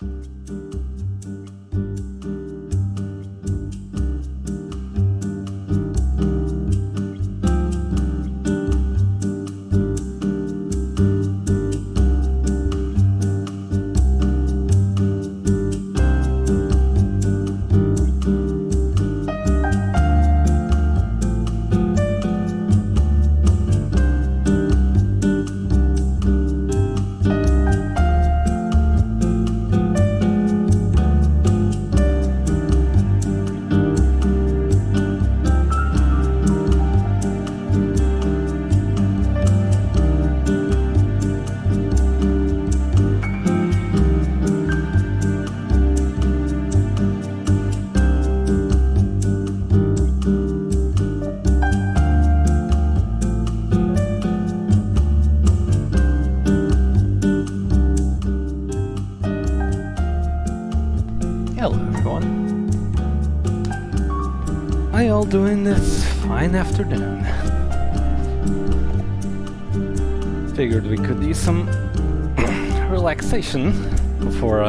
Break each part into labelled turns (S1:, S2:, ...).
S1: Hello everyone. How y'all doing this fine afternoon? Figured we could use some relaxation before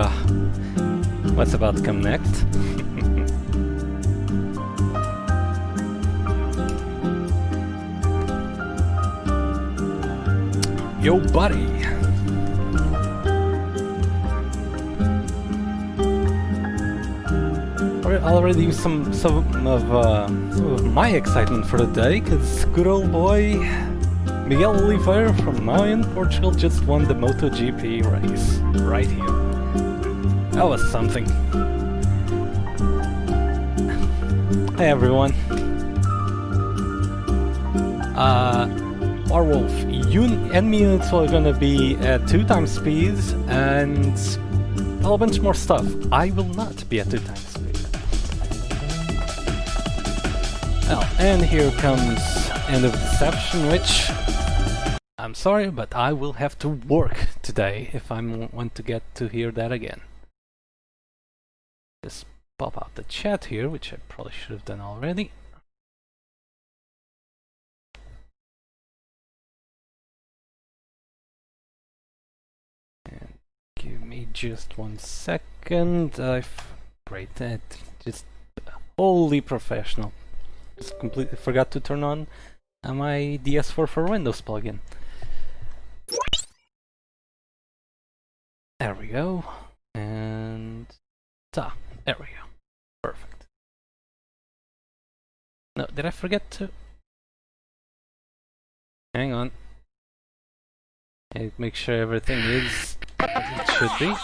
S1: what's about to come next. Yo buddy! Already used some of my excitement for the day, because good old boy Miguel Oliveira from Mayan, Portugal just won the MotoGP race right here. That was something. Hey everyone. Warwolf, enemy units are gonna be at 2 times speed and a whole bunch more stuff. I will not be at 2 times speed. Well, and here comes End of Deception, which I'm sorry, but I will have to work today if I want to get to hear that again. Just pop out the chat here, which I probably should have done already. And give me just 1 second. Great, that just wholly professional. Just completely forgot to turn on my DS4 for Windows plugin. There we go. And there we go. Perfect. No, did I forget to? Hang on. Make sure everything is as it should be.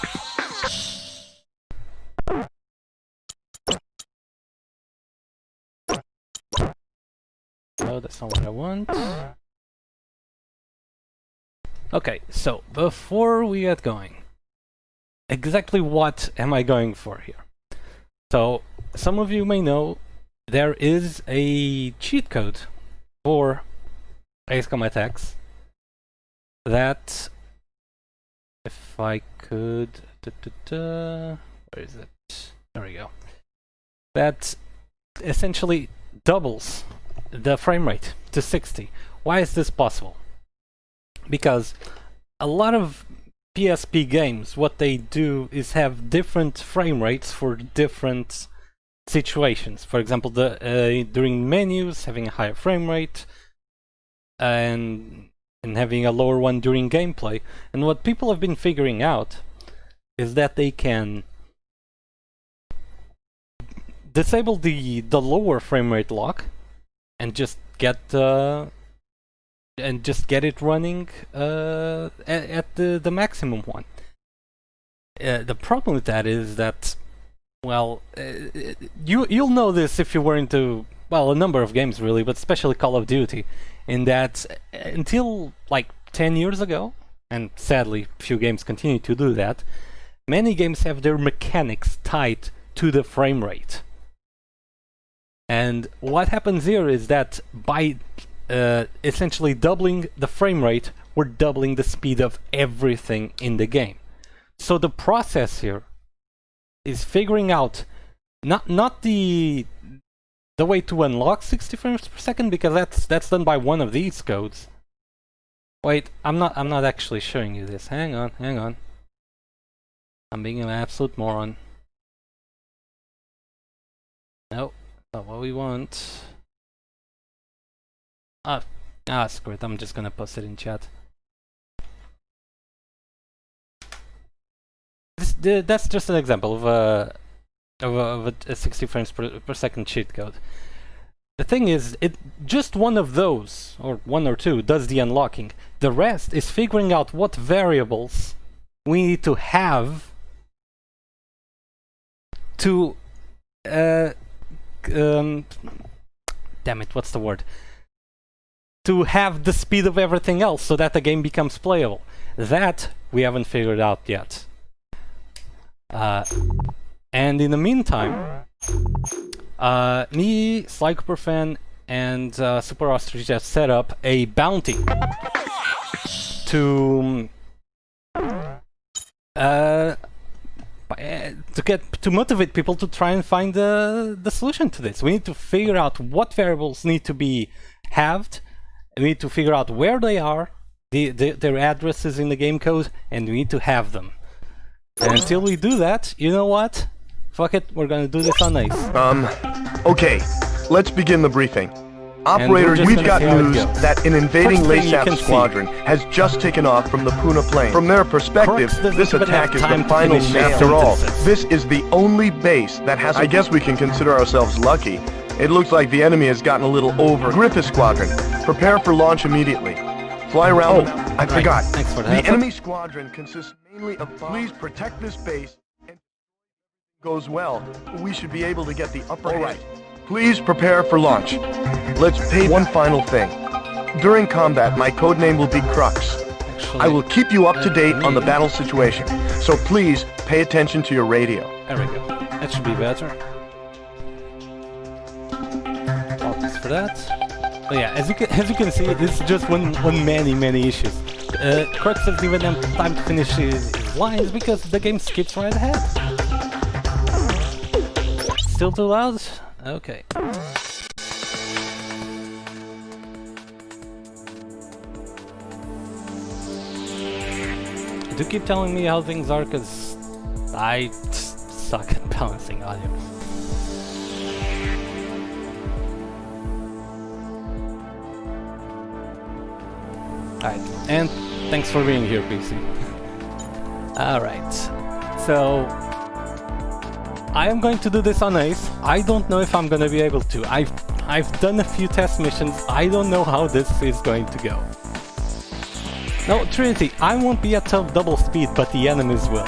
S1: No, that's not what I want. Okay, so before we get going, exactly what am I going for here? So, some of you may know there is a cheat code for Ace Combat X that, if I could, where is it? There we go. That essentially doubles the frame rate to 60. Why is this possible? Because a lot of PSP games, what they do is have different frame rates for different situations. For example, during menus, having a higher frame rate, and having a lower one during gameplay. And what people have been figuring out is that they can disable the lower frame rate lock and just get it running at the maximum one. The problem with that is that, well, you'll know this if you were into, well, a number of games really, but especially Call of Duty, in that until like 10 years ago, and sadly few games continue to do that, many games have their mechanics tied to the frame rate. And what happens here is that by essentially doubling the frame rate, we're doubling the speed of everything in the game. So the process here is figuring out not the way to unlock 60 frames per second, because that's done by one of these codes. Wait, I'm not actually showing you this. Hang on. I'm being an absolute moron. No, not what we want. Screw it, I'm just gonna post it in chat. That's just an example of a 60 frames per second cheat code. The thing is, just one of those, or one or two, does the unlocking. The rest is figuring out what variables we need to have to damn it, what's the word? To have the speed of everything else so that the game becomes playable. That we haven't figured out yet. And in the meantime, me, Slycooperfan, and Super Ostrich have set up a bounty to motivate people to try and find the solution to this. We need to figure out what variables need to be halved. We need to figure out where they are, their addresses in the game code, and we need to have them. And until we do that, you know what? Fuck it, we're gonna do this on ice.
S2: Okay, let's begin the briefing. Operator, we've got news that an invading LASAP squadron has just taken off from the Puna Plain. From their perspective, this attack is the final nail. After all, this is the only base that has... I guess we can consider ourselves lucky. It looks like the enemy has gotten a little over. Griffith Squadron, prepare for launch immediately. Fly around... Oh, I forgot.
S1: Thanks for
S2: the enemy squadron consists mainly of... Please protect this base, and goes well, we should be able to get the upper hand. Right. Please prepare for launch. Let's pay one final thing. During combat, my codename will be Crux. Actually, I will keep you up to date on the battle situation, so please pay attention to your radio.
S1: There we go. That should be better. Thanks for that. But yeah, as you can see, this is just one many issues. Crux doesn't even have time to finish his lines because the game skips right ahead. Still too loud? Okay. Do keep telling me how things are, because I suck at balancing audio. Alright, and thanks for being here, PC. Alright, so... I am going to do this on ice. I don't know if I'm gonna be able to. I've done a few test missions. I don't know how this is going to go. No, Trinity, I won't be at double speed, but the enemies will.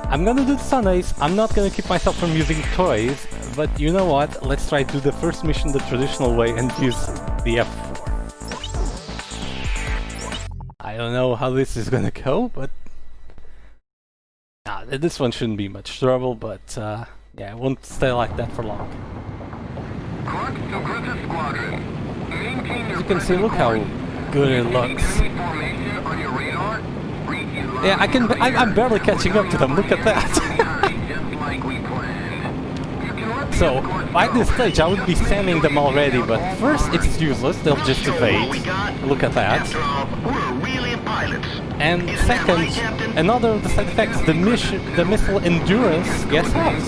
S1: I'm gonna do this on ice. I'm not gonna keep myself from using toys, but you know what? Let's try to do the first mission the traditional way and use the F4. I don't know how this is gonna go, but... this one shouldn't be much trouble, but yeah, it won't stay like that for long. As you can see, look how good it looks. Yeah, I'm barely catching up to them, look at that! So, by this stage I would be spamming them already, but first it's useless, they'll just evade. Look at that. And second, another of the side effects, the missile endurance gets halved.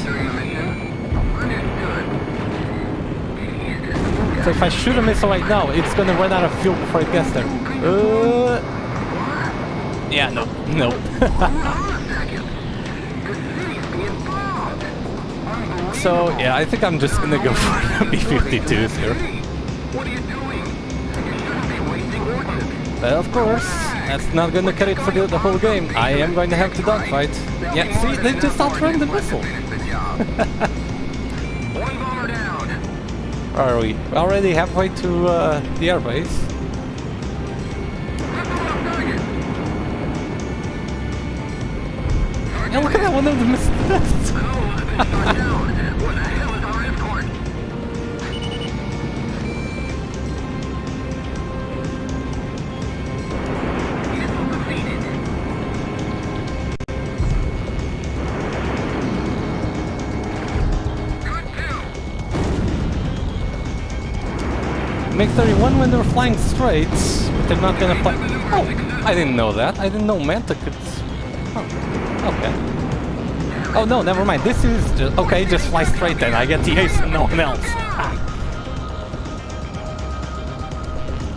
S1: So if I shoot a missile right now, it's gonna run out of fuel before it gets there. Yeah, no. So, yeah, I think I'm just gonna go for B-52s here. But of course, that's not gonna cut it for the whole game. I am going to have to dogfight. Yeah, see, they just outrun the missile. Are we already halfway to the airbase? Yeah, look at that one of the missiles. MiG-31 when they're flying straight, but they're not gonna fly... Oh, I didn't know that. I didn't know Manta could Oh, okay. Oh no, never mind. This is just... Okay, just fly straight then. I get the ace and no one else. Ah.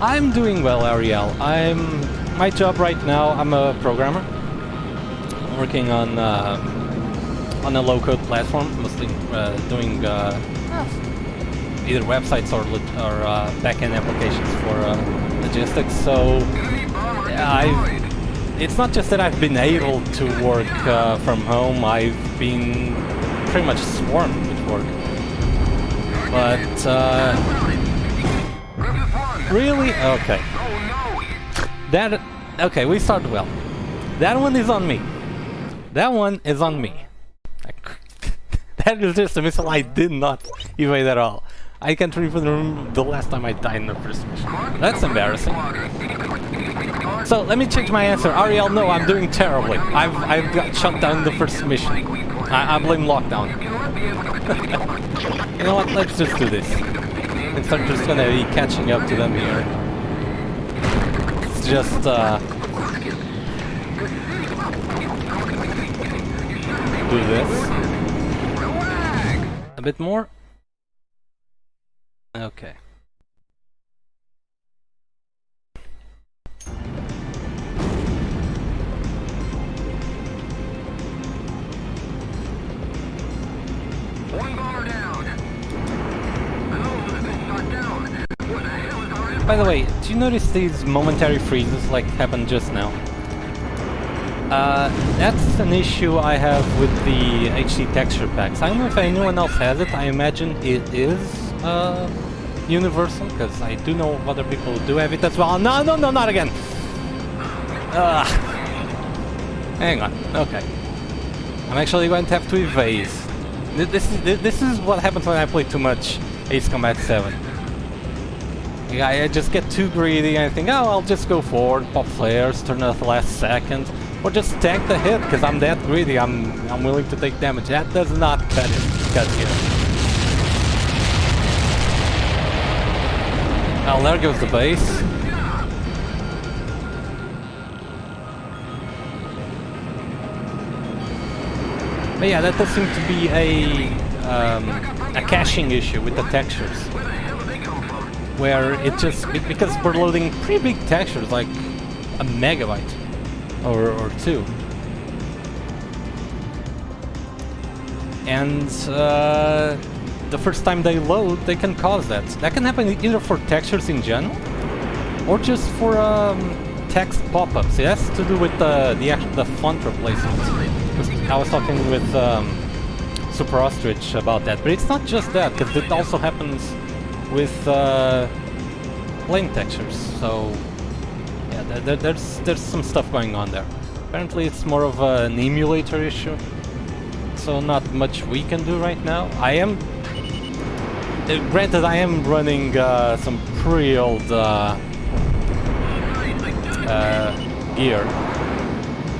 S1: I'm doing well, Ariel. My job right now, I'm a programmer. Working on a low-code platform, mostly doing either websites or back-end applications for logistics. So it's not just that I've been able to work from home. I've been pretty much swarmed with work. But really, okay. Okay, we started well. That one is on me. That one is on me. That is just a missile I did not evade at all. I can't even remember the last time I died in the first mission. That's embarrassing. So let me change my answer. Ariel, no, I'm doing terribly. I've got shut down in the first mission. I blame lockdown. You know what? Let's just do this. Instead of just gonna be catching up to them here. It's just do this. A bit more. Okay.
S3: One bomber down. Not down. What the hell is our...
S1: By the way, do you notice these momentary freezes like happened just now? That's an issue I have with the HD texture packs. I don't know if anyone else has it. I imagine it is universal, because I do know other people who do have it as well. No, no, no, not again! Hang on, okay. I'm actually going to have to evade. This is what happens when I play too much Ace Combat 7. I just get too greedy and I think, oh, I'll just go forward, pop flares, turn at the last second. Or just tank the hit, because I'm that greedy, I'm willing to take damage. That does not cut here. Well, there goes the base. But yeah, that does seem to be a caching issue with the textures. Where it just... because we're loading pretty big textures, like a megabyte. Or two. And the first time they load, they can cause that. That can happen either for textures in general, or just for text pop-ups. It has to do with the font replacement. I was talking with Super Ostrich about that, but it's not just that, because it also happens with plain textures. So yeah, there's some stuff going on there. Apparently it's more of an emulator issue, so not much we can do right now. I am... granted, I am running some pretty old gear.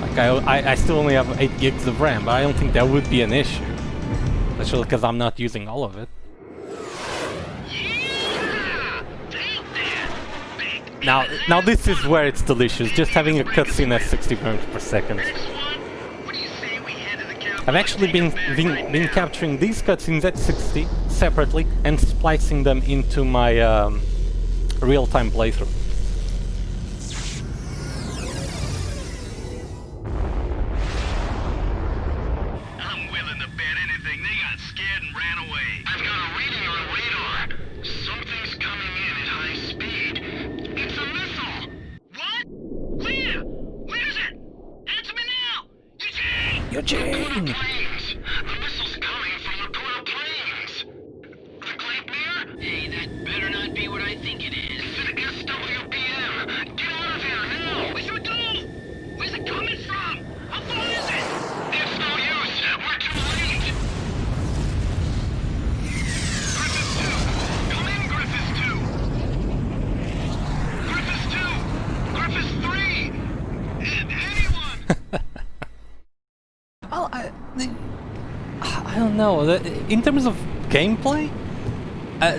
S1: Like I still only have 8 gigs of RAM, but I don't think that would be an issue. Especially because I'm not using all of it. Now this is where it's delicious, just having a cutscene at 60 frames per second. I've actually been capturing these cutscenes at 60 separately and splicing them into my real-time playthrough.
S3: I'm willing to bet anything they got scared and ran away. I've got a reading on radar. Something's coming in at high speed. It's a missile! What? Where? Where is it? Answer me now! Eugene!
S1: Eugene!
S3: Plains! The missile's coming from the Puna Plains! The Gleipnir? Hey, that better not be what I think it is. It's an SWBM! Get out of here now! We should do! Where's it coming from? How far is it? It's no use! We're too late! Griffiths 2! Come in, Griffiths 2! Griffiths 2! Griffiths 3! Anyone!
S1: Well, I don't know. In terms of gameplay,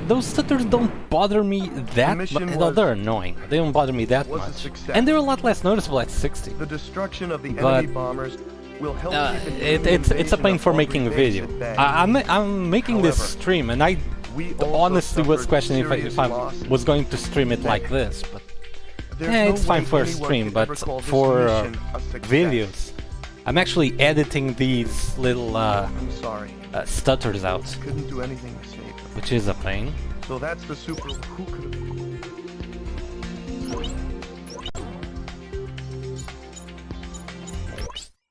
S1: those stutters don't bother me that much. No, they're annoying. They don't bother me that much. And they're a lot less noticeable at 60.
S2: The destruction of the enemy bombers will help
S1: it's a pain for making a video. I'm making this stream, and I honestly was questioning if I was going to stream it like this, but it's fine for a stream, but for videos, I'm actually editing these little stutters out,
S2: couldn't do anything to save them.
S1: which is a pain.
S2: So that's the super. Who could have?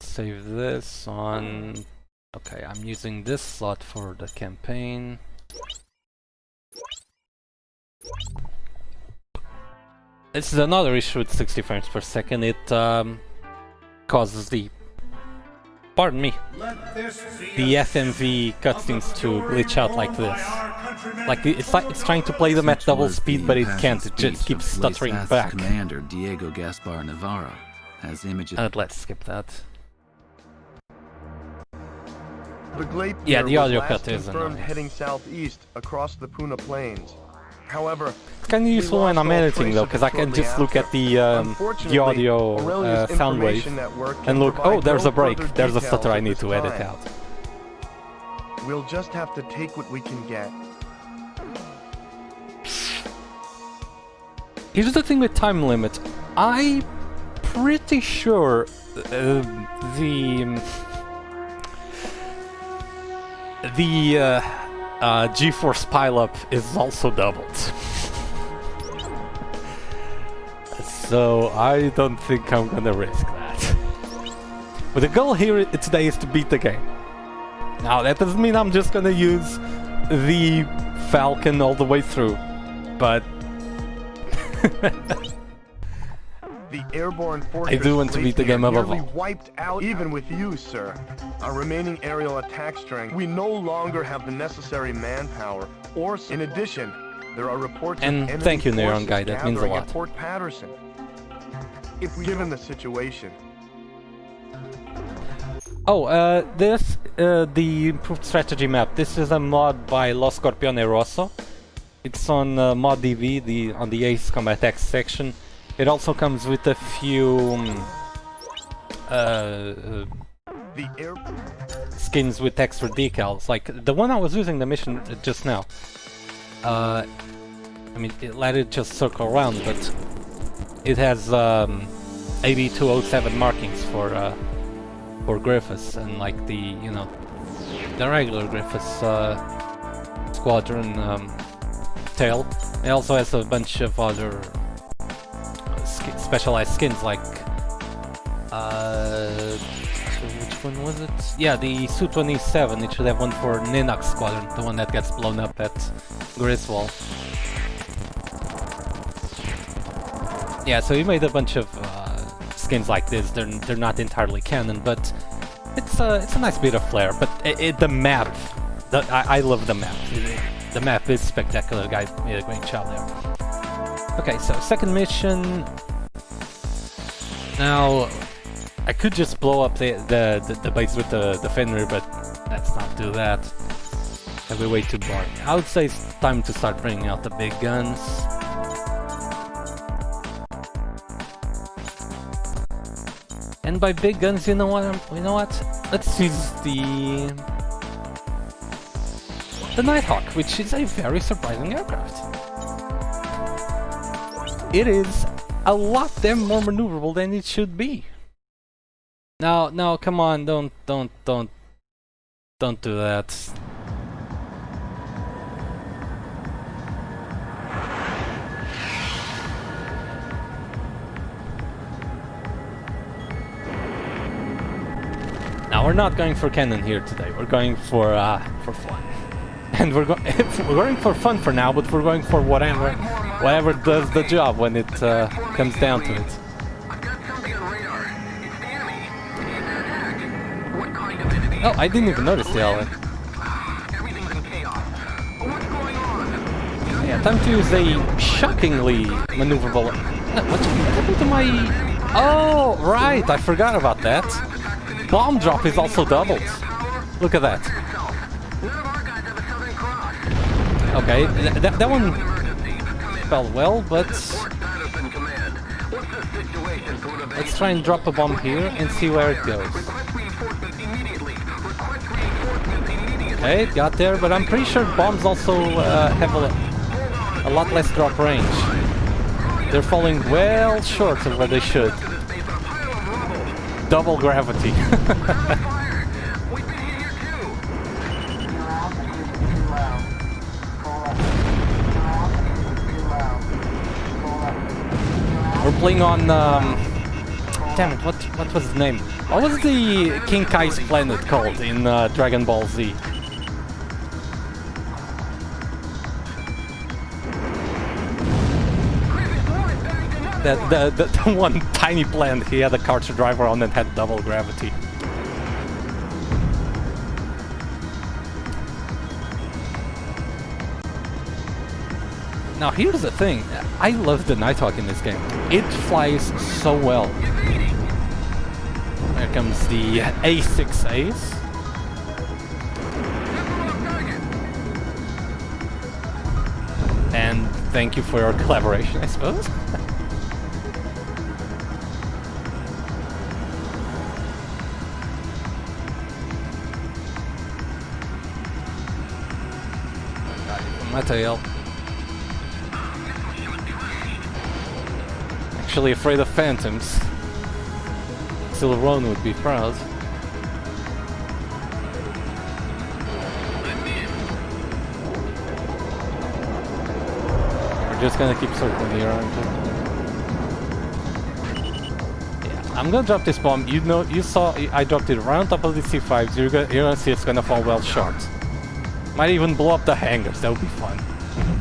S1: Save this on... Okay, I'm using this slot for the campaign. This is another issue with 60 frames per second. It causes the... Pardon me. The FMV cutscenes to glitch out like this. Like it's trying to play them at double speed, but it can't. It just keeps stuttering back.
S4: Commander Diego Gaspar Navarro has images.
S1: Let's skip that.
S2: The Glade
S1: Yeah, the audio
S2: was
S1: cut
S2: last
S1: is
S2: confirmed
S1: annoying.
S2: heading southeast across the Puna Plains. However,
S1: It's kind of useful when I'm editing though, because I can just look at the audio sound wave and look, oh, there's a break, there's a stutter I need to edit out.
S2: We'll just have to take what we can get.
S1: Here's the thing with time limit. I'm pretty sure the GeForce pileup is also doubled. So I don't think I'm gonna risk that. But the goal here today is to beat the game. Now that doesn't mean I'm just gonna use the Falcon all the way through, but
S2: The airborne fortress
S1: I do want to beat the game above all.
S2: wiped out even with you, sir. Our remaining aerial attack strength, we no longer have the necessary manpower or in addition, there are reports
S1: And
S2: of enemy
S1: thank you, Neuron
S2: forces
S1: Guy, that means a
S2: gathering
S1: lot.
S2: at Port Patterson. If we given the situation,
S1: oh, this the improved strategy map. This is a mod by Lo Scorpione Rosso. It's on ModDB, on the Ace Combat X section. It also comes with a few
S2: the air
S1: skins with extra decals, like the one I was using the mission just now. I mean, let it just circle around, but it has AB207 markings for Griffiths, and like the the regular Griffiths squadron tail. It also has a bunch of other specialized skins, like which one was it? Yeah, the Su-27. It should have one for Ninox squadron, the one that gets blown up at Griswold. Yeah, so he made a bunch of skins like this. They're not entirely canon, but it's a nice bit of flair. But the map, I love the map. The map is spectacular. The guy made a great job there. Okay, so second mission. Now, I could just blow up the base with the Fenrir, but let's not do that. That'd be way too boring. I would say it's time to start bringing out the big guns. And by big guns, you know what? Let's use the Nighthawk, which is a very surprising aircraft. It is a lot damn more maneuverable than it should be. No, come on, don't do that. Now we're not going for cannon here today. We're going for fun, and we're going for fun for now. But we're going for whatever does the job when it comes down to it. Oh, I didn't even notice the ally. Yeah, time to use a shockingly maneuverable. No, what happened to my? Oh, right, I forgot about that. Bomb drop is also doubled. Look at that. Okay, that one fell well, but let's try and drop a bomb here and see where it goes. Okay, it got there, but I'm pretty sure bombs also have a lot less drop range. They're falling well short of where they should. Double gravity. We're playing on, damn it, what was his name? What was the King Kai's planet called in Dragon Ball Z? The one tiny planet he had a car to drive around and had double gravity. Now here's the thing, I love the Nighthawk in this game. It flies so well. Here comes the A6As. And thank you for your collaboration, I suppose. Material. Actually afraid of phantoms. Silverone would be proud. We're just gonna keep circling here, aren't we? Yeah, I'm gonna drop this bomb. You know, you saw I dropped it around top of the C5s. You're gonna see it's gonna fall well short. Might even blow up the hangars. That would be fun.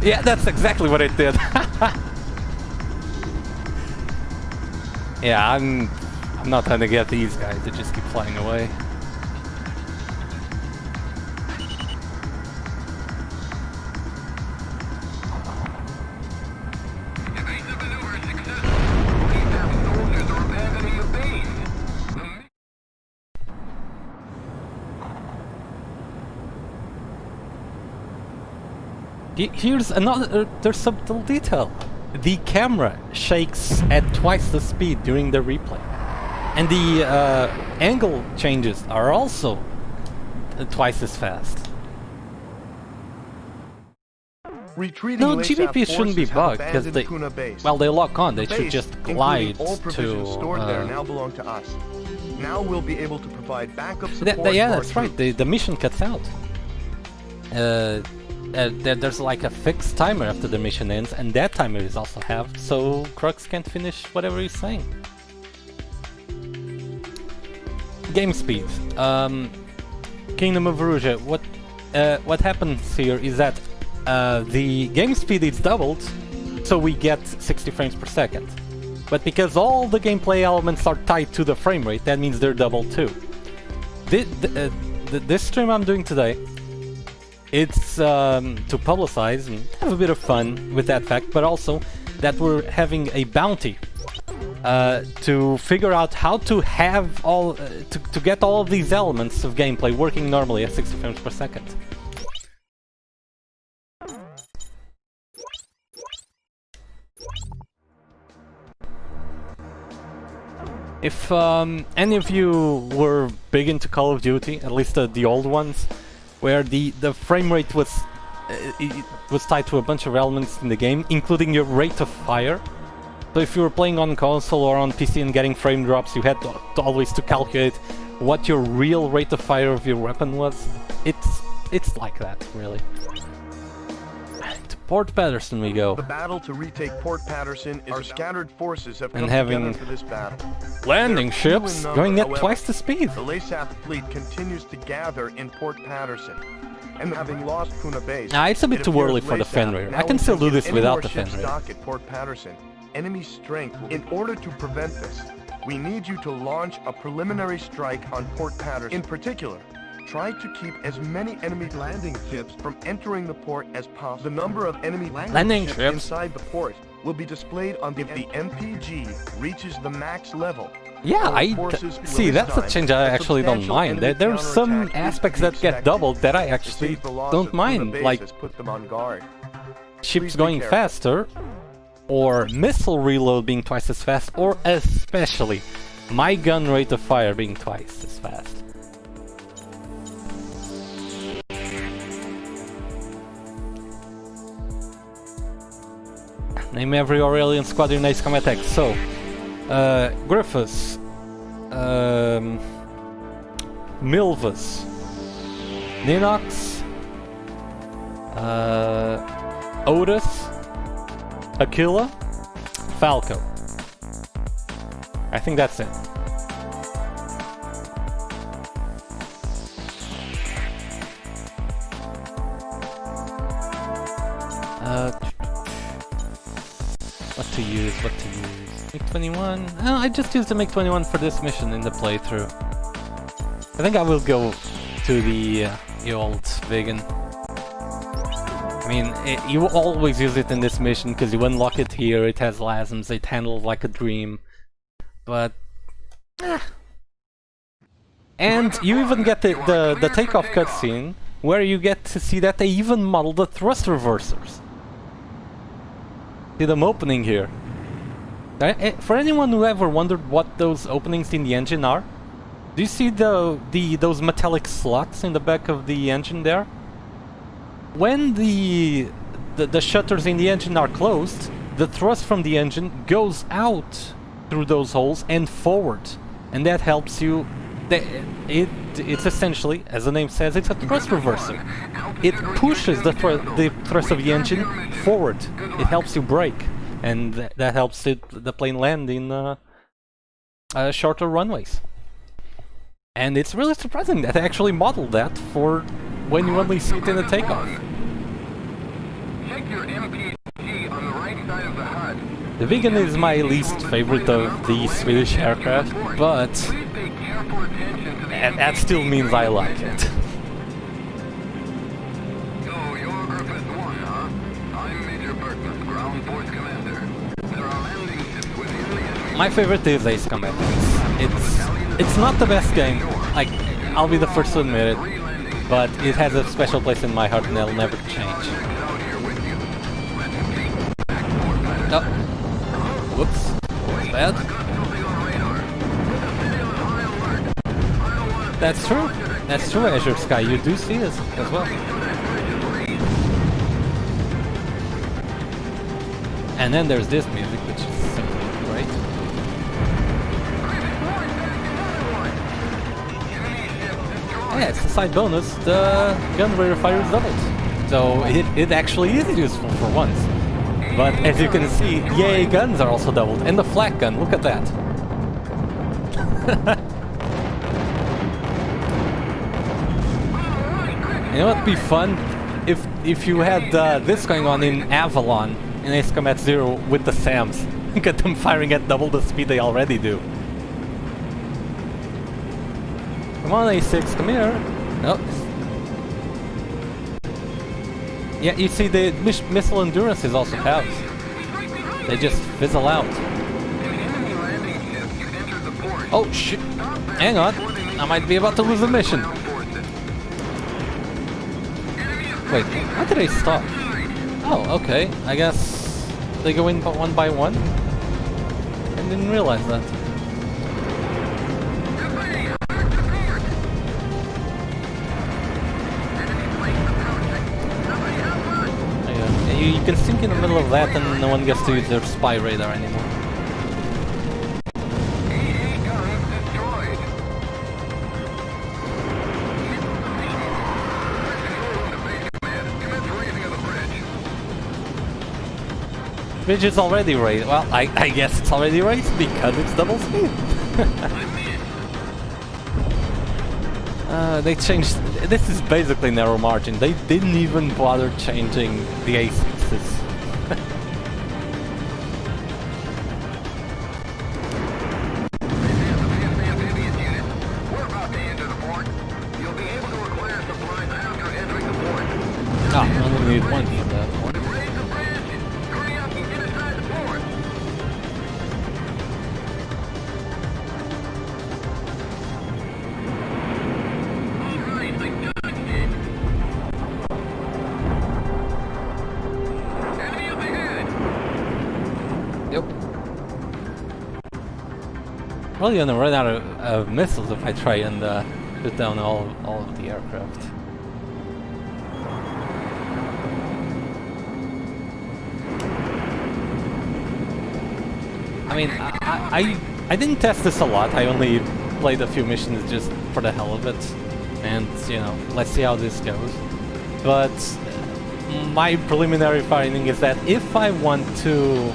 S1: Yeah, that's exactly what it did. Yeah, I'm not trying to get these guys to just keep flying away. Here's another subtle detail. The camera shakes at twice the speed during the replay. And the angle changes are also twice as fast. No, GBP shouldn't be bugged because they, well, they lock on. They should just glide to.
S2: Stored there now belong to us. Now we'll be able to provide backup support.
S1: Yeah, that's right. The mission cuts out. There's like a fixed timer after the mission ends, and that timer is also halved, so Crux can't finish whatever he's saying. Game speed. Kingdom of Rouge. What happens here is that the game speed is doubled, so we get 60 frames per second. But because all the gameplay elements are tied to the frame rate, that means they're doubled too. This stream I'm doing today, it's to publicize and have a bit of fun with that fact, but also that we're having a bounty to figure out how to have all to get all of these elements of gameplay working normally at 60 frames per second. If any of you were big into Call of Duty, at least the old ones, where the frame rate was tied to a bunch of elements in the game, including your rate of fire. So if you were playing on console or on PC and getting frame drops, you had to always to calculate what your real rate of fire of your weapon was. It's like that, really. To Port Patterson we go.
S2: The battle to retake Port Patterson is our scattered forces have come
S1: having
S2: together for this battle.
S1: Landing ships going at twice the speed.
S2: The LASAF fleet continues to gather in Port Patterson, and having lost Puna Base.
S1: Nah, it's a bit too early for the Fenrir. I can still do this without the Fenrir.
S2: At Port Patterson. Enemy strength. In order to prevent this, we need you to launch a preliminary strike on Port Patterson. In particular, try to keep as many enemy landing ships from entering the port as possible. The number of enemy landing ships inside the port will be displayed on if the MPG reaches the max level.
S1: Yeah, see, that's a change I actually don't mind. There's some aspects that get doubled that I actually don't mind, like ships going faster, or missile reload being twice as fast, or especially my gun rate of fire being twice as fast. Name every Aurelian squadron Ace Combat X. So, Griffiths, Milvus, Ninox, Otis, Aquila, Falco. I think that's it. What to use? MiG-21? Oh, I just used the MiG-21 for this mission in the playthrough. I think I will go to the old Vegan. I mean, you always use it in this mission because you unlock it here, it has lasms, it handles like a dream. But... And you even get the takeoff cutscene where you get to see that they even model the thrust reversers. See them opening here. For anyone who ever wondered what those openings in the engine are, do you see those metallic slots in the back of the engine there? When the shutters in the engine are closed, the thrust from the engine goes out through those holes and forward, and that helps you. It's essentially, as the name says, it's a thrust reverser. It pushes the thrust of the engine forward. It helps you brake, and that helps the plane land in shorter runways. And it's really surprising that they actually modeled that for when you only see it in a takeoff.
S3: Check your MPG on the right side of the HUD.
S1: The Vegan is my least favorite of the Swedish aircraft, but that still means I like it.
S3: So you're Griffith 1, huh? I'm Major Berkman, Ground Force Commander. There are landing ships within the enemy.
S1: My favorite is Ace Combat X. It's not the best game, like, I'll be the first to admit it, but it has a special place in my heart and it'll never change. Oh. Whoops. Bad. That's true. That's true, Azure Sky. You do see this as well. And then there's this music, which is simply great. Yeah, it's a side bonus. The gun rate of fire is doubled. So it actually is useful for once. But as you can see, yay, guns are also doubled. And the flak gun, look at that. You know what'd be fun? If you had this going on in Avalon, in Ace Combat 0 with the SAMs. Get them firing at double the speed they already do. Come on, A6, come here. Oh. Yeah, you see, the missile endurance is also halved. They just fizzle out. Oh, shit. Hang on. I might be about to lose the mission. Wait, how did they stop? Oh, okay. I guess they go in one by one? I didn't realize that. You can sink in the middle of that and no one gets to use their spy radar anymore. Bridge is already raised. Well, I guess it's already raised because it's double speed. They changed... This is basically narrow margin. They didn't even bother changing the A6s. Ah, I only need one for that one. probably gonna run out of missiles if I try and shoot down all of the aircraft. I mean, I didn't test this a lot. I only played a few missions just for the hell of it, and you know, let's see how this goes. But my preliminary finding is that if I want to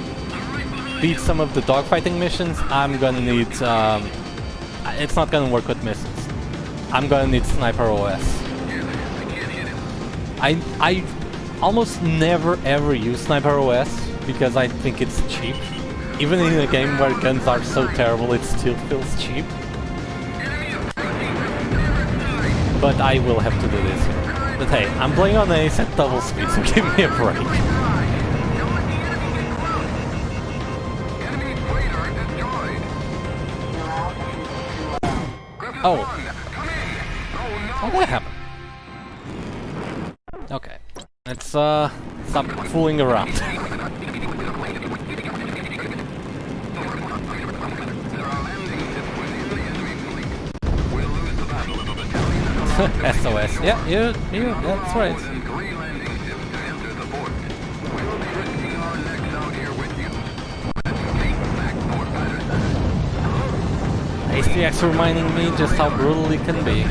S1: beat some of the dogfighting missions, I'm gonna need. It's not gonna work with missiles. I'm gonna need Sniper OS. I almost never ever use Sniper OS because I think it's cheap. Even in a game where guns are so terrible, it still feels cheap. But I will have to do this here. But hey, I'm playing on Ace at double speed, so give me a break. Oh. How did that happen? Okay. Let's stop fooling around. SOS. Yeah, that's right. ACX reminding me just how brutal it can be.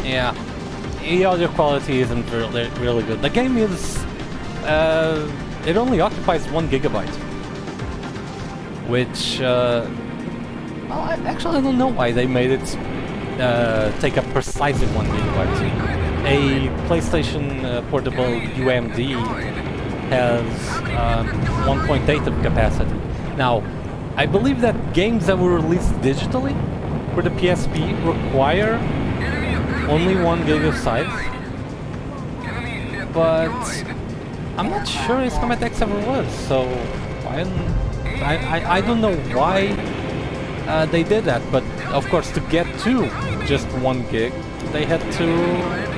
S1: Yeah, the audio quality isn't really good. The game is it only occupies 1 gigabyte, which, well, I don't know why they made it take up precisely 1 gigabyte. A PlayStation portable UMD has 1.8 of capacity. Now, I believe that games that were released digitally for the PSP require only 1 gig of size, but I'm not sure Ace Combat X ever was, so I don't know why they did that, but of course to get to just 1 gig, they had to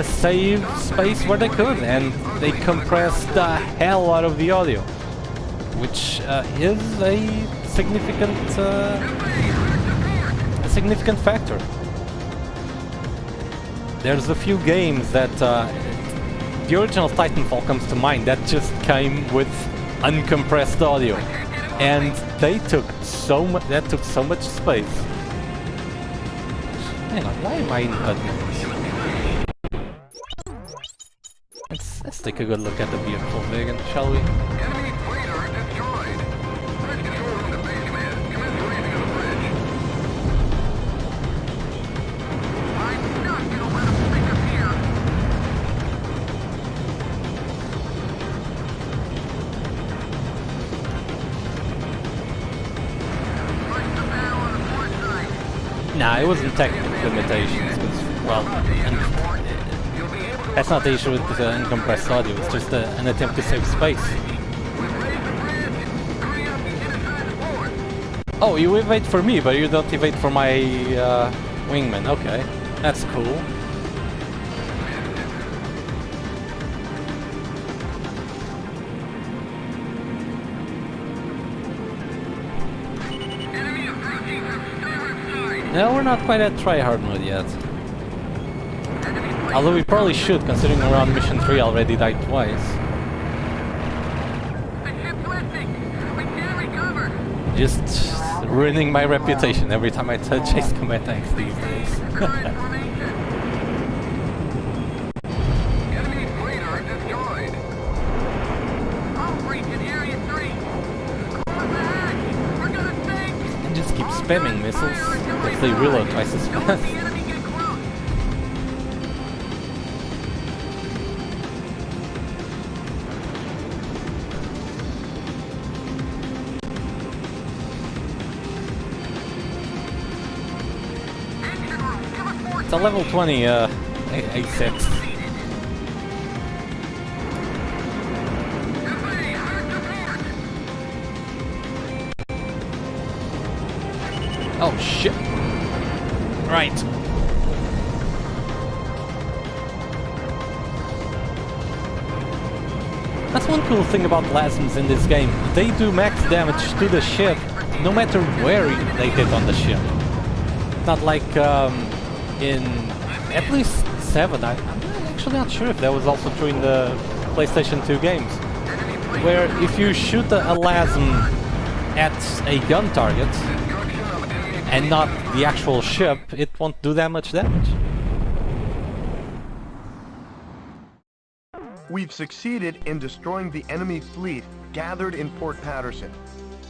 S1: save space where they could, and they compressed the hell out of the audio, which is a significant factor. There's a few games that the original Titanfall comes to mind that just came with uncompressed audio, and they took so much. That took so much space. Hang on, why am I in admin? Let's take a good look at the beautiful Vegan, shall we? Nah, it wasn't technical limitations, because, well, that's not the issue with the uncompressed audio, it's just an attempt to save space. Oh, you evade for me, but you don't evade for my wingman. Okay, that's cool. No, we're not quite at tryhard mode yet. Although we probably should, considering we're on mission 3 already died twice. Just ruining my reputation every time I touch Ace Combat X these days. And just keep spamming missiles, if they reload twice as fast. It's a level 20 A6. Oh shit. Right. That's one cool thing about lasms in this game. They do max damage to the ship, no matter where they hit on the ship. Not like in at least 7. I'm actually not sure if that was also true in the PlayStation 2 games, where if you shoot a lasm at a gun target and not the actual ship, it won't do that much damage.
S2: We've succeeded in destroying the enemy fleet gathered in Port Patterson.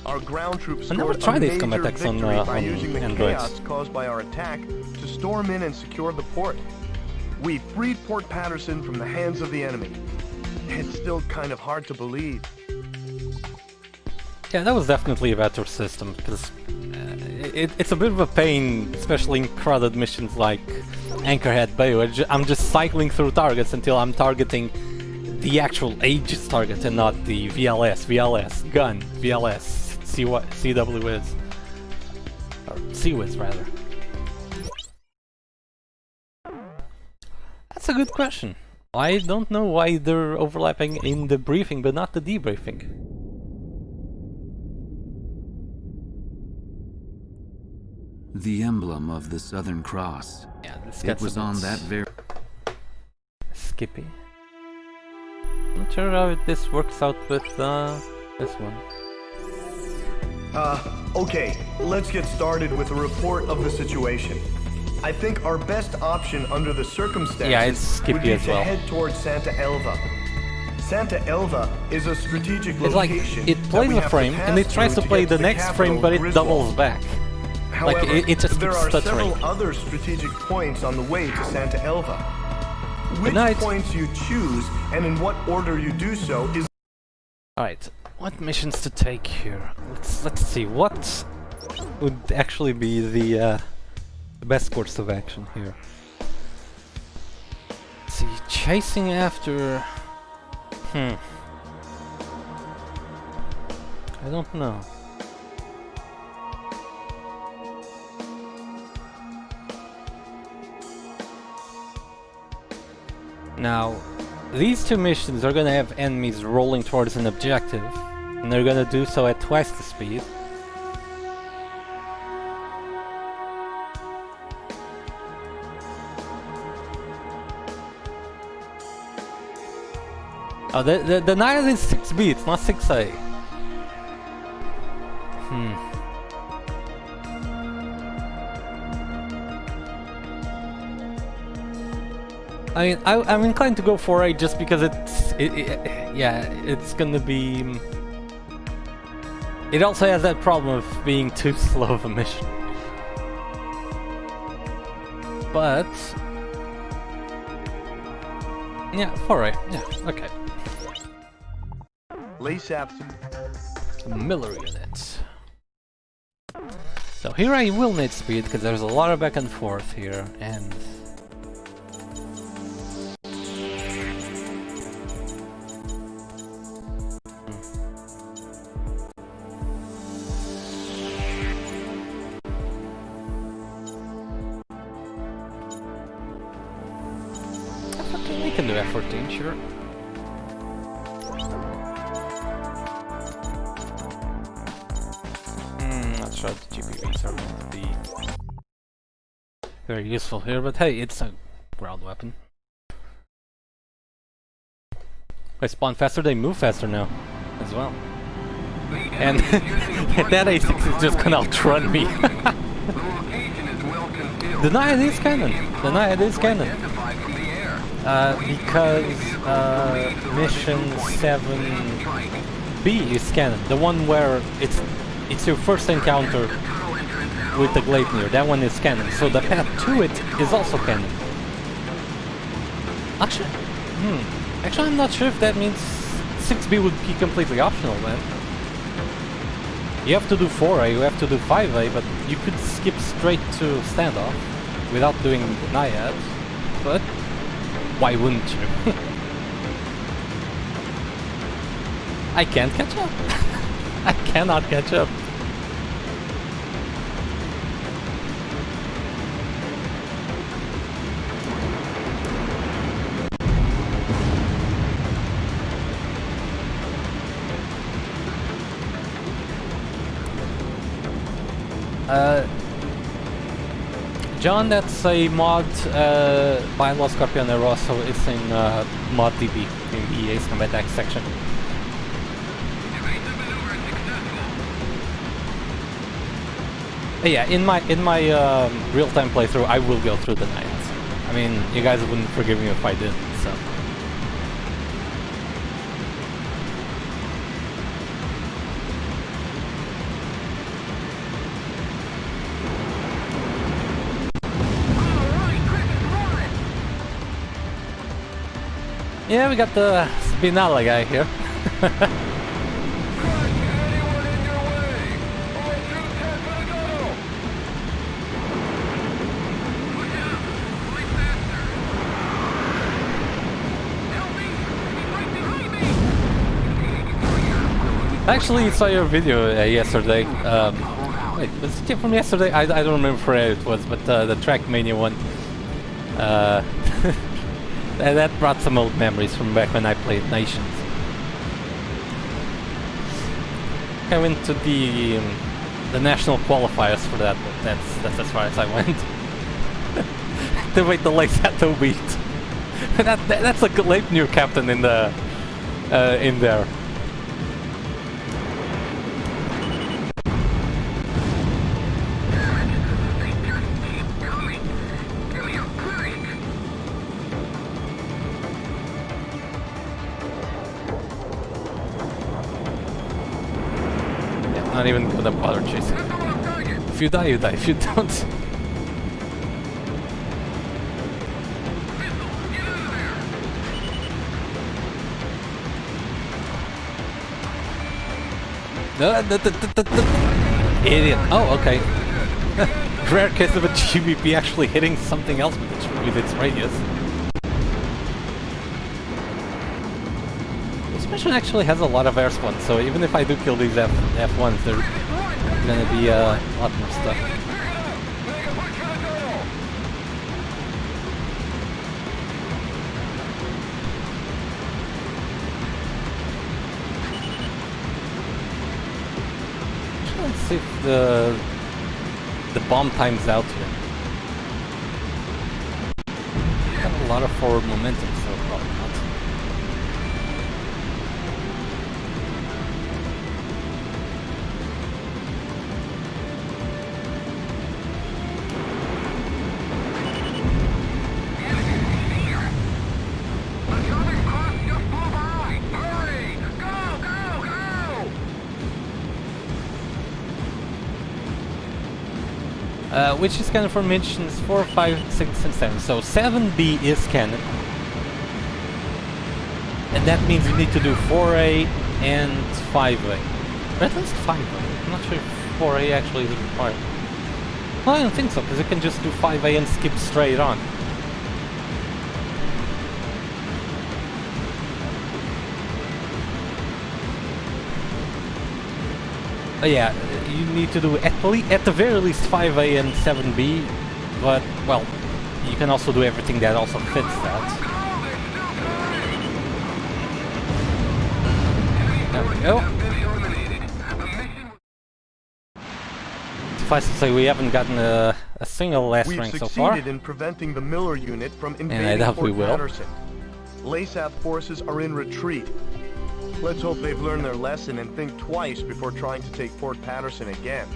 S2: Our ground troops scored a major victory by using the chaos caused by our attack to storm in and secure the port. We freed Port Patterson from the hands of the enemy. It's still kind of hard to believe.
S1: Yeah, that was definitely a better system, because it's a bit of a pain, especially in crowded missions like Anchorhead Bay, where I'm just cycling through targets until I'm targeting the actual Aegis target and not the VLS, gun, VLS, CWS, or CWS rather. That's a good question. I don't know why they're overlapping in the briefing but not the debriefing.
S4: The emblem of the Southern Cross.
S1: Yeah, this
S4: It was on that very...
S1: Skippy. Not sure how this works out with this one.
S2: Okay, let's get started with a report of the situation. I think our best option under the circumstances would be to head towards Santa Elva. Santa Elva is a strategic location.
S1: Like, it plays a frame and it tries to play the next frame, but it doubles back.
S2: However,
S1: like, it just
S2: there
S1: keeps
S2: are
S1: stuttering.
S2: several other strategic points on the way to Santa Elva. Which points you choose and in what order you do so is...
S1: Alright, what missions to take here? Let's see, what would actually be the best course of action here? Let's see, chasing after... I don't know. Now, these two missions are gonna have enemies rolling towards an objective, and they're gonna do so at twice the speed. Oh, the Naiad is 6B, it's not 6A. I mean, I'm inclined to go for A just because it's gonna be... It also has that problem of being too slow of a mission. But... yeah, for A, yeah, okay. Miller units. So here I will need speed, because there's a lot of back and forth here, and... we can do F14, sure. Not sure the GPVs are going to be very useful here, but hey, it's a ground weapon. They spawn faster, they move faster now, as well. And that A6 is just gonna outrun me. The Naiad is cannon. The Naiad is cannon. Because mission 7B is canon, the one where it's your first encounter with the Gleipnir. That one is canon, so the path to it is also canon. Actually, I'm not sure if that means 6B would be completely optional then. You have to do 4A, you have to do 5A, but you could skip straight to standoff without doing Naiad, but why wouldn't you? I can't catch up. I cannot catch up. John, that's a mod by Los Scorpionero, so it's in ModDB, in the Ace Combat X section. Yeah, in my real-time playthrough, I will go through the night. I mean, you guys wouldn't forgive me if I did, so... Yeah, we got the Spinalla guy here. I actually saw your video yesterday. Wait, was it from yesterday? I don't remember where it was, but the Trackmania one. That brought some old memories from back when I played Nations. I went to the national qualifiers for that, but that's as far as I went. To wait the Leisato beat. That's a late new captain in the in there. Not even gonna bother chasing. If you die, you die. If you don't... Idiot. Oh, okay. Rare case of a GVP actually hitting something else with its radius. This mission actually has a lot of air spawns, so even if I do kill these F1s, there's gonna be a lot more stuff. Let's see if the bomb time's out here. Got a lot of forward momentum, so probably not. Which is canon for missions 4, 5, 6, and 7. So 7B is canon. And that means you need to do 4A and 5A. Or at least 5A. I'm not sure if 4A actually is required. Well, I don't think so, because you can just do 5A and skip straight on. Yeah, you need to do at the very least 5A and 7B, but, well, you can also do everything that also fits that. There we go. Suffice to say, we haven't gotten a single last rank so far.
S2: We've succeeded in preventing the Miller unit from invading
S1: And I doubt we
S2: Fort
S1: will.
S2: Patterson. LASAP forces are in retreat. Let's hope they've learned their lesson and think twice before trying to take Fort Patterson again.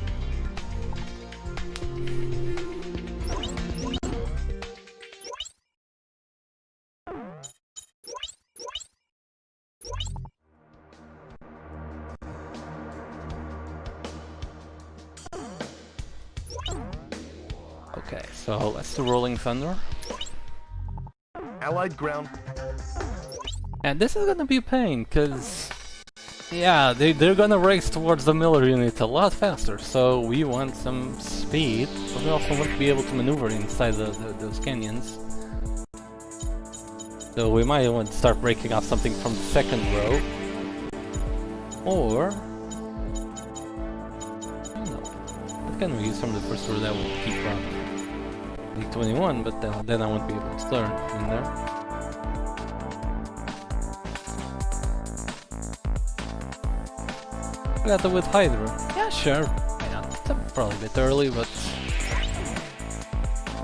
S1: Okay, so let's do Rolling Thunder.
S2: Allied ground.
S1: And this is gonna be a pain, because... yeah, they're gonna race towards the Miller unit a lot faster, so we want some speed, but we also want to be able to maneuver inside those canyons. So we might want to start breaking off something from the second row. Or... I don't know. What can we use from the first row that will keep up? D21, but then I won't be able to turn in there. Got it with Hydra. Yeah, sure. Why not? probably a bit early, but...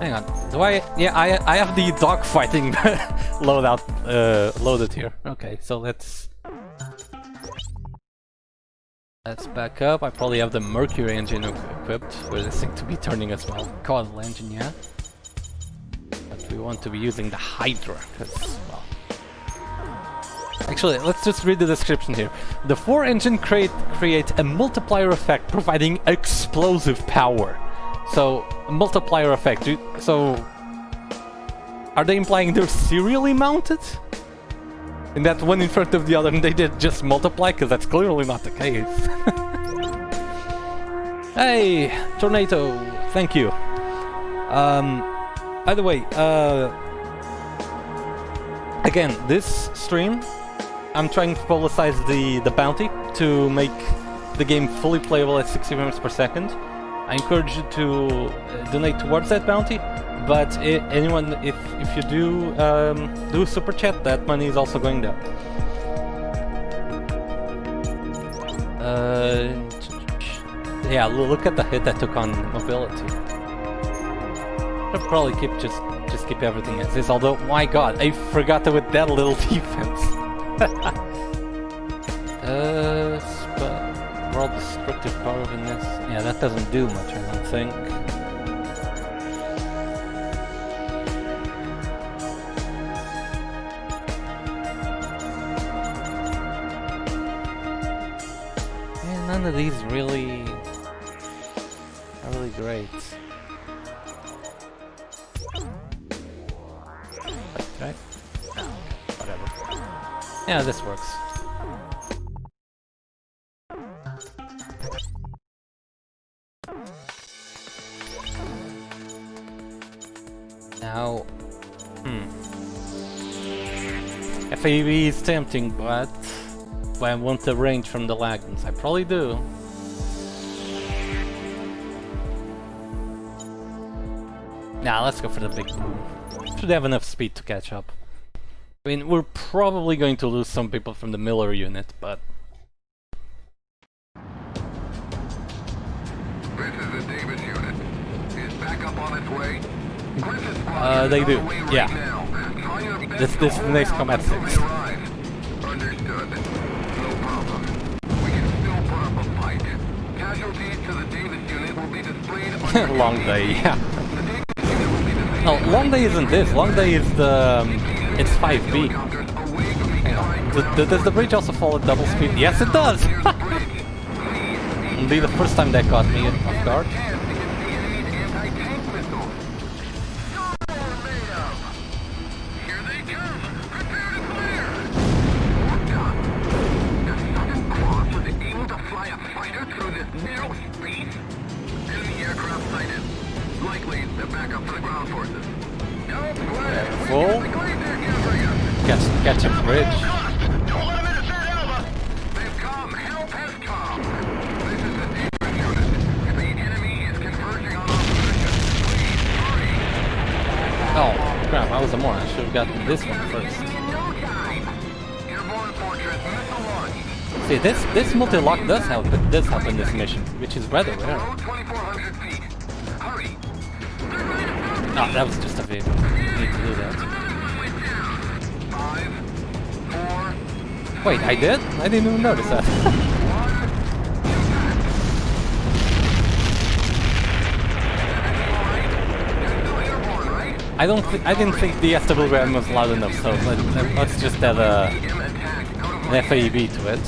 S1: Hang on, do I... Yeah, I have the dogfighting loadout loaded here. Okay, so let's back up. I probably have the Mercury engine equipped for this thing to be turning as well. Caudal engine, yeah. But we want to be using the Hydra, because, well... Actually, let's just read the description here. The 4-engine create a multiplier effect, providing explosive power. So, a multiplier effect. So, are they implying they're serially mounted? And that one in front of the other and they did just multiply? Because that's clearly not the case. Hey, Tornado, thank you. By the way, again, this stream, I'm trying to publicize the bounty to make the game fully playable at 60 frames per second. I encourage you to donate towards that bounty, but anyone, if you do super chat, that money is also going there. Yeah, look at the hit that took on mobility. I'll probably just keep everything as is. Although, my God, I forgot that with that little defense. World destructive power of this. Yeah, that doesn't do much, I don't think. Yeah, none of these really are really great. Right? Oh, whatever. Yeah, this works. Now, FAB is tempting, but do I want the range from the Lagans? I probably do. Nah, let's go for the big boom. Should have enough speed to catch up. I mean, we're probably going to lose some people from the Miller unit, but...
S5: This is the Davis unit. Is backup on its way?
S1: They do, yeah. This is the next combat 6.
S5: Understood. No problem. We can still put up a fight. Casualties to the Davis unit will be displayed on
S1: Long day, yeah. No, Long day isn't this. Long day is the... it's 5B. Hang on. Does the bridge also fall at double speed? Yes, it does! It'll be the first time that caught me off guard. Full. Catch a bridge. Oh crap! I was a moron. I should have gotten this one first. See, this multi-lock does help in this mission, which is rather rare. Oh, that was just a vehicle. Need to do that. Wait, I did? I didn't even notice that. I didn't think the SWM was loud enough, so let's just add an FAEB to it.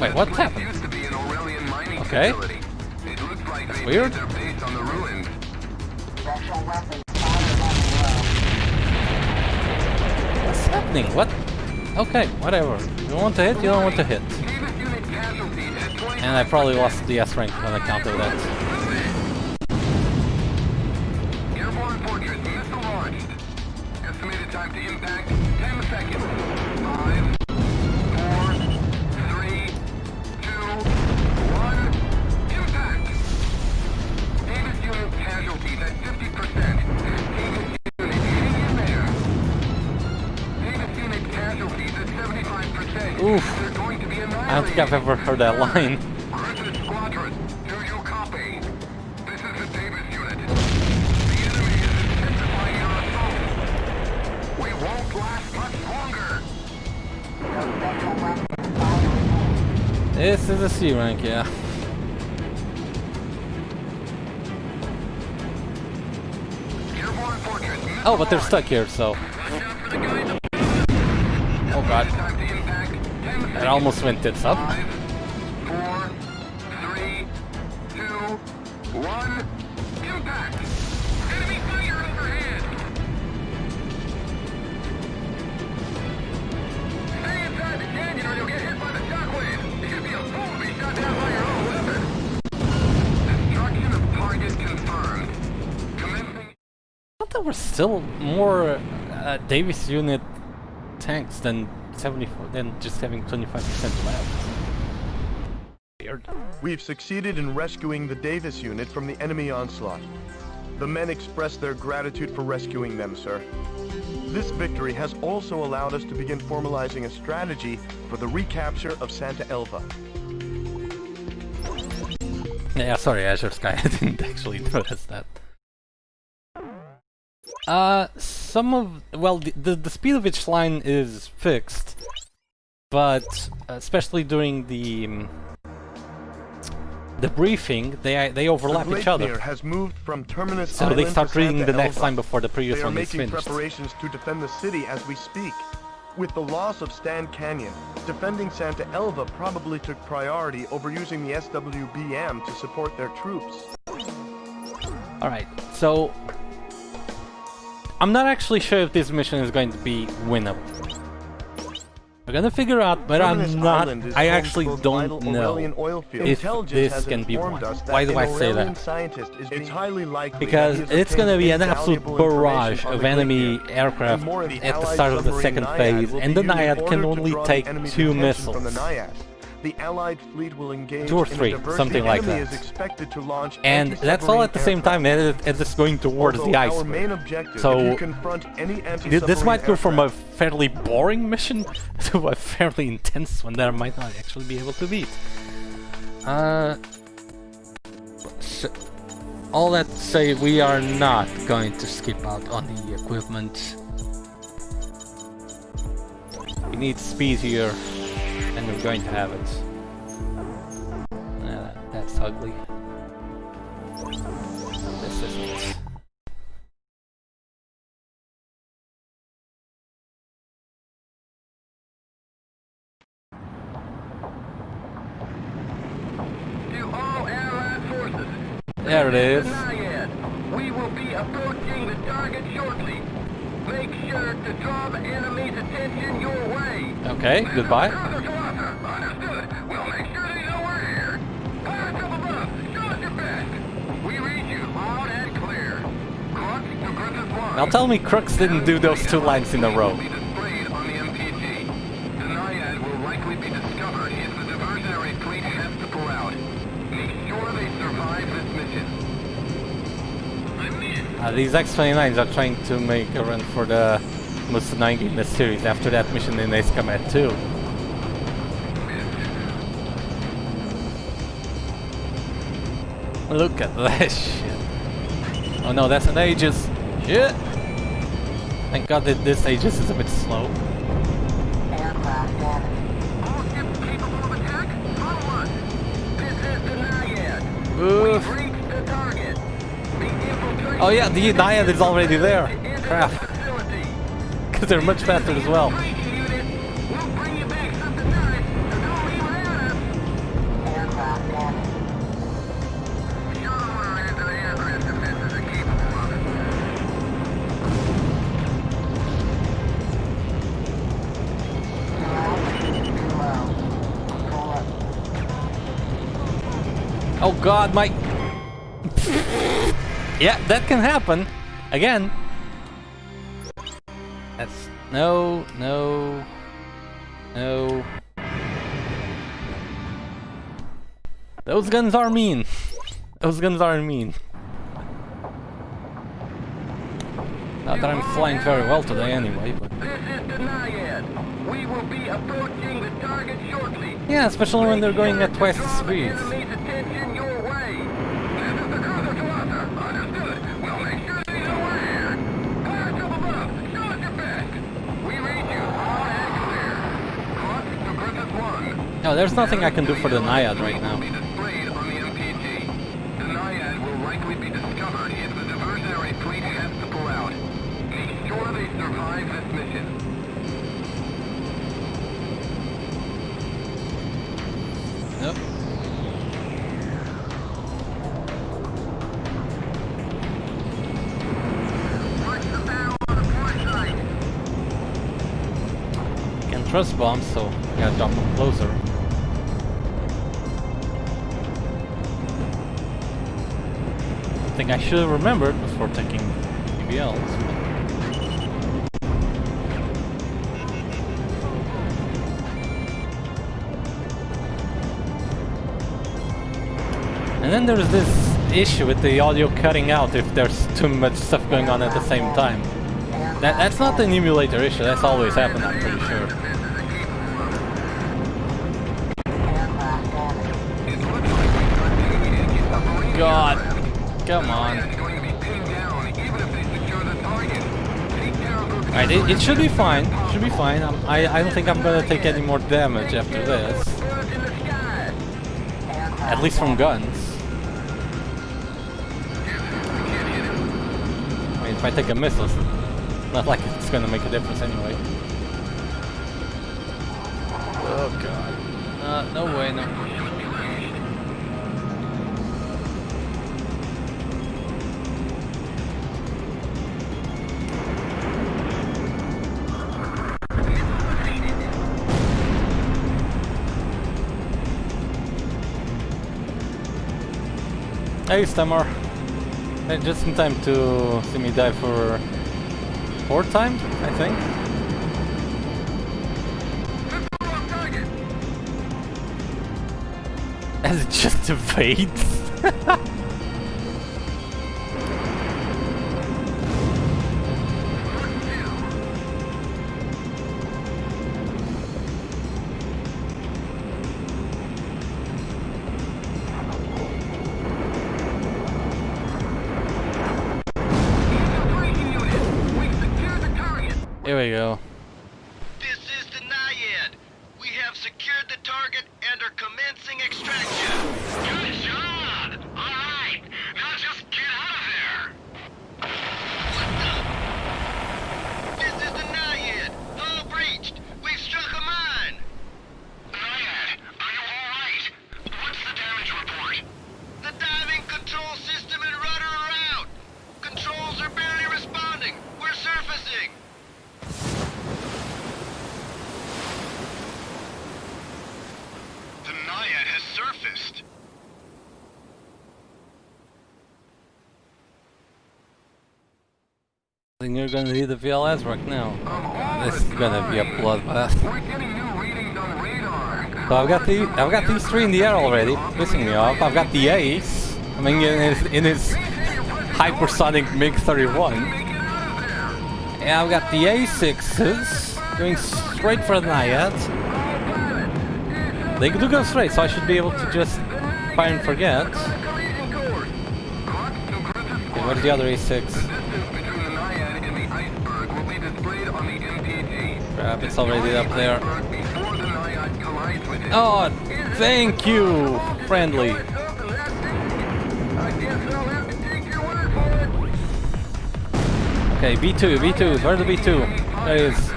S1: Wait, what happened? Okay. That's weird. What's happening? What? Okay, whatever. You don't want to hit, you don't want to hit. And I probably lost the S rank on account of that.
S5: Airborne fortress missile launched. Estimated time to impact 10 seconds. 5, 4, 3, 2, 1. Impact. Davis unit casualties at 50%. Davis unit in the
S1: I don't think I've ever heard that line.
S5: Crescent Squadron, do you copy? This is the Davis unit. The enemy is intensifying our assault. We won't last much longer.
S1: This is a C rank, yeah. Oh, but they're stuck here, so. Oh god. It almost went tits up.
S5: 5, 4, 3, 2, 1. Impact! Enemy fire overhead! Stay inside the canyon or you'll get hit by the shockwave. You'd be a fool to be shot down by your own weapon. Destruction of target confirmed. Commencing.
S1: I thought there were still more Davis unit tanks than 74, than just having 25% left. Weird.
S2: We've succeeded in rescuing the Davis unit from the enemy onslaught. The men express their gratitude for rescuing them, sir. This victory has also allowed us to begin formalizing a strategy for the recapture of Santa Elva.
S1: Yeah, sorry, Azure Sky, I didn't actually notice that. Some of... well, the speed of each line is fixed, but especially during the briefing, they overlap each other.
S2: Has moved from Terminus
S1: So they
S2: Island
S1: start
S2: to
S1: reading
S2: Santa
S1: the next
S2: Elva.
S1: line before the previous
S2: They are
S1: one is
S2: making
S1: finished.
S2: preparations to defend the city as we speak. With the loss of Stan Canyon, defending Santa Elva probably took priority over using the SWBM to support their troops.
S1: Alright, so... I'm not actually sure if this mission is going to be winnable. We're gonna figure out, but
S2: Terminus
S1: I'm not...
S2: Island is
S1: I
S2: home to
S1: actually
S2: both
S1: don't
S2: vital
S1: know
S2: Aurelian oil fields.
S1: if
S2: Intelligence
S1: this
S2: has
S1: can be
S2: informed
S1: won.
S2: us that
S1: Why do
S2: an
S1: I say
S2: Aurelian
S1: that?
S2: scientist is it's highly likely
S1: Because
S2: that he has
S1: it's gonna be an
S2: obtained
S1: absolute
S2: invaluable
S1: barrage
S2: information on
S1: of
S2: the
S1: enemy
S2: Great Bear.
S1: aircraft
S2: And more of the
S1: at the
S2: Allied
S1: start of the
S2: submarine
S1: second
S2: Naiad
S1: phase,
S2: will
S1: and
S2: be
S1: the
S2: used in
S1: Naiad
S2: order
S1: can
S2: to
S1: only
S2: draw the
S1: take
S2: enemy's
S1: 2
S2: attention
S1: missiles.
S2: From the Naiad. The Allied fleet will engage
S1: 2 or
S2: in a
S1: 3,
S2: diversion.
S1: something
S2: The
S1: like
S2: enemy
S1: that.
S2: is expected to launch
S1: And that's all at the same time as it's going towards
S2: Although
S1: the
S2: our main
S1: iceberg.
S2: objective,
S1: So,
S2: if you confront any
S1: This
S2: anti-submarine
S1: might go from a
S2: aircraft,
S1: fairly boring mission to a fairly intense one that I might not actually be able to beat. All that to say, we are not going to skip out on the equipment. We need speed here, and we're going to have it. That's ugly. This isn't.
S5: To all Allied forces.
S1: There it is.
S5: Naiad. We will be approaching the target shortly. Make sure to draw the enemy's attention your way.
S1: Okay, goodbye.
S5: Understood. We'll make sure they know we're here. Fire up above. Show us your best. We read you loud and clear. Crux to Griffith Line.
S1: Now tell me Crux didn't do those 2 lines in a row.
S5: Will be displayed on the MPG. The Naiad will likely be discovered if the diversionary fleet has to pull out. Make sure they survive this mission. I'm in.
S1: These X-29s are trying to make a run for the most annoying game in the series after that mission in Ace Combat 2. Look at that shit. Oh no, that's an Aegis. Shit! Thank god that this Aegis is a bit slow.
S5: All ships capable of attack, forward. This is the Naiad.
S1: Oof.
S5: We've reached the target. The infiltration
S1: Oh yeah, the Naiad is already there.
S5: enter
S1: Crap.
S5: the facility.
S1: Because they're much faster as well.
S5: Infiltration unit, we'll bring you back something nice, so don't even at us. Show them what our anti-aircraft defenses are capable of.
S1: Oh god, my... Yeah, that can happen. Again. That's... No, no... No... Those guns are mean. Those guns are mean. Not that I'm flying very well today anyway, but...
S5: This is the Naiad. We will be approaching the target shortly.
S1: Yeah, especially when they're going at twice the speed.
S5: Enemy's attention your way. This is the cruiser cluster. Understood. We'll make sure they know we're here. Fire up above. Show us your best. We read you. All and clear. Cross to Griffith 1.
S1: No, there's nothing I can do for the Naiad right now.
S5: Be displayed on the MPG. The Naiad will likely be discovered if the diversionary fleet has to pull out. Make sure they survive this mission.
S1: Nope.
S5: Watch the bow on the port side.
S1: Can trust bombs, so I gotta drop them closer. I think I should have remembered before taking PBLs. And then there's this issue with the audio cutting out if there's too much stuff going on at the same time. That's not an emulator issue, that's always happened, I'm pretty sure. God, come on. Alright, it should be fine, should be fine. I don't think I'm gonna take any more damage after this. At least from guns. I mean, if I take a missile, it's not like it's gonna make a difference anyway. Oh god. No way, no. Hey, Stammer. Hey, just in time to see me die for 4th time, I think. As it just evades. Here we go.
S3: This is the Naiad. We have secured the target and are commencing extraction. Good job! Alright, now just get out of there! What the? This is the Naiad. Hull breached. We've struck a mine. Naiad, are you alright? What's the damage report? The diving control system and rudder are out. Controls are barely responding. We're surfacing. The Naiad has surfaced.
S1: I think you're gonna need the VLS right now. This is gonna be a bloodbath.
S5: We're getting new readings on radar.
S1: So I've got these 3 in the air already, pissing me off. I've got the Ace, I mean in his hypersonic MiG-31. And I've got the A6s going straight for the Naiad. They do go straight, so I should be able to just fire and forget. Okay, where's the other A6? Crap, it's already up there. Oh, thank you, friendly. Okay, B2, where's the B2? There it is.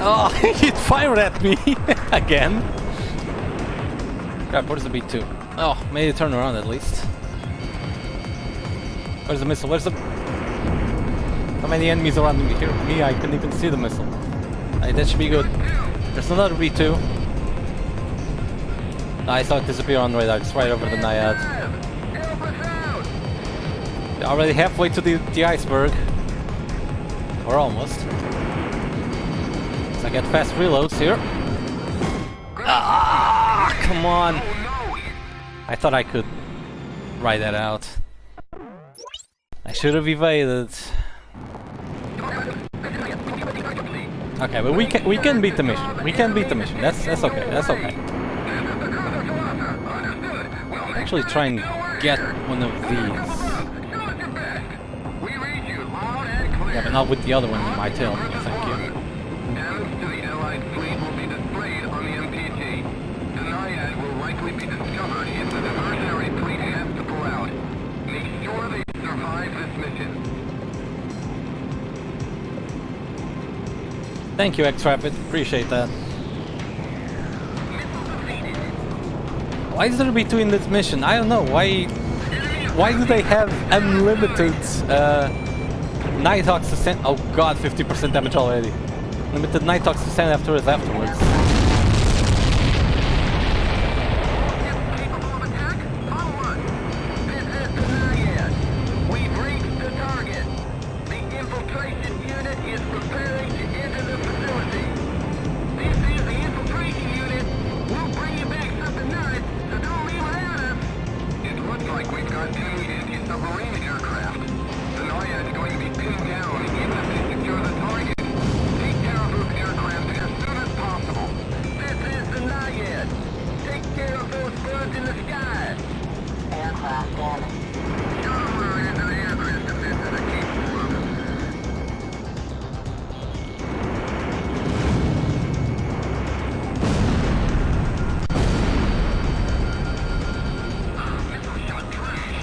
S1: Oh, it fired at me again. Crap, where's the B2? Oh, made it turn around at least. Where's the missile? Where's the... How many enemies around me? Here, me, I couldn't even see the missile. That should be good. There's another B2. I saw it disappear on radar, just right over the Naiad. They're already halfway to the iceberg. Or almost. So I get fast reloads here. Ah, come on. I thought I could ride that out. I should have evaded. Okay, but we can beat the mission. We can beat the mission. That's okay. That's okay. Actually, try and get one of these. Yeah, but not with the other one in my tail. Thank you.
S5: Damage to the Allied fleet will be displayed on the MPT. The Naiad will likely be discovered if the diversionary fleet has to pull out. Make sure they survive this mission.
S1: Thank you, X-Rapid. Appreciate that. Why is there between this mission? I don't know. Why do they have unlimited Nighthawks to send? Oh god, 50% damage already. Limited Nighthawks to send afterwards.
S5: Capable of attack? Follow us. This is the Naiad. We've reached the target. The infiltration unit is preparing to enter the facility. This is the infiltration unit. We'll bring you back something nice, so don't leave without us. It looks like we've got enemy anti-submarine aircraft. The Naiad's going to be pinned down even if they secure the target. Take care of those aircraft as soon as possible. This is the Naiad. Take care of those birds in the sky. Aircraft damage. Show them where anti-aircraft defenses are capable of. Missile shot trash.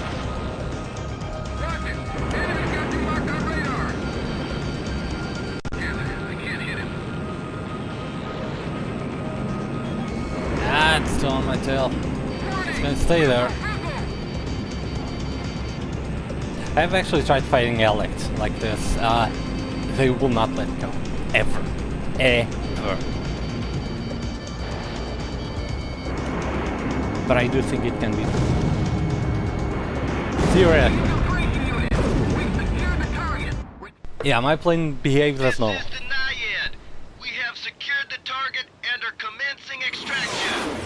S5: Roger. Enemy's got you marked on radar. Damn it, I can't hit him.
S1: Ah, it's still on my tail. It's gonna stay there. I've actually tried fighting Elect like this. They will not let go. Ever. Ever. But I do think it can be done. Theoretically.
S5: Infiltration unit. We've secured the target.
S1: Yeah, my plane behaves as normal.
S3: This is the Naiad. We have secured the target and are commencing extraction.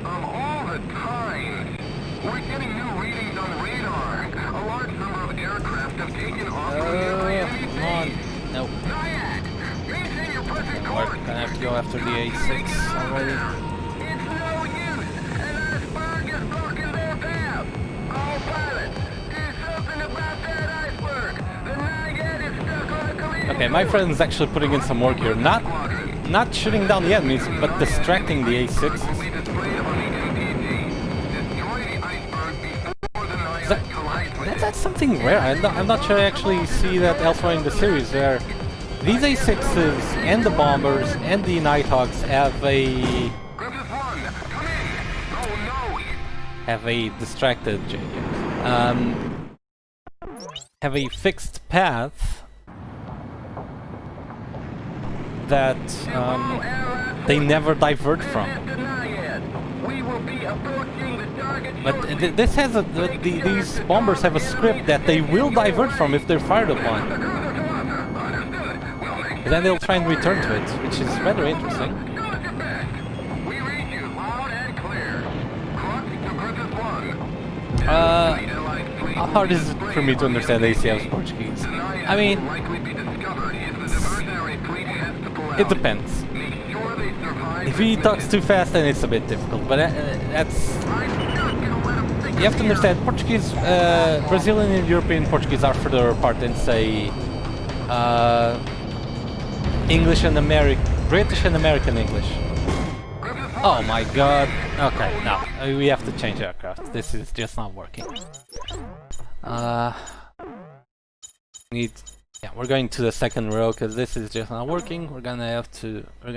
S5: Of all the times, we're getting new readings on radar. A large number of aircraft have taken off from nearby enemy
S1: Come on.
S5: base.
S1: Nope.
S5: Naiad, maintain your present
S1: We're
S5: course.
S1: gonna have to go after the A6 already.
S5: It's no use. An iceberg is blocking their path. All pilots, do something about that iceberg. The Naiad is stuck on a collision.
S1: Okay, my friend's actually putting in some work here. Not shooting down the enemies, but distracting the A6s.
S5: Will be displayed on the MPT. Destroy the iceberg before the Naiad collides with it.
S1: That's something rare. I'm not sure I actually see that elsewhere in the series, where these A6s and the bombers and the Nighthawks have a
S5: Griffith 1, come in. Oh no.
S1: distracted have a fixed path that they never divert from.
S5: We will be approaching the target.
S1: But this has these bombers have a script that they will divert from if they're fired upon. And then they'll try and return to it, which is rather interesting.
S5: We read you loud and clear. Cross to Griffith 1.
S1: How hard is it for me to understand ACF's Portuguese? I mean, it depends. If he talks too fast, then it's a bit difficult. But that's... You have to understand, Portuguese, Brazilian and European Portuguese are further apart than, say, English and British and American English. Oh my god. Okay, no. We have to change aircraft. This is just not working. Yeah, we're going to the second row because this is just not working. We're gonna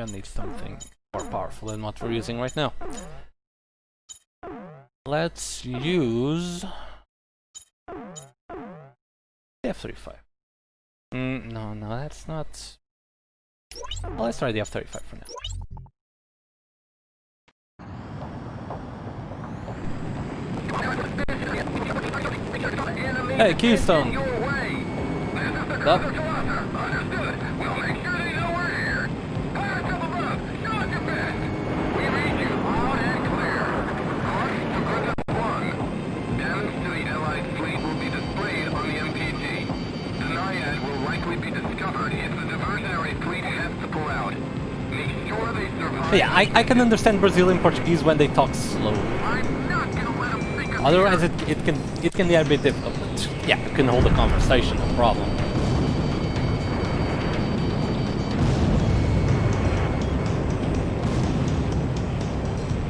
S1: need something more powerful than what we're using right now. Let's use the F-35. No, that's not. Well, let's try the F-35 for now. Hey, Keystone! Up.
S5: Damage to the Allied fleet will be displayed on the MPT. The Naiad will likely be discovered they survive...
S1: But yeah, I can understand Brazilian Portuguese when they talk slow.
S5: I'm not gonna let them think I'm...
S1: Otherwise, it can be a bit difficult. But yeah, you can hold a conversation, no problem.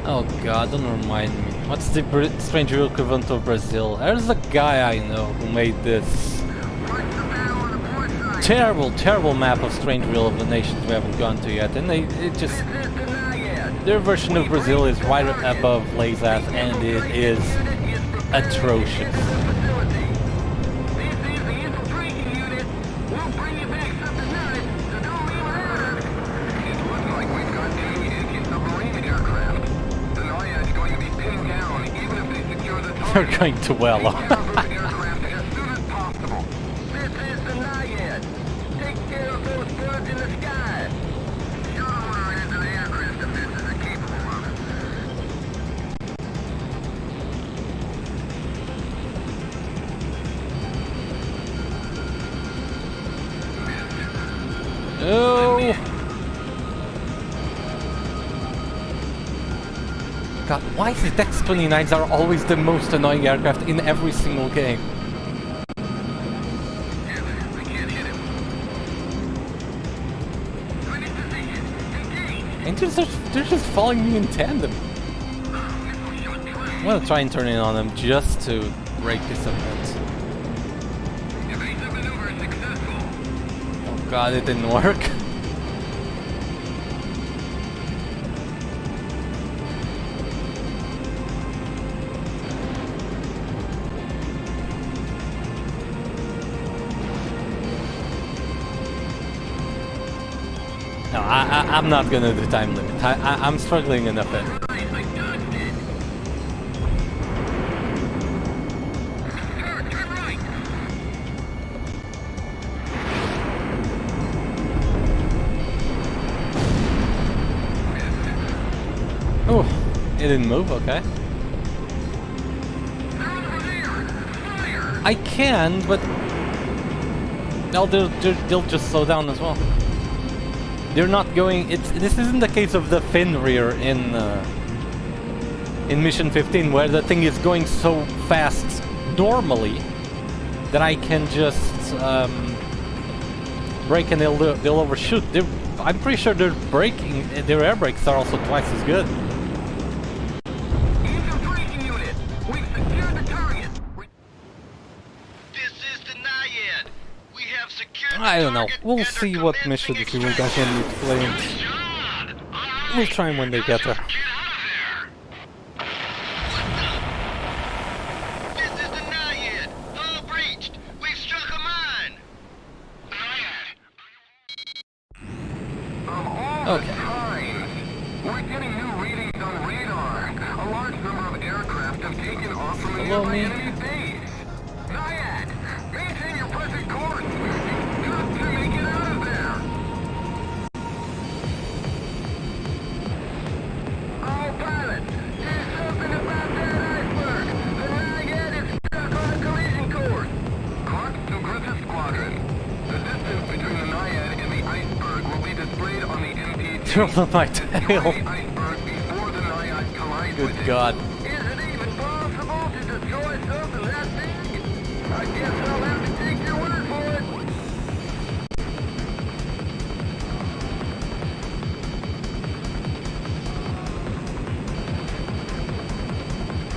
S1: Oh god, don't remind me. What's the strange real equivalent of Brazil? There's a guy I know who made this terrible map of strange real of the nations we haven't gone to yet, and it just... Their version of Brazil is right above Lazath, and it is atrocious. They're going to Wello. Oh! God, why is it X-29s are always the most annoying aircraft in every single game? And they're just following me in tandem. I'm gonna try and turn in on them just to break this event. Oh god, it didn't work. No, I'm not gonna do time limit. I'm struggling enough at it. Oh, it didn't move, okay. I can, but... No, they'll just slow down as well. They're not going... This isn't the case of the Fenrir in Mission 15, where the thing is going so fast normally that I can just brake and they'll overshoot. I'm pretty sure their braking, their air brakes are also twice as good. I don't know. We'll see what mission this will guys need to play in. We'll try them when they get there.
S3: This is the Naiad. Hull breached. We've struck a mine.
S1: Okay.
S5: We're getting new readings on radar. A large number of aircraft have taken off from a nearby enemy base. Naiad, maintain your present course. Just to make it out of there. All pilots, here's something about that iceberg. The Naiad is stuck on a collision course. Clark to Griffith Squadron. The distance between the Naiad and the iceberg will be displayed on the MPT.
S1: Turn on my tail. Good God.
S5: Is it even possible to destroy something that big? I guess I'll have to take your word for it.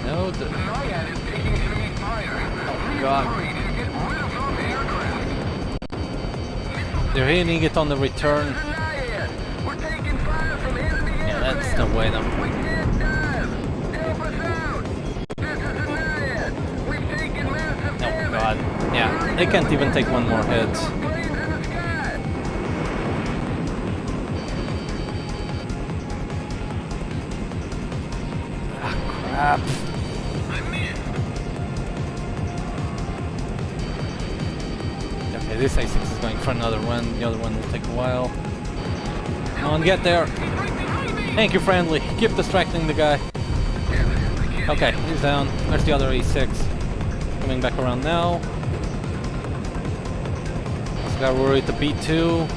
S1: No,
S5: The Naiad is taking enemy fire.
S1: Oh God.
S5: Hurry to get rid of those aircraft.
S1: They're hitting it on the return.
S5: The Naiad. We're taking fire from enemy
S1: Yeah, that's
S5: aircraft.
S1: no way though.
S5: We can't dive. Help us out. This is the Naiad. We've taken massive
S1: Oh
S5: damage.
S1: God. Yeah, they can't even take one more hit.
S5: Those planes in the sky.
S1: Crap. Okay, this A6 is going for another one. The other one will take a while. Come on, get there. Thank you, friendly. Keep distracting the guy. Okay, he's down. Where's the other A6? Coming back around now. This guy worried the B2.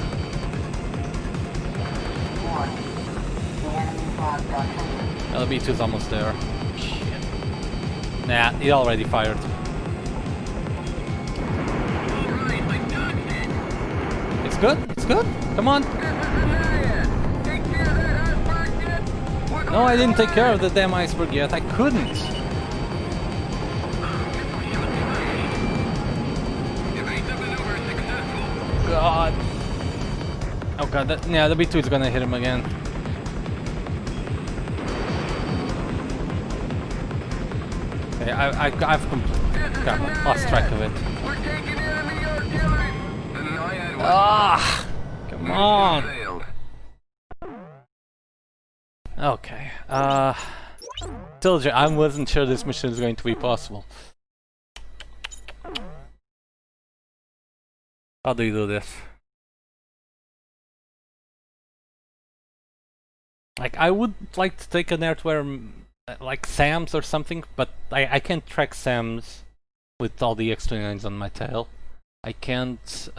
S1: LB2 is almost there. Shit. Nah, he already fired. It's good, it's good. Come on. No, I didn't take care of the damn iceberg yet. I couldn't. God. Oh god, yeah, the B2 is gonna hit him again. Okay, I've completely lost track of it. Ah, come on. Okay. Told you, I wasn't sure this mission is going to be possible. How do you do this? Like, I would like to take an airware like Sam's or something, but I can't track Sam's with all the X29s on my tail. I can't,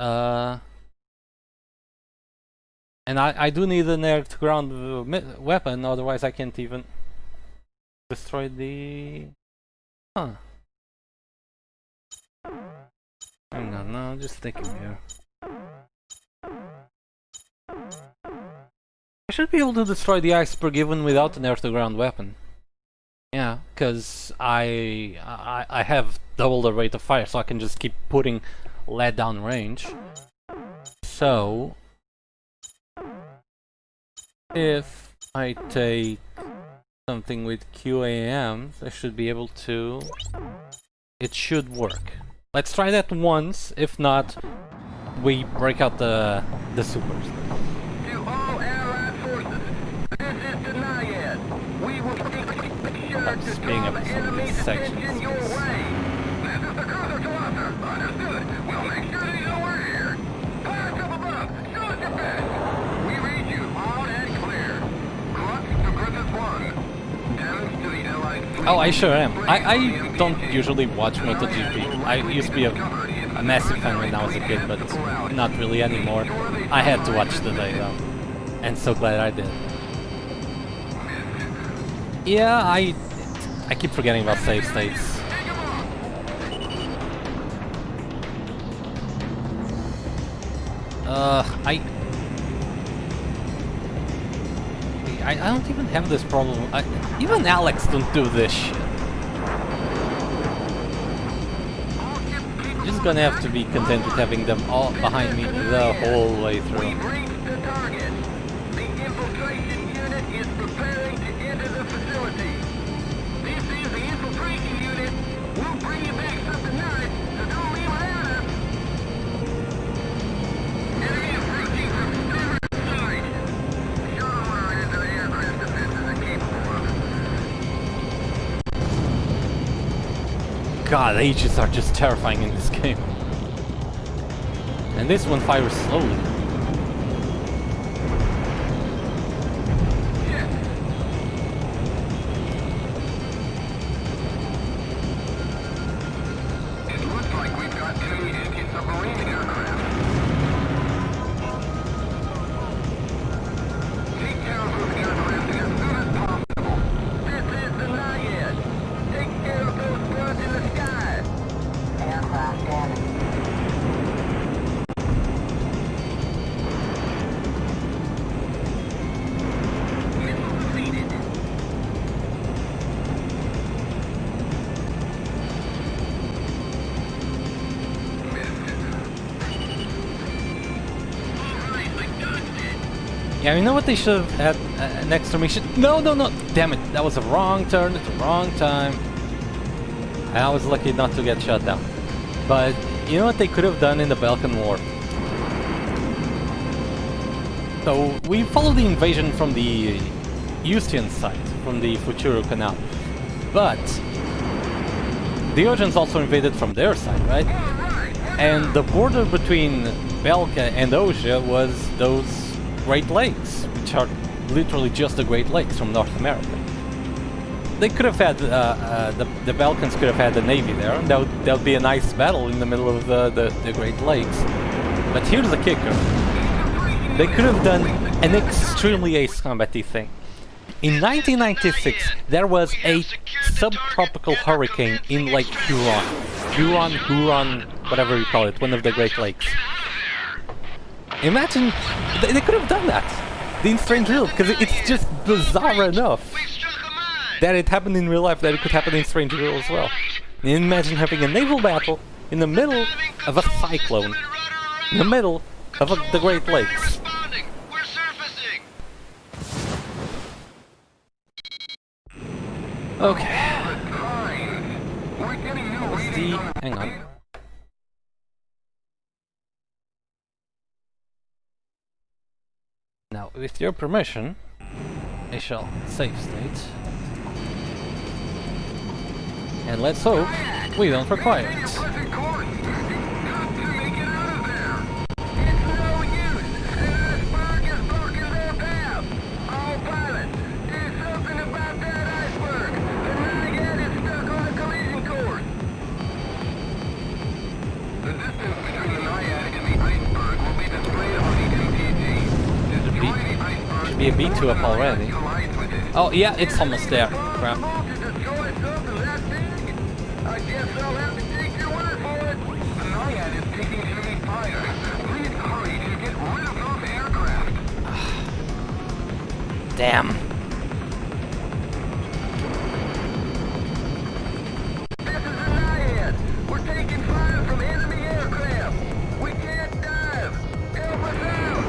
S1: and I do need an air-to-ground weapon, otherwise I can't even destroy the... Huh. Hang on, no, just thinking here. I should be able to destroy the iceberg even without an air-to-ground weapon. Yeah, because I have double the rate of fire, so I can just keep putting lead down range. So if I take something with QAM, I should be able to... It should work. Let's try that once. If not, we break out the supers.
S5: To all Allied forces, this is the Naiad. We will make sure
S1: I'm
S5: to
S1: speeding
S5: draw
S1: up
S5: the
S1: some of
S5: enemy's
S1: these sections.
S5: attention your way. This is the cruiser to Arthur. Understood. We'll make sure they know we're here. Pilots up above, show us your best. We read you loud and clear. Crux to Griffith 1. Damage to the Allied fleet.
S1: Oh, I sure am. I don't usually watch MotoGP. I used to be a massive fan when I was a kid, but not really anymore. I had to watch today though, and so glad I did. Yeah, I keep forgetting about save states. I don't even have this problem. Even Alex don't do this shit. Just gonna have to be content with having them all behind me the whole way through.
S5: We've reached the target. The infiltration unit is preparing to enter the facility. This is the infiltration unit. We'll bring you back something nice, so don't leave without us. Enemy approaching from starboard side. Show them where it is the aircraft defenses are capable of.
S1: God, Aegis are just terrifying in this game. And this one fires slowly.
S5: It looks like we've got enemy anti-submarine aircraft. Take care of those aircraft as soon as possible. This is the Naiad. Take care of those birds in the sky. Aircraft damage. Missile defeated.
S1: Yeah, you know what they should have had an extra mission? No, no, no! Damn it! That was a wrong turn at the wrong time. I was lucky not to get shot down. But you know what they could have done in the Balkan War? So we followed the invasion from the Eustian side, from the Futuro Canal. But the Georgians also invaded from their side, right? And the border between Belka and Osia was those Great Lakes, which are literally just the Great Lakes from North America. They could have had, the Balkans could have had the Navy there. That would be a nice battle in the middle of the Great Lakes. But here's the kicker. They could have done an extremely ace combat-y thing. In 1996, there was a subtropical hurricane in Lake Huron, whatever you call it, one of the Great Lakes. Imagine, they could have done that in Strange World, because it's just bizarre enough that it happened in real life, that it could happen in Strange World as well. And imagine having a naval battle in the middle of a cyclone, in the middle of the Great Lakes. Okay. Hang on. Now, with your permission, I shall save state. And let's hope we don't require it. Should be a B2 up already. Oh yeah, it's almost there. Crap. Damn.
S5: We're taking fire from enemy aircraft. We can't dive. Help us out.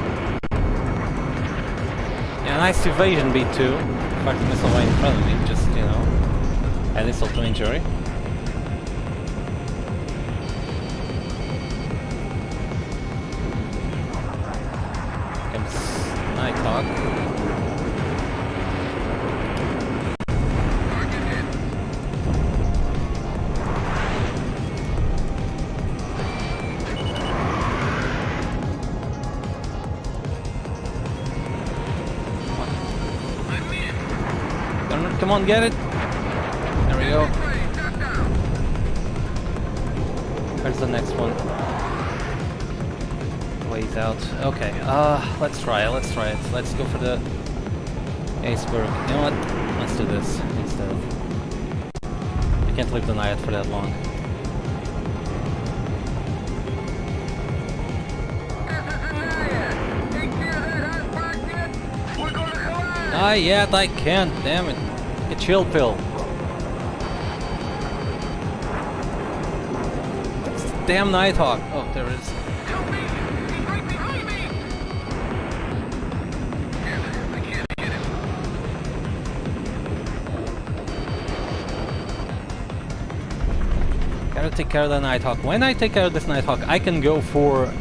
S1: Yeah, nice evasion B2. In fact, the missile right in front of me, just, you know, add insult to injury. Comes Nighthawk. Come on, get it! There we go. Where's the next one? Ways out. Okay, let's try it, let's go for the iceberg. You know what? Let's do this instead. I can't leave the Naiad for that long. Ah, yeah, I can't, damn it. A chill pill. It's the damn Nighthawk. Oh, there it is. Gotta take care of the Nighthawk. When I take care of this Nighthawk, I can go for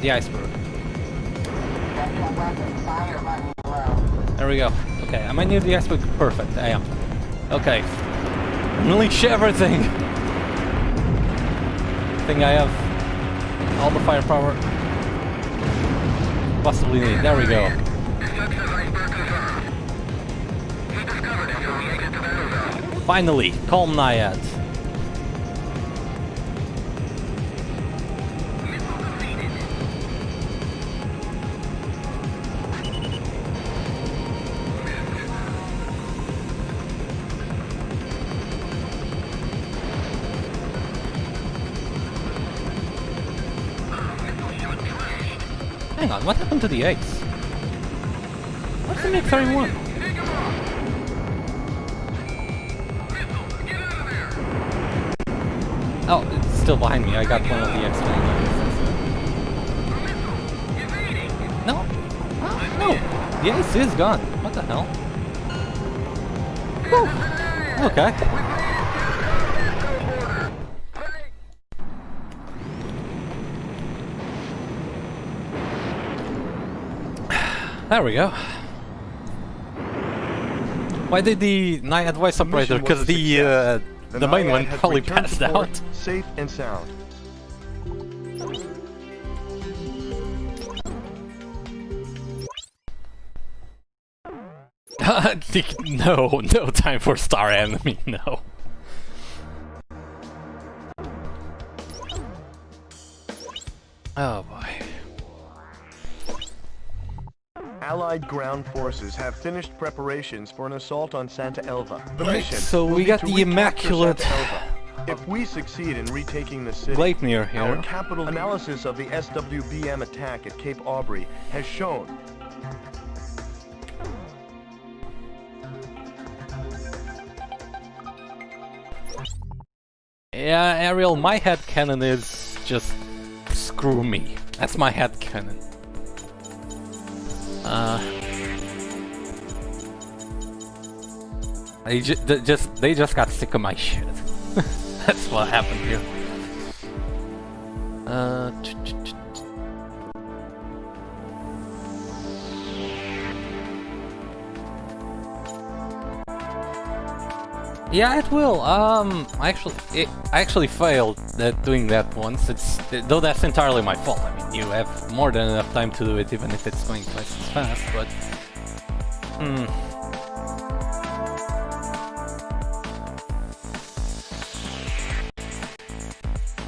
S1: the iceberg. There we go. Okay, am I near the iceberg? Perfect, I am. Okay. Unleash everything! I think I have all the firepower possibly need. There we go. Finally, calm Naiad. Hang on, what happened to the eggs? What's the MiG-31? Oh, it's still behind me. I got one of the X-29s. No! Oh, no! The ace is gone. What the hell? Whew. Okay. There we go. Why did the Naiad voice operator? Because the main one probably passed out.
S2: Safe and sound.
S1: No time for Star Enemy, no. Oh boy.
S2: Allied ground forces have finished preparations for an assault on Santa Elva. The mission
S1: so
S2: will
S1: we
S2: be
S1: got
S2: to
S1: the
S2: recapture
S1: immaculate
S2: Santa Elva. If we succeed in retaking the city,
S1: Gleipnir here.
S2: our capital analysis of the SWBM attack at Cape Aubrey has shown
S1: Yeah, Ariel, my headcanon is just screw me. That's my headcanon. They just got sick of my shit. That's what happened here. Yeah, it will. I actually failed at doing that once. Though that's entirely my fault. I mean, you have more than enough time to do it, even if it's going twice as fast. But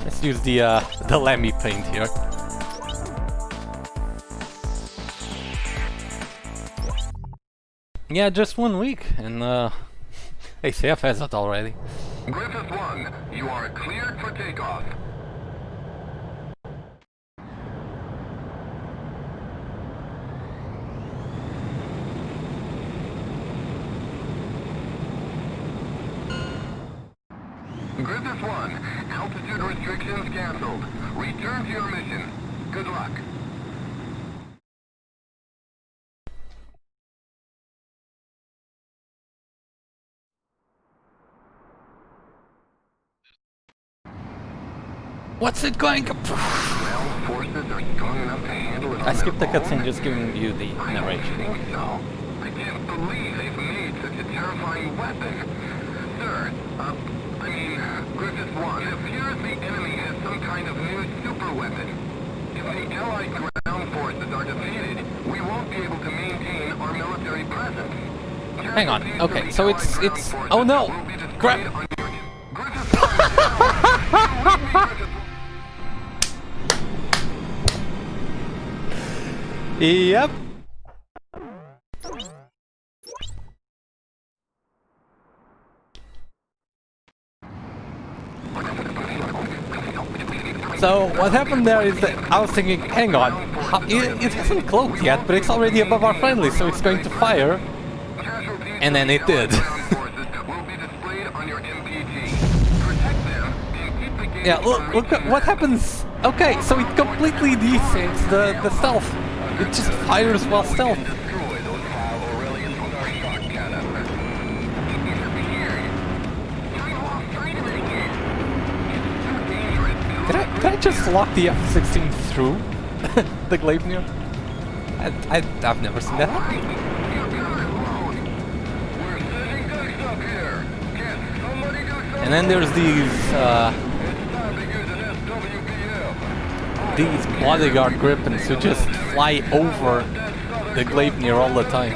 S1: let's use the Lemmy paint here. Yeah, just 1 week, and ACF has it already.
S5: Griffith 1, you are cleared for takeoff. Griffith 1, altitude restrictions canceled. Return to your mission. Good luck.
S1: What's it going?
S5: Forces are strong enough to handle it.
S1: I skipped the cutscene, just giving you the
S5: I
S1: narration.
S5: think so. I can't believe they've made such a terrifying weapon. Sir, Griffith 1, it appears the enemy has some kind of new super weapon. If the Allied ground forces are defeated, we won't be able to maintain our military presence.
S1: Hang on. Okay, so it's. Oh no! Crap! Yep. So what happened there is that I was thinking, hang on, it hasn't cloaked yet, but it's already above our friendly, so it's going to fire. And then it did. Yeah, look at what happens. Okay, so it completely desyncs the stealth. It just fires while stealth. Did I just lock the F-16 through the Gleipnir? I've never seen that happen. And then there's these bodyguard griffins who just fly over the Gleipnir all the time.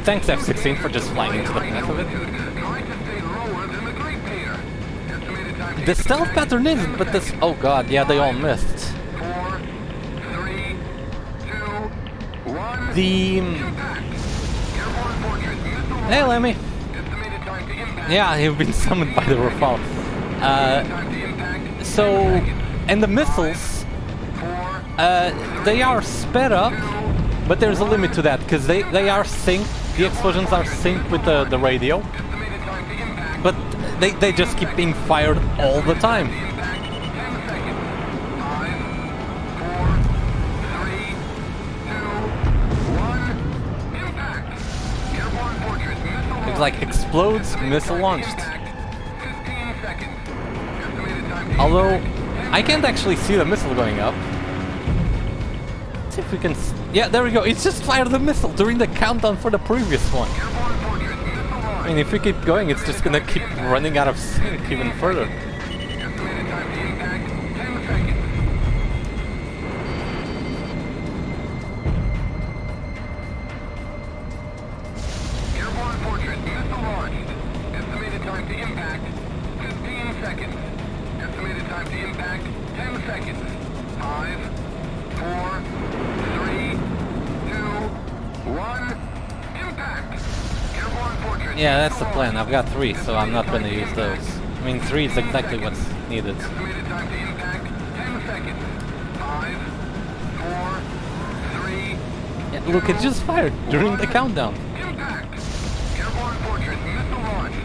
S1: Thanks F-16 for just flying into the path of it. The stealth pattern is, but this... Oh god, yeah, they all missed. Hey, Lemmy! Yeah, you've been summoned by the Rafale. And the missiles, they are sped up, but there's a limit to that, because they are synced, the explosions are synced with the radio, but they just keep being fired all the time. It's like explodes, missile launched. Although, I can't actually see the missile going up. Let's see if we can... Yeah, there we go. It's just fired the missile during the countdown for the previous one. I mean, if we keep going, it's just gonna keep running out of sync even further.
S5: Estimated time to impact, 15 seconds. Estimated time to impact.
S1: Yeah, that's the plan. I've got 3, so I'm not gonna use those. I mean, 3 is exactly what's needed.
S5: Estimated time to impact, 10 seconds. 5, 4, 3,
S1: Yeah, look, it just fired during the countdown.
S5: impact. Airborne Fortress missile launched.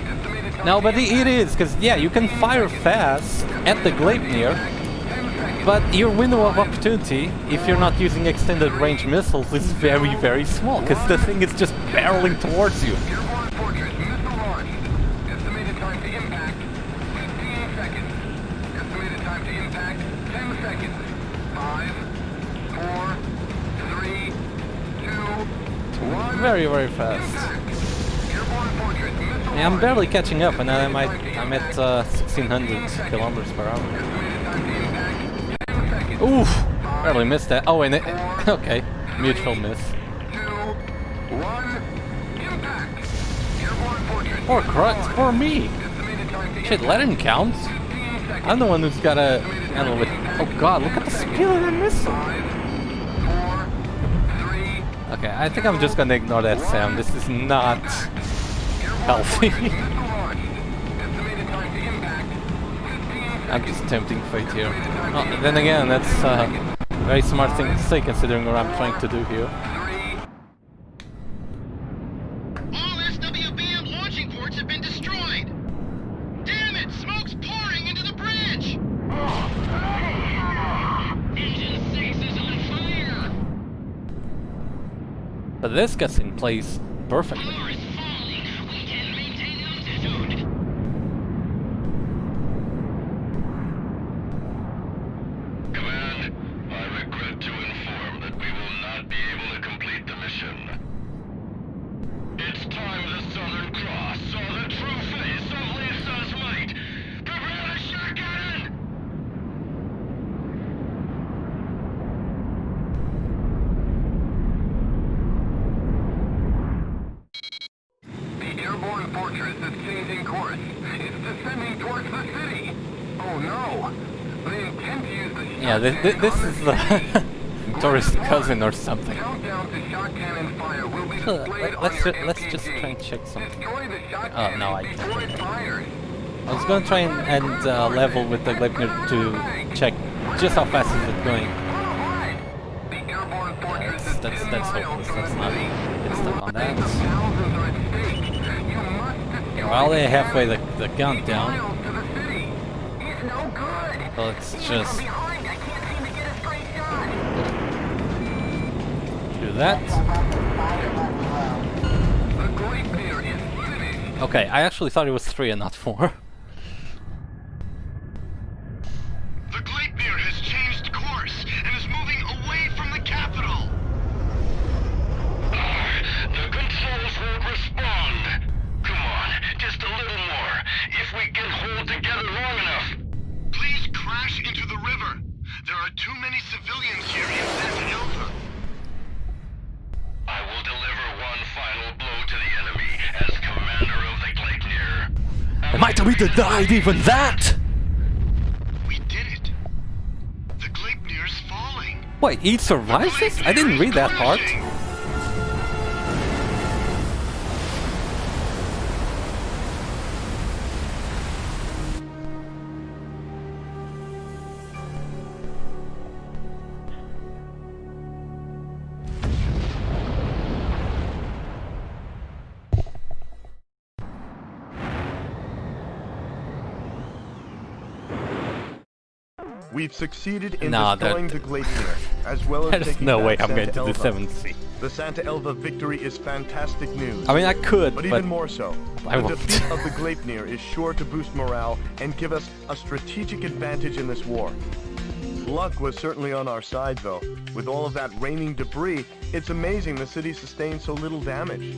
S5: Estimated time
S1: No,
S5: to
S1: but it
S5: impact,
S1: is, because, yeah, you can fire fast at the Gleipnir,
S5: 10 seconds.
S1: but your window of opportunity, if you're not using extended range missiles, is very, very small, because the thing is just barreling towards you.
S5: Airborne Fortress missile launched. Estimated time to impact, 15 seconds. Estimated time to impact, 10 seconds. 5, 4, 3, 2, 1.
S1: Very, very fast.
S5: Airborne Fortress missile
S1: Yeah, I'm
S5: launched.
S1: barely catching up, and I'm at 1600 kilometers per hour.
S5: Estimated time to impact, 10 seconds.
S1: Oof! Barely missed that. Oh, and it... Okay. Mutual miss.
S5: 2, 1, impact. Airborne Fortress
S1: Poor
S5: missile
S1: Crux,
S5: launched.
S1: poor me!
S5: Estimated time to
S1: Shit, let him count!
S5: 15 seconds.
S1: I'm the one who's gotta handle it. Oh god, look at the speed of that missile!
S5: 5, 4, 3,
S1: Okay, I think I'm just gonna ignore that sound. This is not healthy.
S5: missile launched. Estimated time to impact, 15
S1: I'm
S5: seconds.
S1: just tempting fate here. Oh, then again, that's a very smart thing to say considering what I'm trying to do here.
S5: 3,
S3: All SWBM launching ports have been destroyed! Damn it! Smoke's pouring into the bridge! Engine 6 is on fire!
S1: But this gets in place perfectly.
S3: Power is falling! We can maintain altitude!
S6: Command, I regret to inform that we will not be able to complete the mission. It's time the Southern Cross saw the true face of Lisa's might. Prepare the shot cannon!
S5: the airborne fortress is changing course. It's descending towards the city. Oh no! They intend to use the shot
S1: Yeah, this is the tourist cousin or something.
S5: Countdown to shot cannon fire will be displayed on
S1: Let's
S5: your
S1: let's
S5: MPT.
S1: just try and check something.
S5: Destroy the shot
S1: Oh,
S5: cannon.
S1: no, I can't.
S5: Destroy fires.
S1: I was gonna try and level with the Gleipnir to check just how fast is it going.
S5: Alright. The airborne fortress is
S1: That's
S5: 10 miles
S1: hopeless.
S5: from
S1: Let's
S5: the
S1: not
S5: city.
S1: get stuck on
S5: Tens of
S1: that.
S5: thousands are at stake. You must destroy
S1: Yeah, we're already
S5: the
S1: halfway the
S5: miles
S1: countdown,
S5: to the city. He's no good.
S1: so let's just
S5: Behind, I can't seem to get a straight shot.
S1: do that.
S5: The Gleipnir is finished.
S1: Okay, I actually thought it was 3 and not 4.
S3: The Gleipnir has changed course and is moving away from the capital!
S6: The controls won't respond. Come on, just a little more. If we can hold together long enough.
S3: Please crash into the river. There are too many civilians here in Santa Elva.
S6: I will deliver one final blow to the enemy as commander of the Gleipnir.
S1: Am I to be denied even that?
S3: We did it. The Gleipnir's falling.
S1: Wait, he survives this? I didn't read that part.
S2: We've succeeded in
S1: Nah,
S2: destroying
S1: that-
S2: the Gleipnir, as well as
S1: There's
S2: taking
S1: no
S2: back
S1: way I'm
S2: Santa
S1: going to do
S2: Elva.
S1: 7C.
S2: The Santa Elva victory is fantastic news.
S1: I mean, I could,
S2: But
S1: but
S2: even more so,
S1: I
S2: the
S1: won't.
S2: defeat of the Gleipnir is sure to boost morale and give us a strategic advantage in this war. Luck was certainly on our side, though. With all of that raining debris, it's amazing the city sustained so little damage.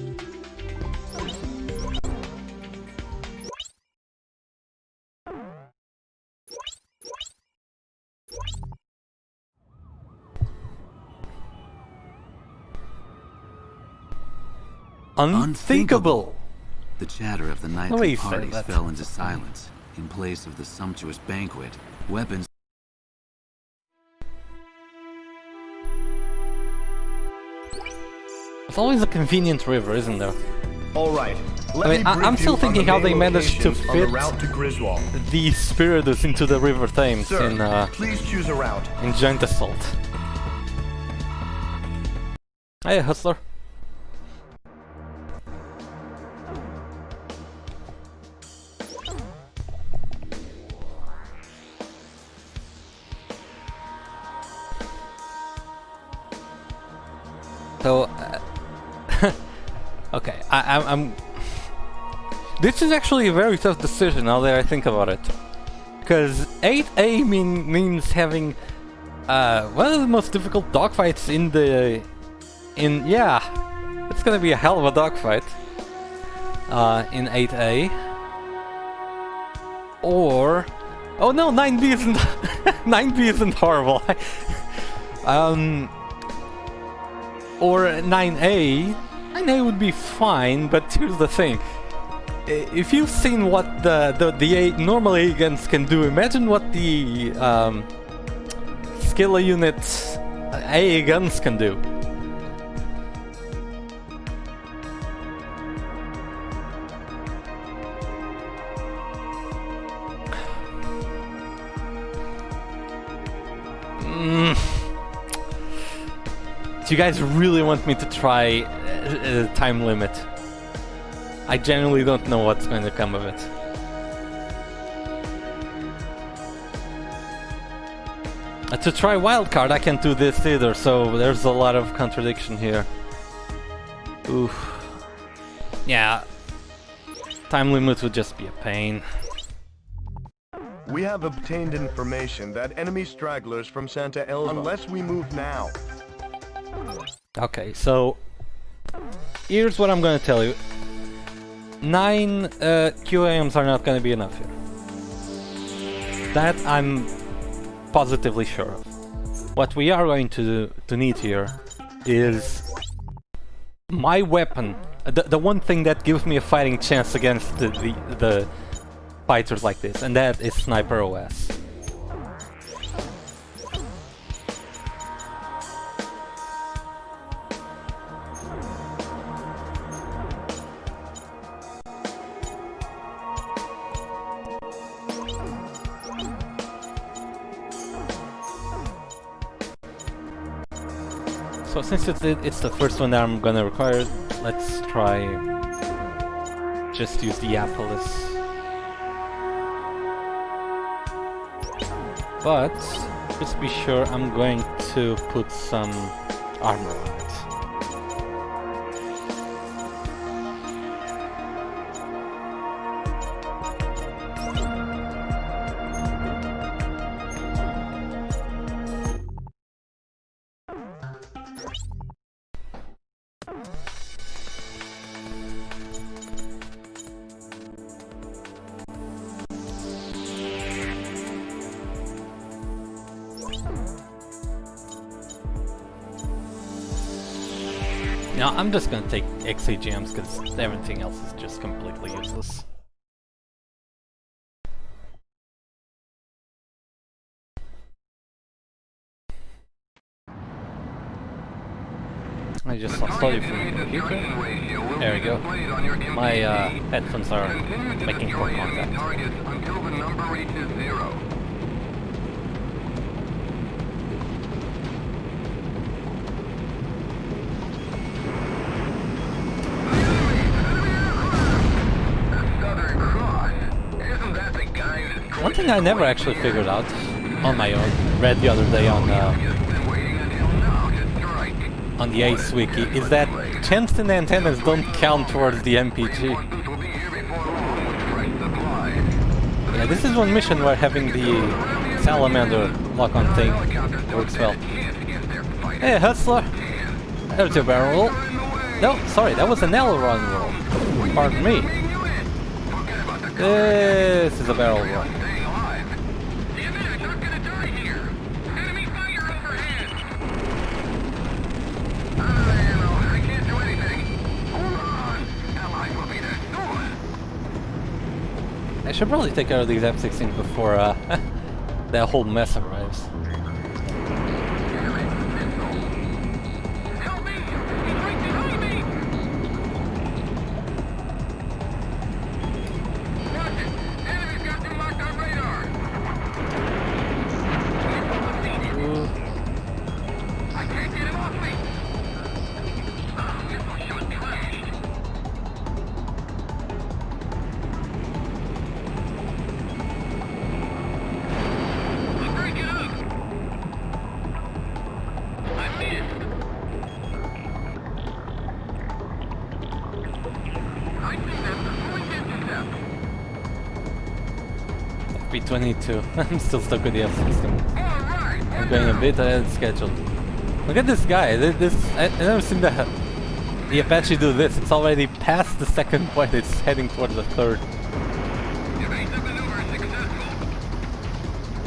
S1: Unthinkable!
S4: The chatter of the
S1: way
S4: nightly
S1: you say
S4: parties
S1: that.
S4: fell into silence. In place of the sumptuous banquet, weapons
S1: It's always a convenient river, isn't there?
S2: All right,
S1: I'm still thinking how they managed to fit
S2: Griswold.
S1: the Spiritus into the River Thames
S2: Please choose a route.
S1: in Joint Assault. Hey, Hustler. So, okay, I'm. This is actually a very tough decision now that I think about it, because 8A means having one of the most difficult dogfights yeah, it's gonna be a hell of a dogfight in 8A. Or, oh no, 9B isn't 9B isn't horrible. Or 9A. 9A would be fine, but here's the thing. If you've seen what the normal A guns can do, imagine what the Skilla units A guns can do. Do you guys really want me to try time limit? I genuinely don't know what's going to come of it. To try wildcard, I can't do this either, so there's a lot of contradiction here. Oof. Yeah. Time limit would just be a pain.
S2: We have obtained information that enemy stragglers from Santa Elva, unless we move now.
S1: Okay, so here's what I'm gonna tell you. 9 QAMs are not gonna be enough here. That I'm positively sure of. What we are going to need here is my weapon, the one thing that gives me a fighting chance against the fighters like this, and that is Sniper OS. So since it's the first one that I'm gonna require, let's try just use the Diapolis. But just be sure I'm going to put some armor on it. Now I'm just gonna take XAGMs because everything else is just completely useless. I just saw you from the computer. There we go. My headphones are making poor contact.
S5: Until the number reaches 0.
S1: One thing I never actually figured out on my own, read the other day on the Ace Wiki, is that tungsten antennas don't count towards the MPG. Yeah, this is one mission where having the salamander lock-on thing works well. Hey, Hustler! There's your barrel roll. No, sorry, that was an aileron roll. Pardon me. This is a barrel roll. I should probably take care of these F-16 before that whole mess arrives. B22. I'm still stuck with the F-16. I'm going a bit ahead of schedule. Look at this guy. I've never seen the Apache do this. It's already past the second point. It's heading towards the third.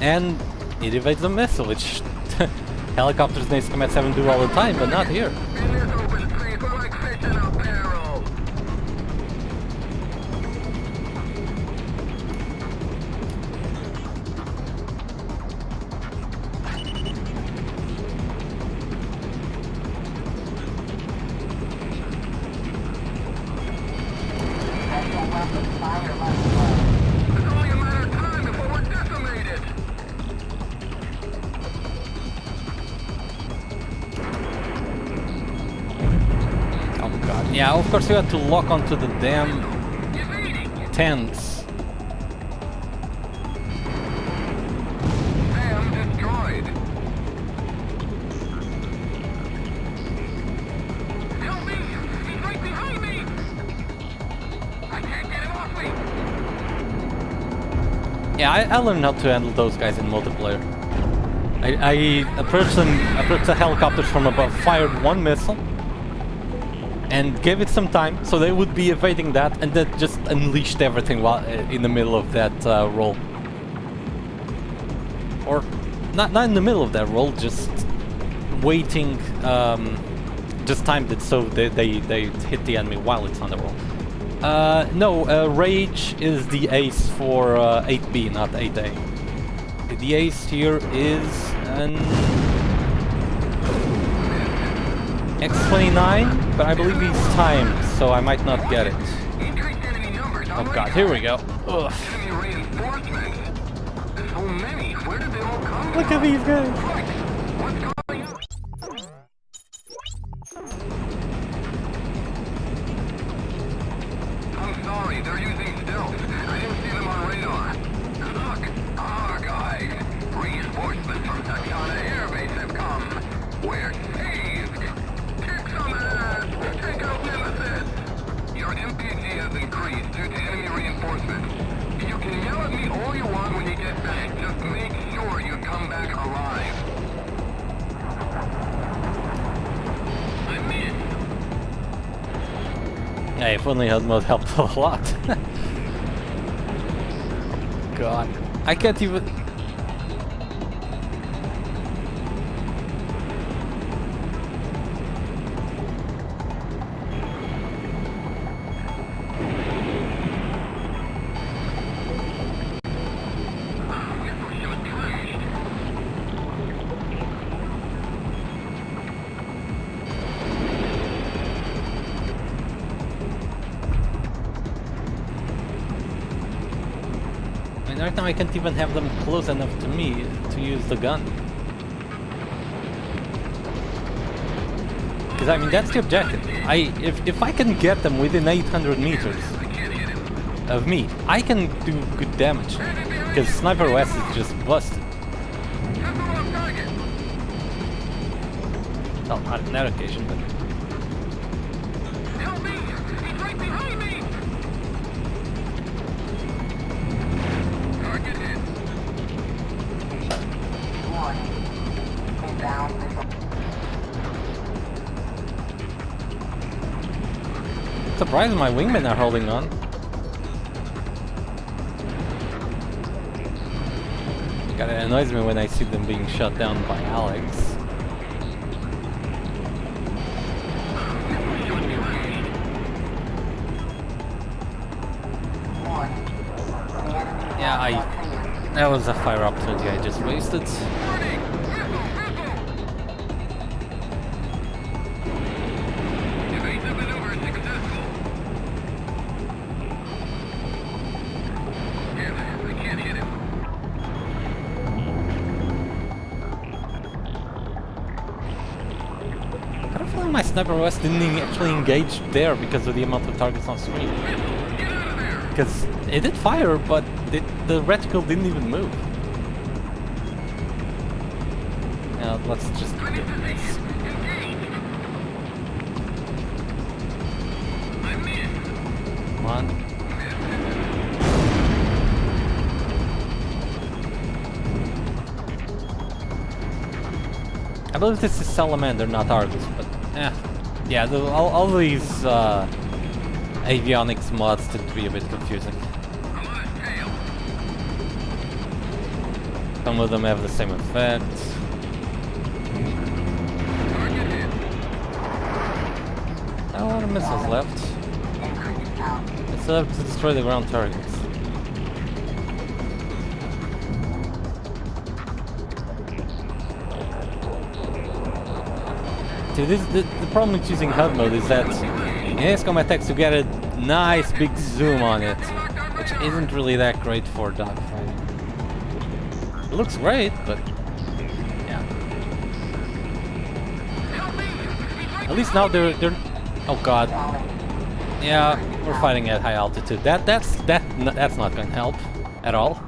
S1: And it evades a missile, which helicopters in Ace Combat 7 do all the time, but not here. Yeah, of course you had to lock onto the damn tents.
S5: Destroyed. Help me! He's right behind me! I can't get him off me!
S1: Yeah, I learned how to handle those guys in multiplayer. I approached the helicopters from above, fired one missile, and gave it some time, so they would be evading that, and then just unleashed everything while in the middle of that roll. Or not in the middle of that roll, just waiting, just timed it so they hit the enemy while it's on the roll. No, Rage is the ace for 8B, not 8A. The ace here is an X29, but I believe he's timed, so I might not get it. Oh god, here we go. Ugh. Look at these guys!
S5: I'm sorry, they're using stealth. I didn't see them on radar. Look, our guys. Reinforcements from Takana Air Base have come. We're saved. Kick some ass. Take out Nemesis. Your MPG has increased due to enemy reinforcements. You can yell at me all you want when you get back. Just make sure you come back alive. I missed.
S1: Yeah, if only HUD mode helped a lot. God, I can't even. Right now I can't even have them close enough to me to use the gun. Because I mean that's the objective. If I can get them within 800 meters of me, I can do good damage. Because Sniper OS is just busted. Well, not on that occasion, but... Surprised my wingmen are holding on. God, it annoys me when I see them being shot down by Alex. Yeah, that was a fire opportunity I just wasted. Luckily my sniper rest didn't actually engage there because of the amount of targets on screen. Because it did fire, but the reticle didn't even move. Now let's just do this. Come on. I believe this is Salamander, not Argus, but yeah, all these avionics mods tend to be a bit confusing. Some of them have the same effect. Not a lot of missiles left. I still have to destroy the ground targets. See, the problem with using HUD mode is that in Ace Combat X you get a nice big zoom on it, which isn't really that great for dogfighting. It looks great, but yeah. At least now they're oh god. Yeah, we're fighting at high altitude. That's not going to help at all.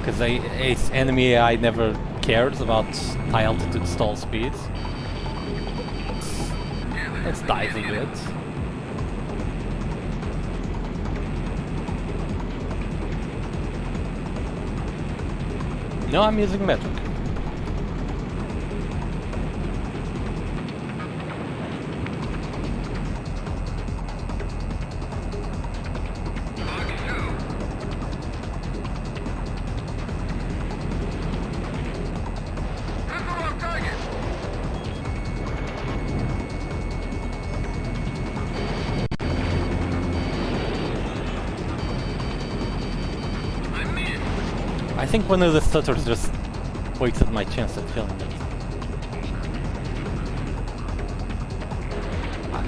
S1: Because enemy AI never cares about high altitude stall speeds. Let's dive a bit. No, I'm using metric. I think one of the stutters just wasted my chance at killing it.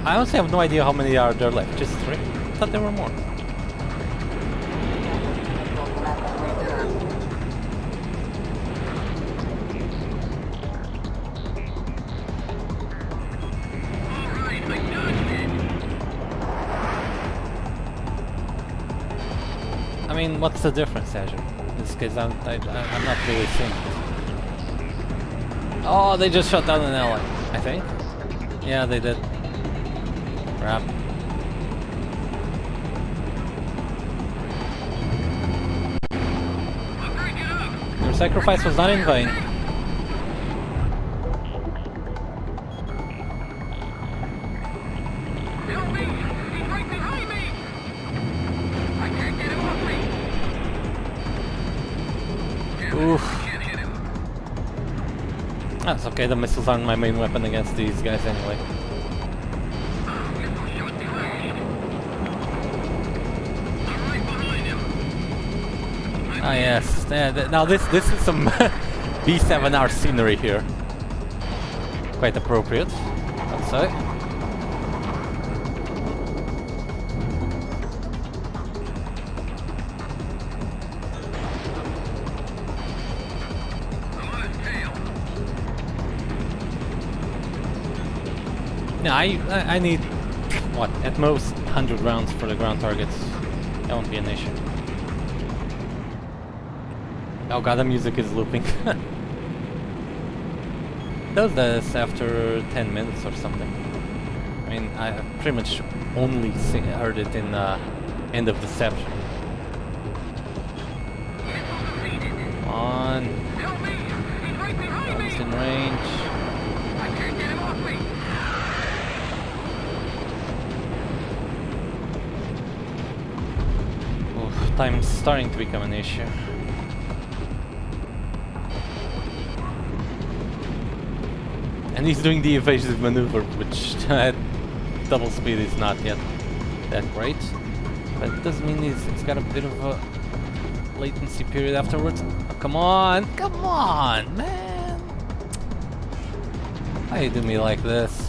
S1: I honestly have no idea how many are there left. Just 3? I thought there were more. I mean, what's the difference, Azure? In this case, I'm not really seeing it. Oh, they just shot down an ally, I think. Yeah, they did. Crap. Your sacrifice was not in vain. Oof. That's okay, the missiles aren't my main weapon against these guys anyway. Ah yes, now this is some B7R scenery here. Quite appropriate, I'd say. No, I need, what, at most 100 rounds for the ground targets. That won't be an issue. Oh god, the music is looping. Does this after 10 minutes or something. I mean, I pretty much only heard it in End of Deception. Come on. Almost in range. Time's starting to become an issue. And he's doing the evasive maneuver, which at double speed is not yet that great. But it does mean he's got a bit of a latency period afterwards. Oh, come on, man! Why you do me like this?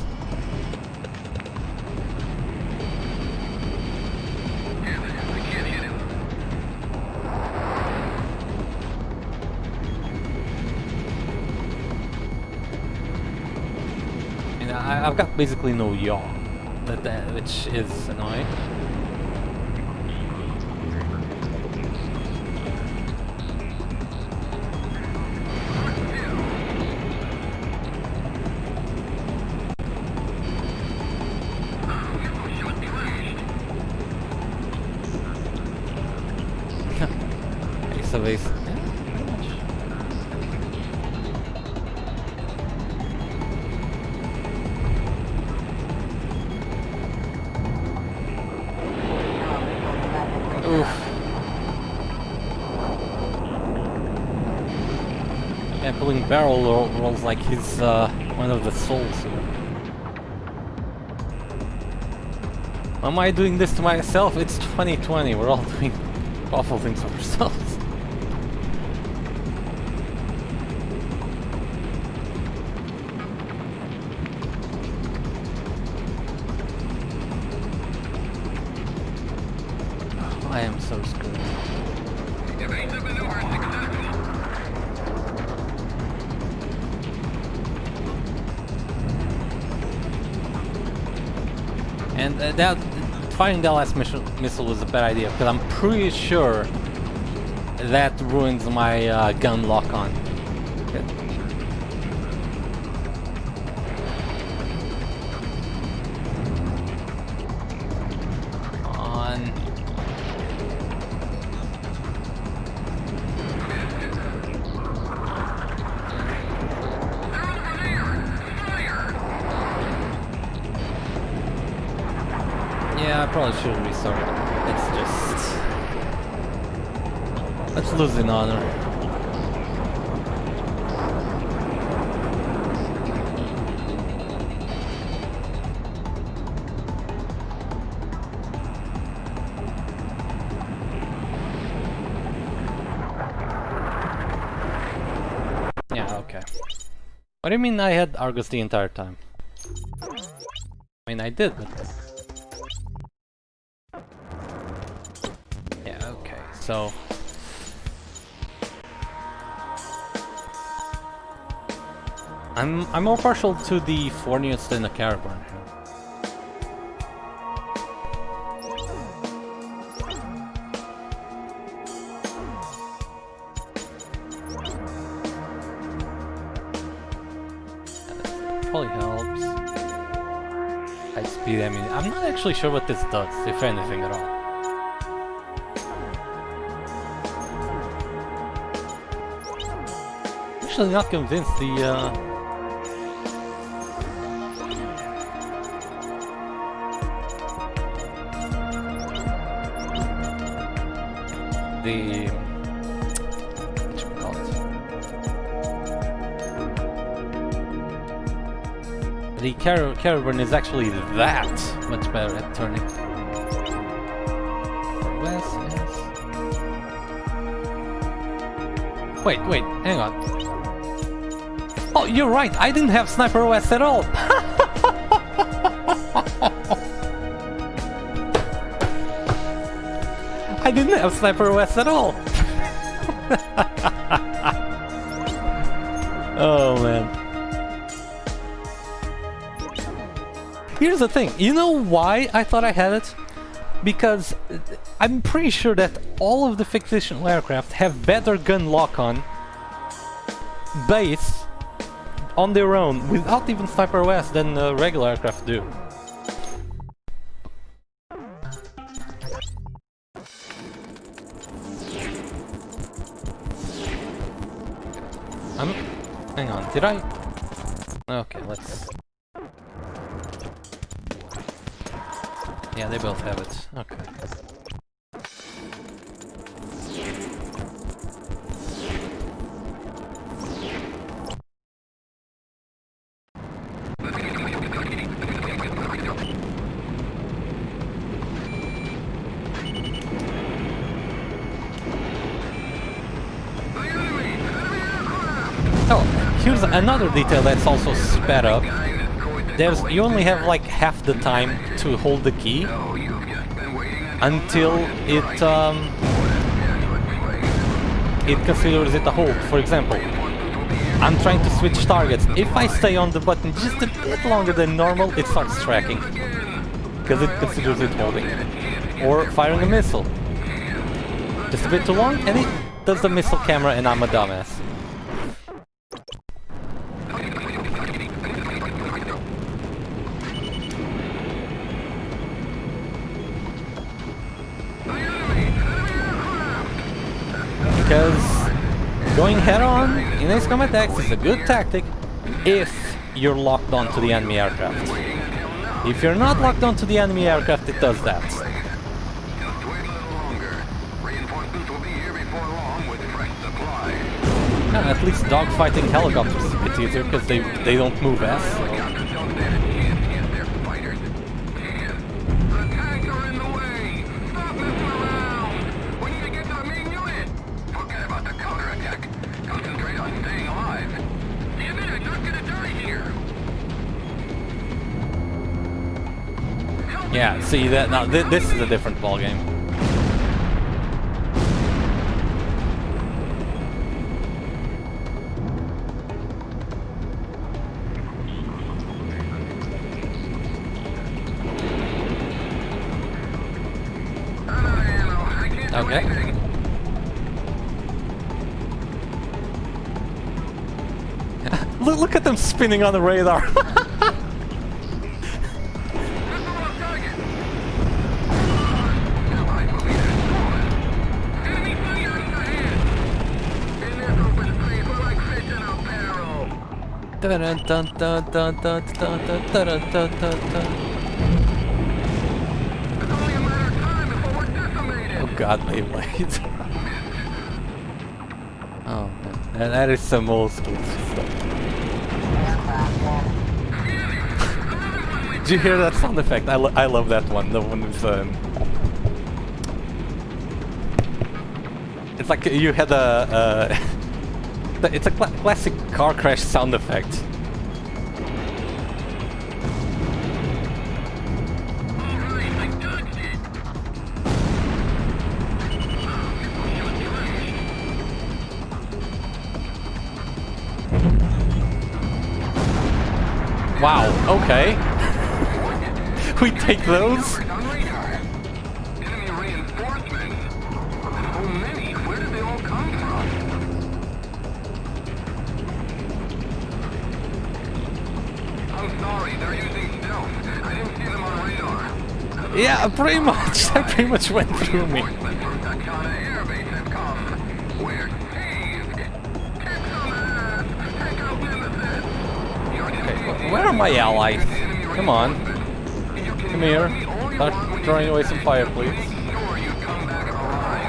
S1: I've got basically no yaw, which is annoying. Ace of ace. Yeah, pulling barrel rolls like he's one of the souls here. Am I doing this to myself? It's 2020, we're all doing awful things for ourselves. I am so screwed.
S5: Evasive maneuver successful.
S1: And that firing that last missile was a bad idea because I'm pretty sure that ruins my gun lock-on. Yeah, I probably should restart it. It's just... let's lose in honor. Yeah, okay. What do you mean I had Argus the entire time? I mean, I did, but... So I'm more partial to the Fornius than the Caravan. Probably helps. High speed, I mean, I'm not actually sure what this does, if anything at all. Actually not convinced the what should we call it? The Caravan is actually that much better at turning. West, yes. Wait, hang on. Oh, you're right, I didn't have Sniper OS at all! I didn't have Sniper OS at all! Oh man. Here's the thing, you know why I thought I had it? Because I'm pretty sure that all of the fictional aircraft have better gun lock-on base on their own, without even Sniper OS, than regular aircraft do. Hang on, did I? Okay, let's... Yeah, they both have it. Okay. Oh, here's another detail that's also sped up. You only have like half the time to hold the key until it considers it a hold. For example, I'm trying to switch targets. If I stay on the button just a bit longer than normal, it starts tracking. Because it considers it holding. Or firing a missile. Just a bit too long, and it does the missile camera, and I'm a dumbass. Because going head-on in Ace Combat X is a good tactic if you're locked onto the enemy aircraft. If you're not locked onto the enemy aircraft, it does that.
S5: Just wait a little longer. Reinforcements will be here before long with fresh supplies.
S1: Yeah, at least dogfighting helicopters is a bit easier because they don't move as. So.
S5: Helicopters don't stand a chance against their fighters. The tanks are in the way! Stop messing around! We need to get to the main unit! Forget about the counterattack. Concentrate on staying alive. Damn it, I'm not gonna die here!
S1: Yeah, see that now. This is a different ballgame. Okay. Look at them spinning on the radar. Oh god, Beyblade. Oh man, that is some old school stuff. Did you hear that sound effect? I love that one. The one with it's like you had a it's a classic car crash sound effect. Wow, okay. We take those?
S5: Enemy reinforcements? So many. Where did they all come from? I'm sorry, they're using stealth. I didn't see them on radar.
S1: Yeah, pretty much. That pretty much went through me.
S5: Reinforcements from Takana Air Base have come. We're saved. Kick some ass. Take out Nemesis.
S1: Okay, where are my allies? Come on. Come here. Start throwing away some fire, please.
S5: Sure you come back alive.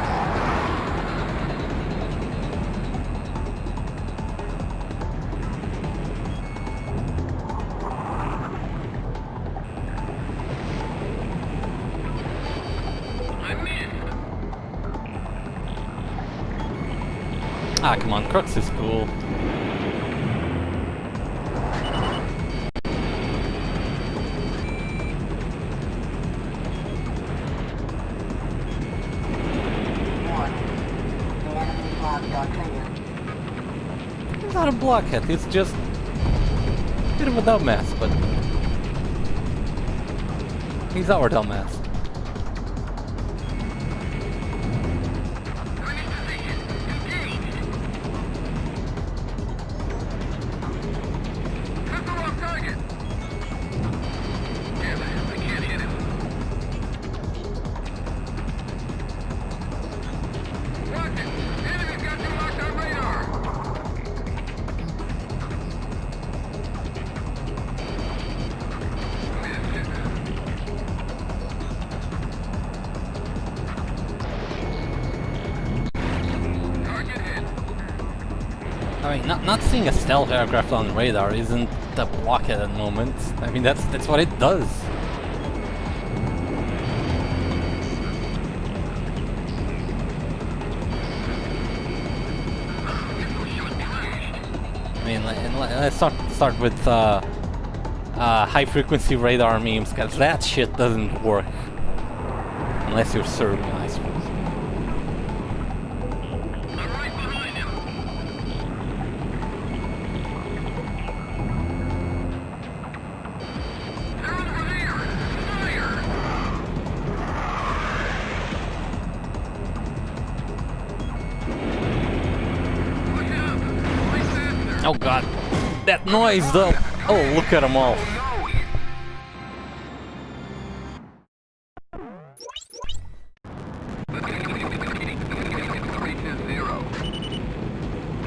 S1: Ah, come on, Crux is cool. He's not a blockhead, he's just a bit of a dumbass, but he's our dumbass. I mean, not seeing a stealth aircraft on radar isn't a blockhead at the moment. I mean, that's what it does. I mean, let's start with high-frequency radar memes, because that shit doesn't work unless you're Serbian, I suppose. Oh god, that noise though! Oh, look at them all.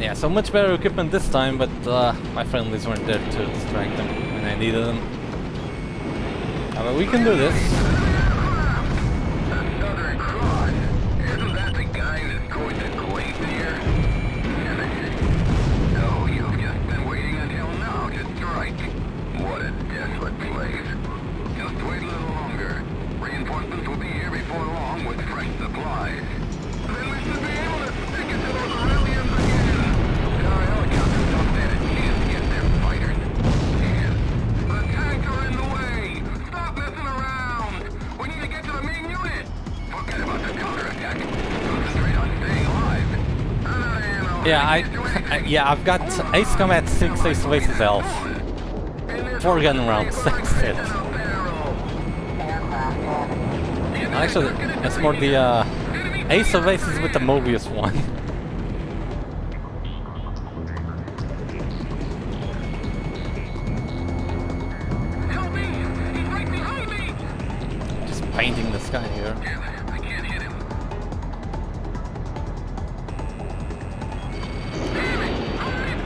S1: Yeah, so much better equipment this time, but my friendlies weren't there to distract them when I needed them. But we can do this.
S5: Southern Cross. Isn't that the guy that's going to Glacier? No, you've just been waiting until now to strike. What a desolate place. Just wait a little longer. Reinforcements will be here before long with fresh supplies. Then we should be able to stick it to those Aurelians again. Our helicopters don't stand a chance against their fighters. Man, the tanks are in the way. Stop messing around. We need to get to the main unit. Forget about the counterattack. Concentrate on staying alive. I'm out of ammo.
S1: Yeah, I've got Ace Combat 6, Ace of Aces Elf. 4 gun rounds, that's it. Actually, it's more the Ace of Aces with the Mobius one.
S5: Help me! He's right behind me!
S1: Just painting the sky here.
S5: I can't hit him.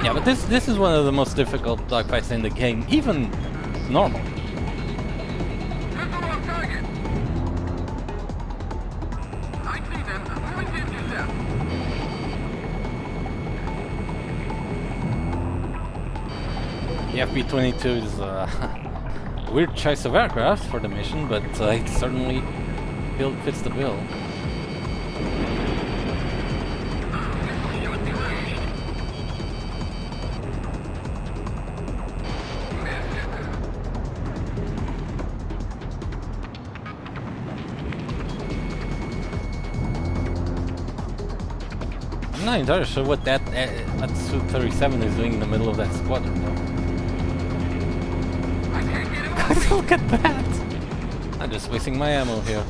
S1: Yeah, but this is one of the most difficult dogfights in the game, even normal.
S5: That's the wrong target. I see them. Point to intercept.
S1: The FB-22 is a weird choice of aircraft for the mission, but it certainly fits the bill. I'm not entirely sure what that Su-37 is doing in the middle of that squadron, though. Look at that! I'm just wasting my ammo here.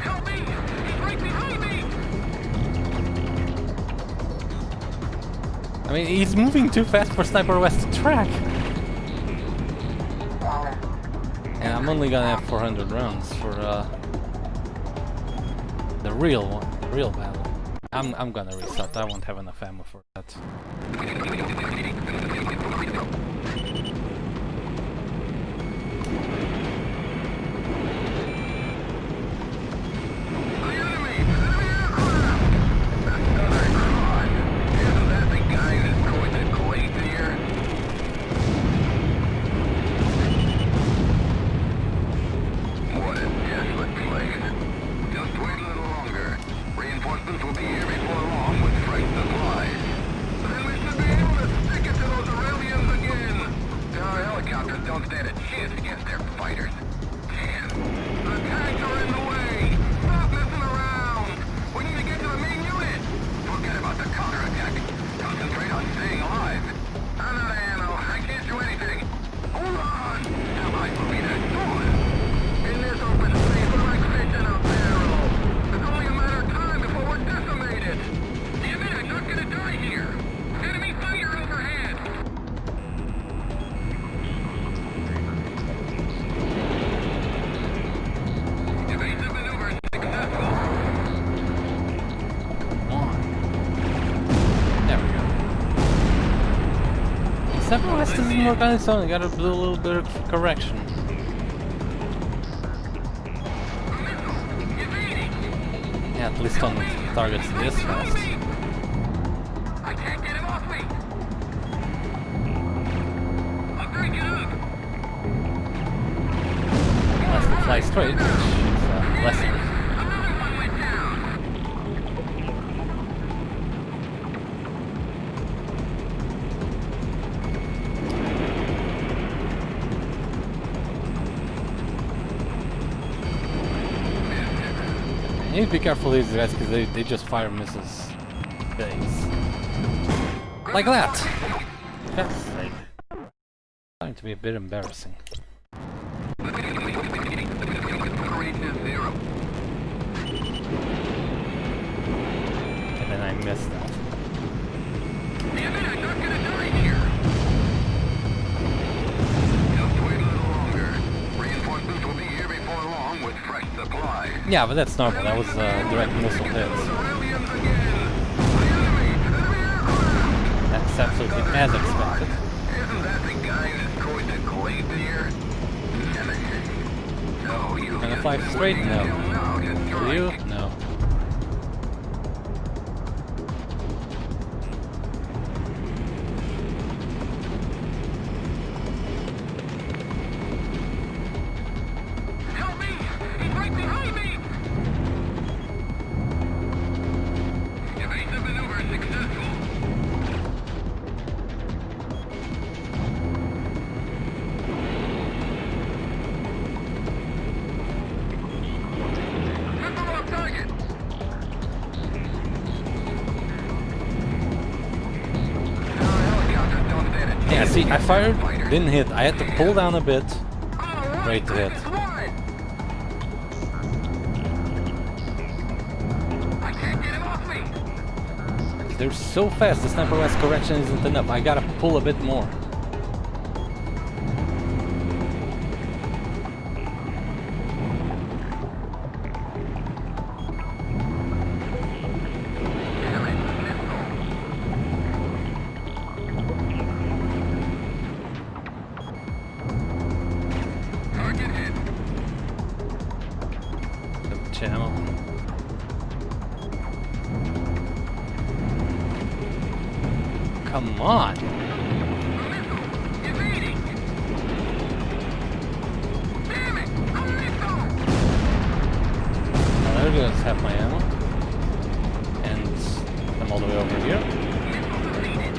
S5: Help me! He's right behind me!
S1: I mean, he's moving too fast for Sniper West to track. And I'm only gonna have 400 rounds for the real one, the real battle. I'm gonna reset. I won't have enough ammo for that. Sniper West doesn't work on its own, you gotta do a little bit of correction. Yeah, at least on targets this fast.
S5: I can't get him off me! I'll break it up!
S1: Unless they fly straight, which is lesser.
S5: Another one went down!
S1: You need to be careful of these guys because they just fire misses. Days. Like that! That's like... starting to be a bit embarrassing. And then I missed that.
S5: Damn it, I'm not gonna die here! Just wait a little longer. Reinforcements will be here before long with fresh supplies.
S1: Yeah, but that's normal. That was direct missile hits. That's absolutely as expected.
S5: Isn't that the guy who destroyed the glade here? Nemesis. No, you
S1: Gonna fly straight? No. Do you? No.
S5: Help me! He's right behind me! Evasive maneuver successful. Missile on target! Helicopters don't stand a
S1: Yeah,
S5: chance
S1: see, I
S5: against
S1: fired,
S5: fighters.
S1: didn't hit. I had to pull down a bit.
S5: Alright,
S1: Right to hit.
S5: this is one. I can't get him off me!
S1: They're so fast, the sniper rest correction isn't enough. I gotta pull a bit more.
S5: Damn it, missile. Target hit.
S1: The channel. Come on!
S5: Missile. Evading. Damn it, a missile.
S1: Well, there goes half my ammo. And I'm all the way over here.
S5: Missile defeated.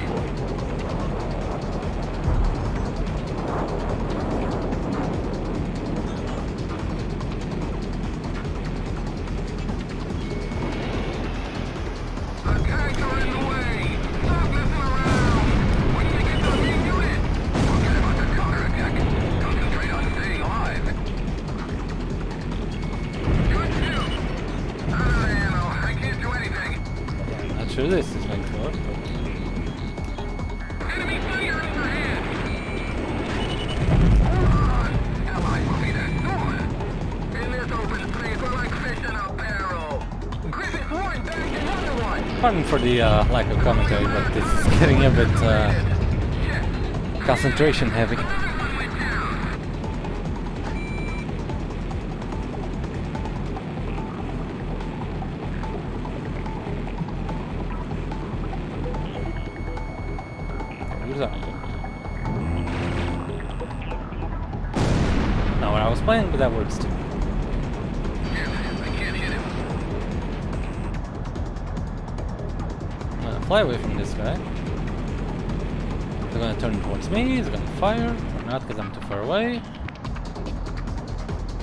S5: Attacks are in the way. Stop messing around. When you get to the main unit, forget about the counterattack. Concentrate on staying alive. Good shoot. Out of the ammo. I can't do anything.
S1: Not sure this is going to work, but...
S5: Enemy fire overhead. Hold on. Allies will be there soon. In this open space, we're like fish in a barrel. Griffith 1 bagged another one.
S1: Pardon for the lack of commentary, but this is getting a bit concentration heavy.
S5: Another one went down.
S1: Who's that? Not what I was playing, but that works too.
S5: Damn it, I can't hit him.
S1: I'm gonna fly away from this guy. They're gonna turn towards me, he's gonna fire, or not because I'm too far away.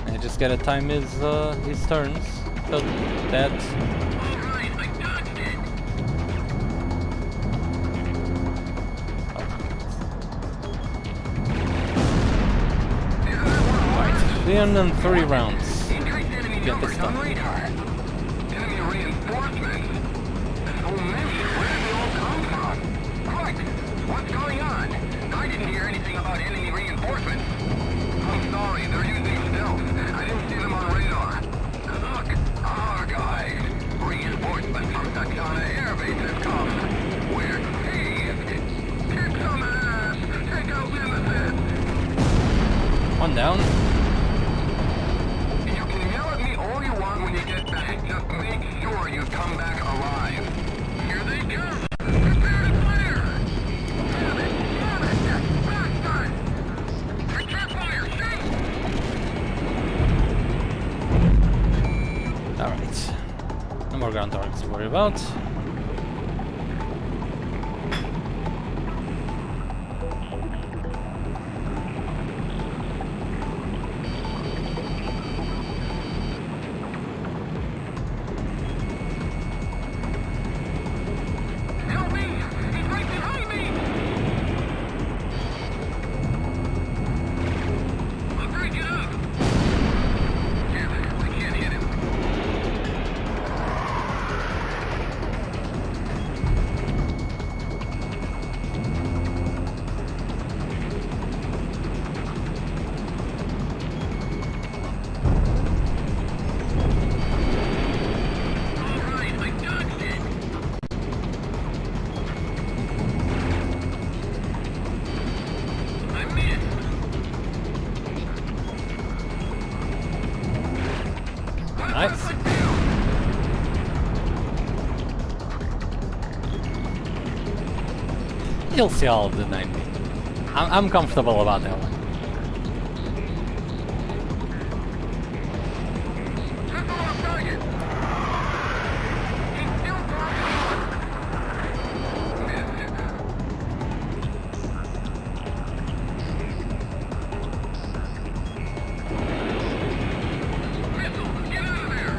S1: And I just gotta time his turns. So that...
S5: Alright, I dodged it. There's another one.
S1: Right, 303 rounds.
S5: Increased enemy
S1: Get this
S5: numbers on
S1: done.
S5: radar. Enemy reinforcements. So many. Where did they all come from? Quick! What's going on? I didn't hear anything about enemy reinforcements. I'm sorry, they're using stealth. I didn't see them on radar. Look, our guys. Reinforcements from Takana Air Base have come. We're saved. Kick some ass. Take out Nemesis.
S1: One down.
S5: You can yell at me all you want when you get back. Just make sure you come back alive. Here they come. Prepare to fire. Damn it. Bastard. Return fire. Shoot.
S1: Alright. No more ground targets to worry about.
S5: Help me. He's right behind
S1: You'll see all of the 90. I'm comfortable about that one.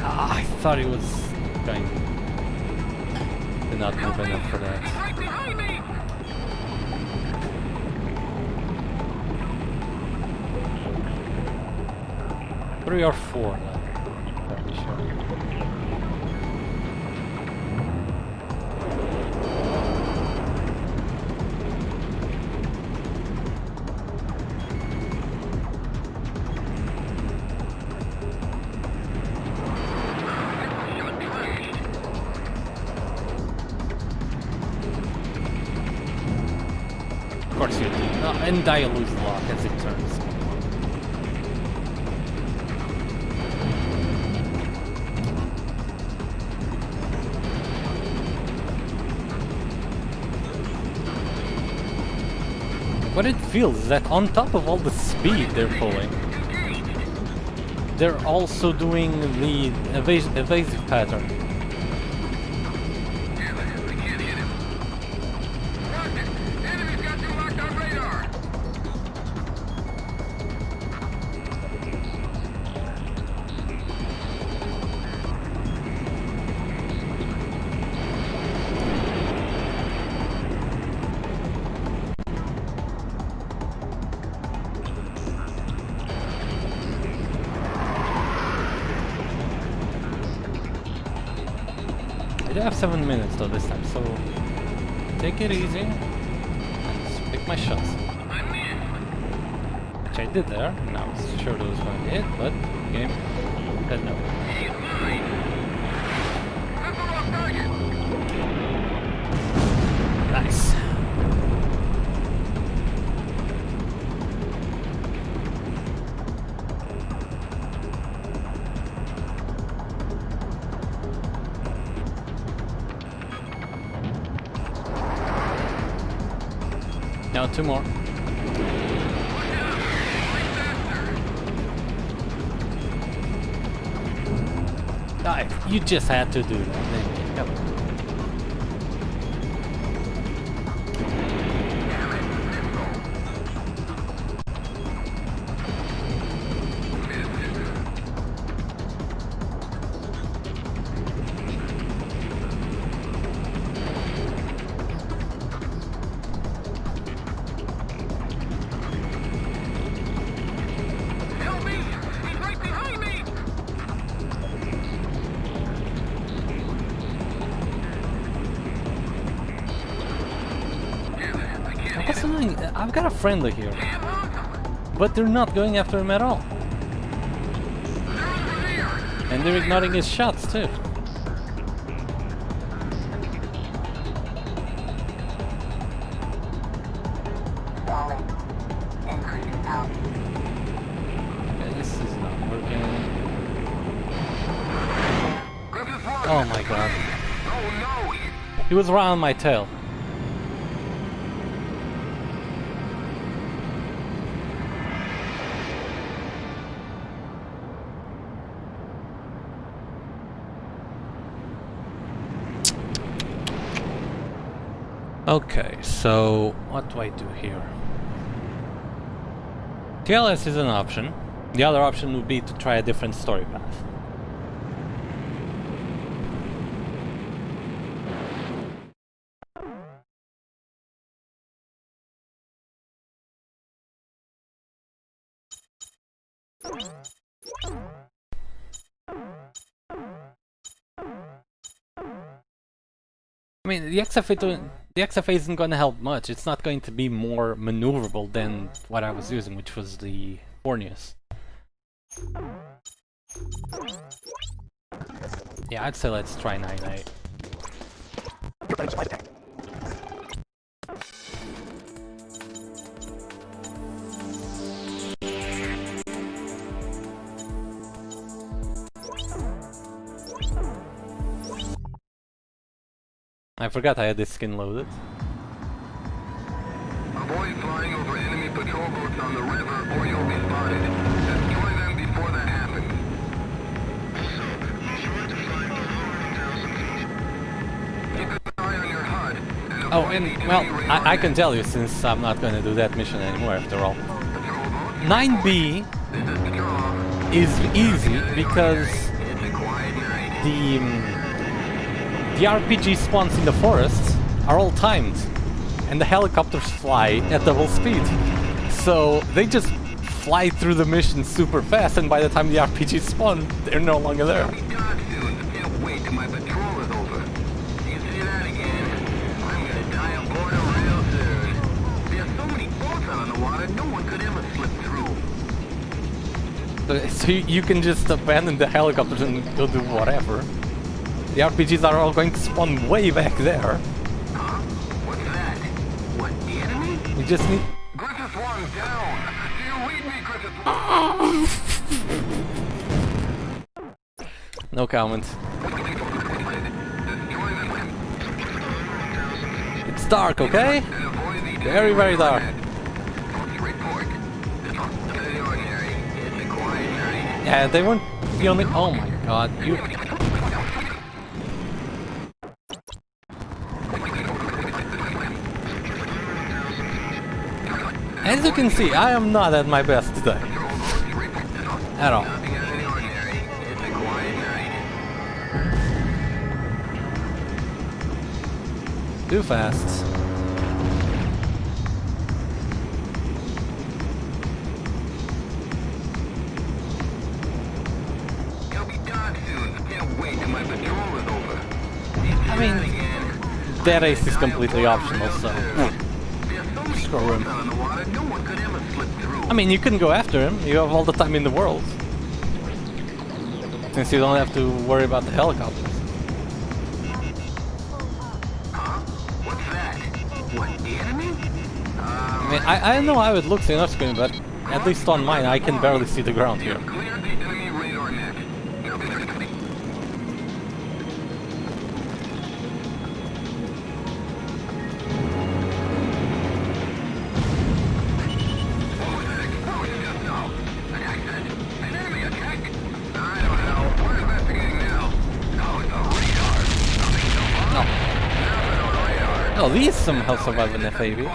S1: I thought he was going to not move enough for that. Three or four left, fairly sure. Of course you do. And I lose lock as it turns. What it feels is that on top of all the speed they're pulling, they're also doing the evasive pattern. I do have 7 minutes though this time, so take it easy and pick my shots. Which I did there, and I was sure that was going to hit, but game said no. Nice. Now 2 more. You just had to do that. Come on. I've got a friendly here, but they're not going after him at all. And they're ignoring his shots too. Okay, this is not working. Oh my god. He was right on my tail. Okay, so what do I do here? TLS is an option. The other option would be to try a different story path. I mean, the XFA isn't going to help much. It's not going to be more maneuverable than what I was using, which was the Fornius. Yeah, I'd say let's try 9-8. I forgot I had this skin loaded.
S5: Avoid flying over enemy patrol boats on the river or you'll be spotted. Destroy them before that happens.
S6: Also, be sure to fly below 9,000 feet.
S5: Keep an eye on your HUD. And
S1: Oh,
S5: avoid
S1: and
S5: the
S1: well,
S5: enemy radar
S1: I can
S5: net.
S1: tell you since I'm not going to do that mission anymore after all.
S5: Patrol boats,
S1: 9B
S5: this is Patrol.
S1: is easy because
S5: It's a quiet night.
S1: the RPG spawns in the forests are all timed, and the helicopters fly at double speed. So they just fly through the mission super fast, and by the time the RPG spawn, they're no longer there.
S5: I'll be done soon. Can't wait till my patrol is over. You say that again, I'm gonna die aboard a real soon. There's so many boats out on the water, no one could ever slip through.
S1: So you can just abandon the helicopters and go do whatever. The RPGs are all going to spawn way back there.
S5: Huh? What's that? What, the enemy?
S1: You just need...
S5: Griffith 1 down! Do you read me, Griffith 1?
S1: No comment.
S5: Destroy them
S1: It's dark, okay?
S5: and avoid the
S1: Very, very dark.
S5: report. The ordinary. It's a quiet night.
S1: Yeah, they weren't the only... Oh my god, you... As you can see, I am not at my best today. At all.
S5: Nothing out of the ordinary. It's a quiet night.
S1: Too fast.
S5: You'll be done soon. Can't wait till my patrol is over.
S1: I mean, that ace is completely optional, so...
S5: There's so many
S1: Screw him.
S5: boats out on the water, no one could ever slip through.
S1: I mean, you can go after him. You have all the time in the world. Since you don't have to worry about the helicopters.
S5: Huh? What's that? What, the enemy?
S1: I mean, I don't know how it looks in our screen, but at least on mine, I can barely see the ground here.
S5: Clear the enemy radar net.
S1: Oh, these somehow survive an FAV.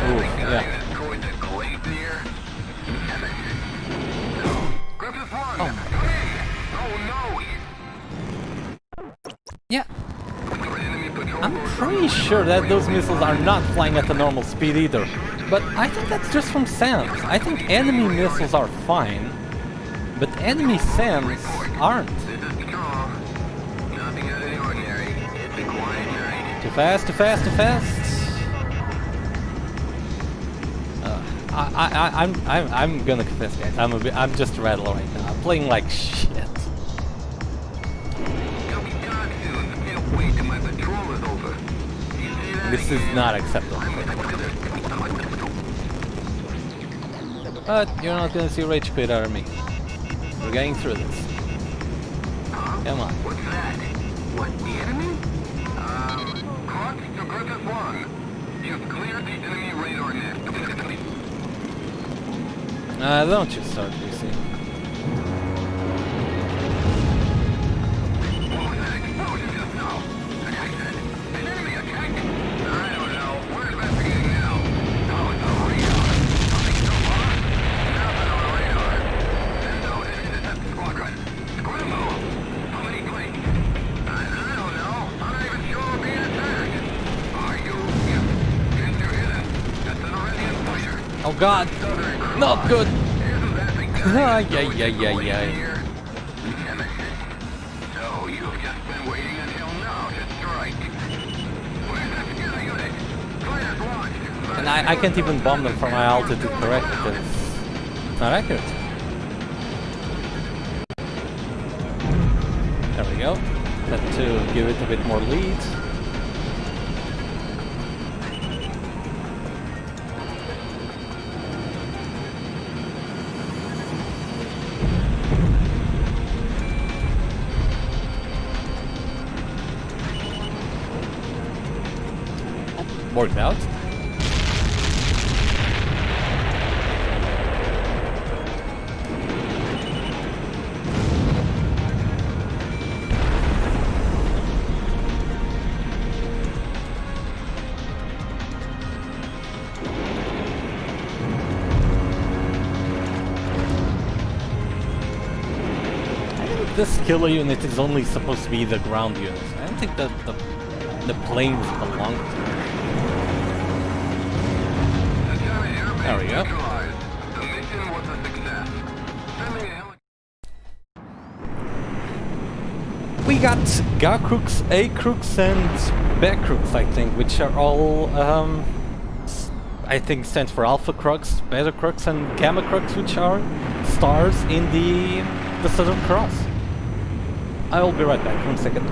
S1: Ooh, yeah. Yeah. I'm pretty sure that those missiles are not flying at the normal speed either. But I think that's just from SAMs. I think enemy missiles are fine, but enemy SAMs aren't. Too fast, too fast, too fast. I'm gonna confess, guys. I'm just a rattler right now. I'm playing like shit. This is not acceptable. But you're not gonna see rage quit out of me. We're getting through this. Come on.
S5: What's that? What, the enemy? Cross to Griffith 1. You've cleared the enemy radar net.
S1: Don't you start, BC.
S5: What was that explosion just now? An accident? An enemy attack? I don't know. We're investigating now. Oh, it's a radar. Nothing so far. Nothing on radar. Send out an intercept squadron. Scramble. How many planes? I don't know. I'm not even sure we're being attacked. Are you? Yes. Can't you hear that? That's an Iranian fighter.
S1: Oh god, not good.
S5: Isn't that the guy?
S1: Yeah.
S5: Here. Nemesis. So you've just been waiting until now to strike. Where's that security unit? Fighters launched.
S1: And I can't even bomb them from my altitude correctly because it's not accurate. There we go. That to give it a bit more lead. worked out. This killer unit is only supposed to be the ground unit. I don't think that the planes belong to it. There we go.
S5: The mission was a success. Sending a
S1: We got Ga crooks, A crooks, and B crooks, I think, which are all I think stands for Alpha crooks, Beta crooks, and Gamma crooks, which are stars in the Southern Cross. I'll be right back, 1 second.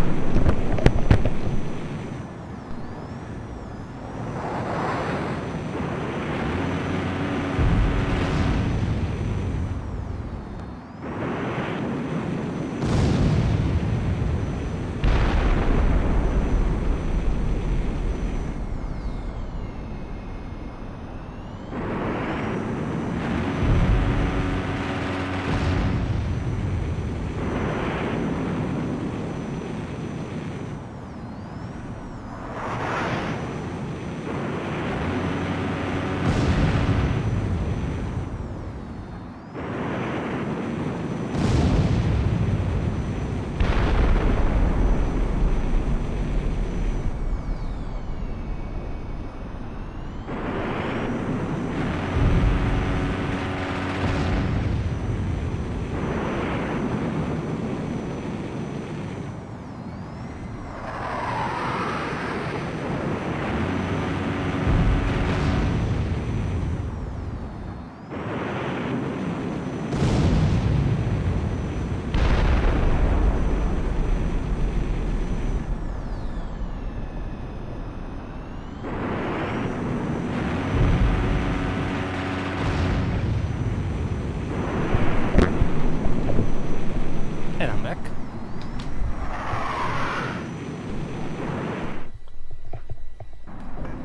S1: And I'm back.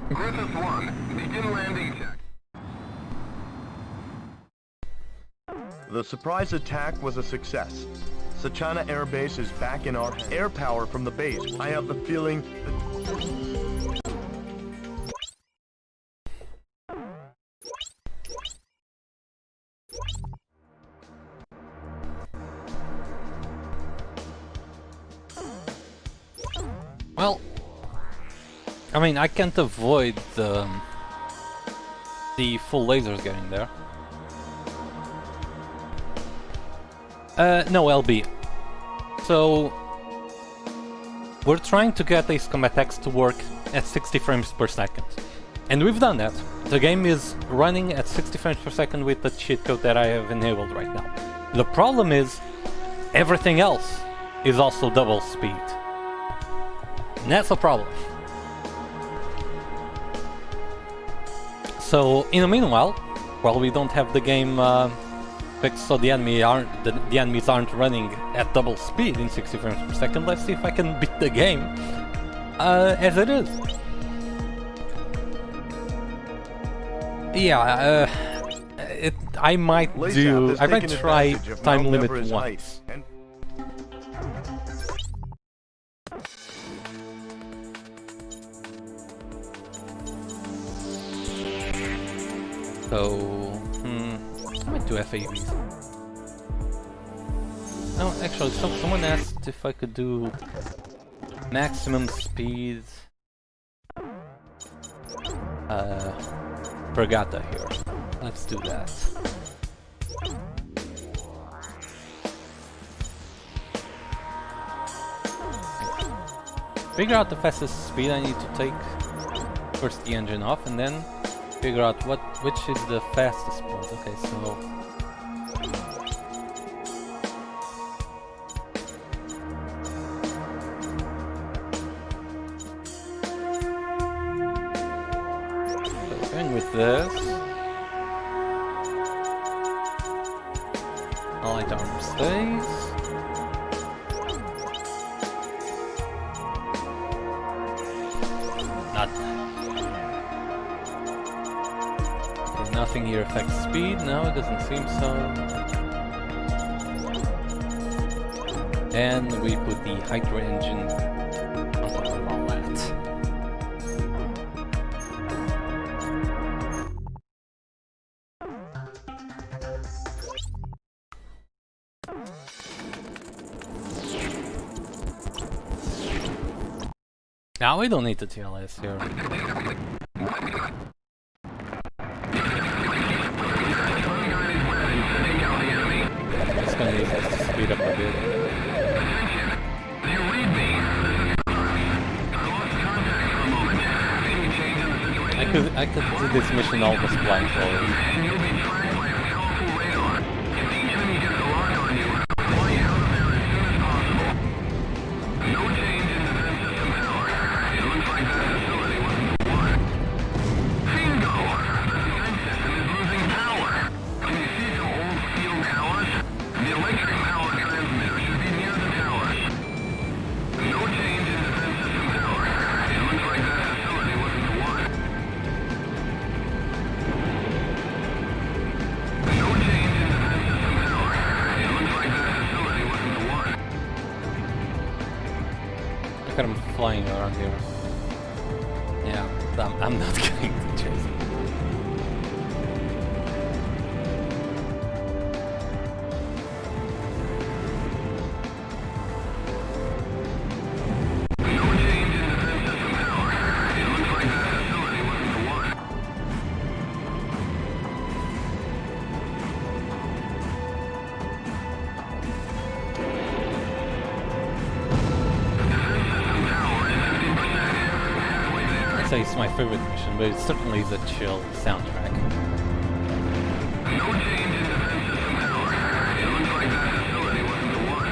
S5: Griffith 1, begin landing check.
S2: The surprise attack was a success. Sachana Air Base is back in our air power from the base. I have the feeling that
S1: Well, I mean, I can't avoid the full lasers getting there. No, LB. So, we're trying to get Ace Combat X to work at 60 frames per second. And we've done that. The game is running at 60 frames per second with the cheat code that I have enabled right now. The problem is, everything else is also double speed. And that's a problem. So, in the meanwhile, while we don't have the game fixed so the enemies aren't running at double speed in 60 frames per second, let's see if I can beat the game as it is. Yeah, I might try time limit once. So, I might do FAVs. No, actually, someone asked if I could do maximum speed Brigata here. Let's do that. Figure out the fastest speed I need to take. First the engine off, and then figure out which is the fastest point. Okay, so going with this. Light armor stays. Not anything here affects speed? No, it doesn't seem so. And we put the Hydra engine on top of all that. Now we don't need the TLS here. Just gonna use this to speed up a bit. I could do this mission almost blindfolded. Look at him flying around here. Yeah, I'm not going to chase him. It's my favorite mission, but it certainly is a chill soundtrack.
S5: No change in defense system power. It looks like that facility wasn't the one.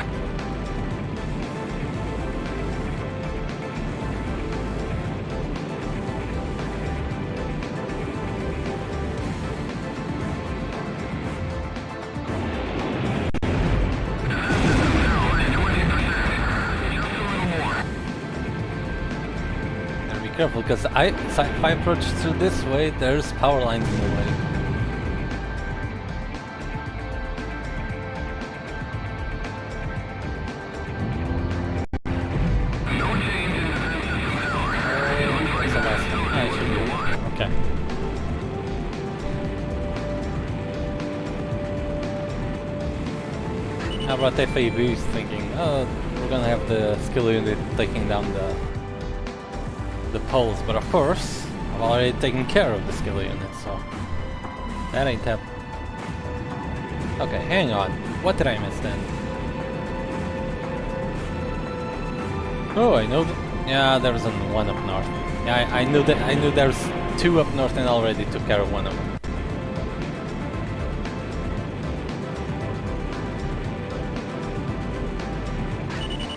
S5: Defense system power is 20%. Just a little more.
S1: Be careful, because if I approach through this way, there's power lines in the way.
S5: No change in defense system power. It looks like that facility wasn't the one.
S1: Okay. How about FABs thinking, oh, we're gonna have the skill unit taking down the poles, but of course, I've already taken care of the skill unit, so that ain't happening. Okay, hang on. What did I miss then? Oh, I know that. Yeah, there's one up north. Yeah, I knew that. I knew there's two up north, and already took care of one of them.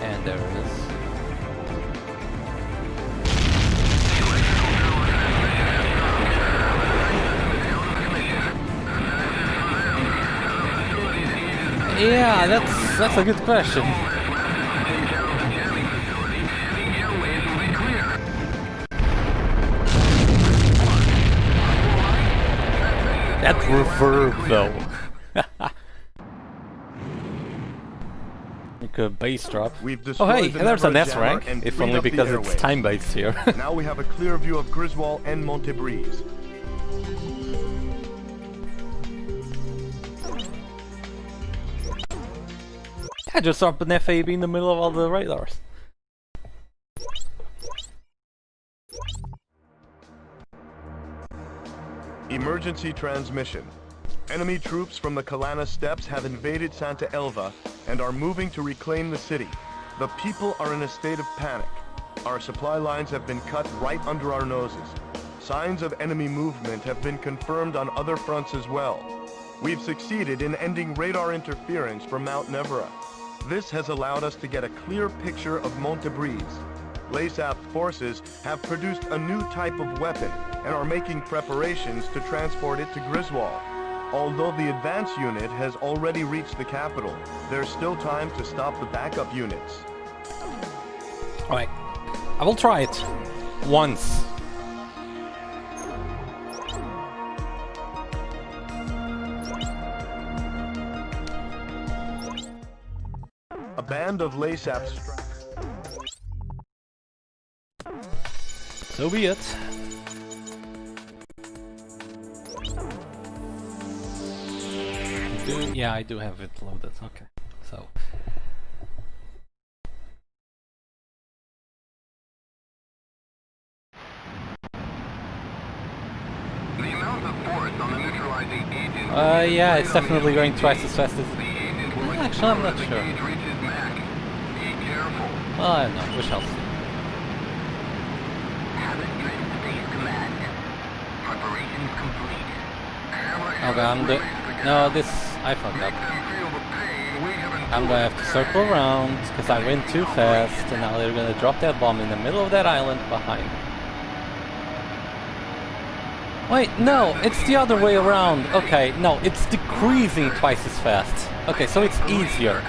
S1: And there it is. Yeah, that's a good question. That reverb though. Like a bass drop. Oh hey, there's an S rank, if only because it's time-based here.
S2: Now we have a clear view of Griswold and Montebreeze.
S1: I just dropped an FAB in the middle of all the radars.
S2: Emergency transmission. Enemy troops from the Kalana Steppes have invaded Santa Elva and are moving to reclaim the city. The people are in a state of panic. Our supply lines have been cut right under our noses. Signs of enemy movement have been confirmed on other fronts as well. We've succeeded in ending radar interference from Mount Nevera. This has allowed us to get a clear picture of Montebreeze. LASAP forces have produced a new type of weapon and are making preparations to transport it to Griswold. Although the advance unit has already reached the capital, there's still time to stop the backup units.
S1: Alright, I will try it. Once.
S2: band of LASAPs.
S1: So be it. Yeah, I do have it loaded. Okay, so.
S5: The amount of force on the neutralizing agent.
S1: Yeah, it's definitely going twice as fast as. Actually, I'm not sure. Well, I don't know. We shall see. Okay, no, this I fucked up. I'm gonna have to circle around because I went too fast, and now they're gonna drop that bomb in the middle of that island behind me. Wait, no, it's the other way around. Okay, no, it's decreasing twice as fast. Okay, so it's easier.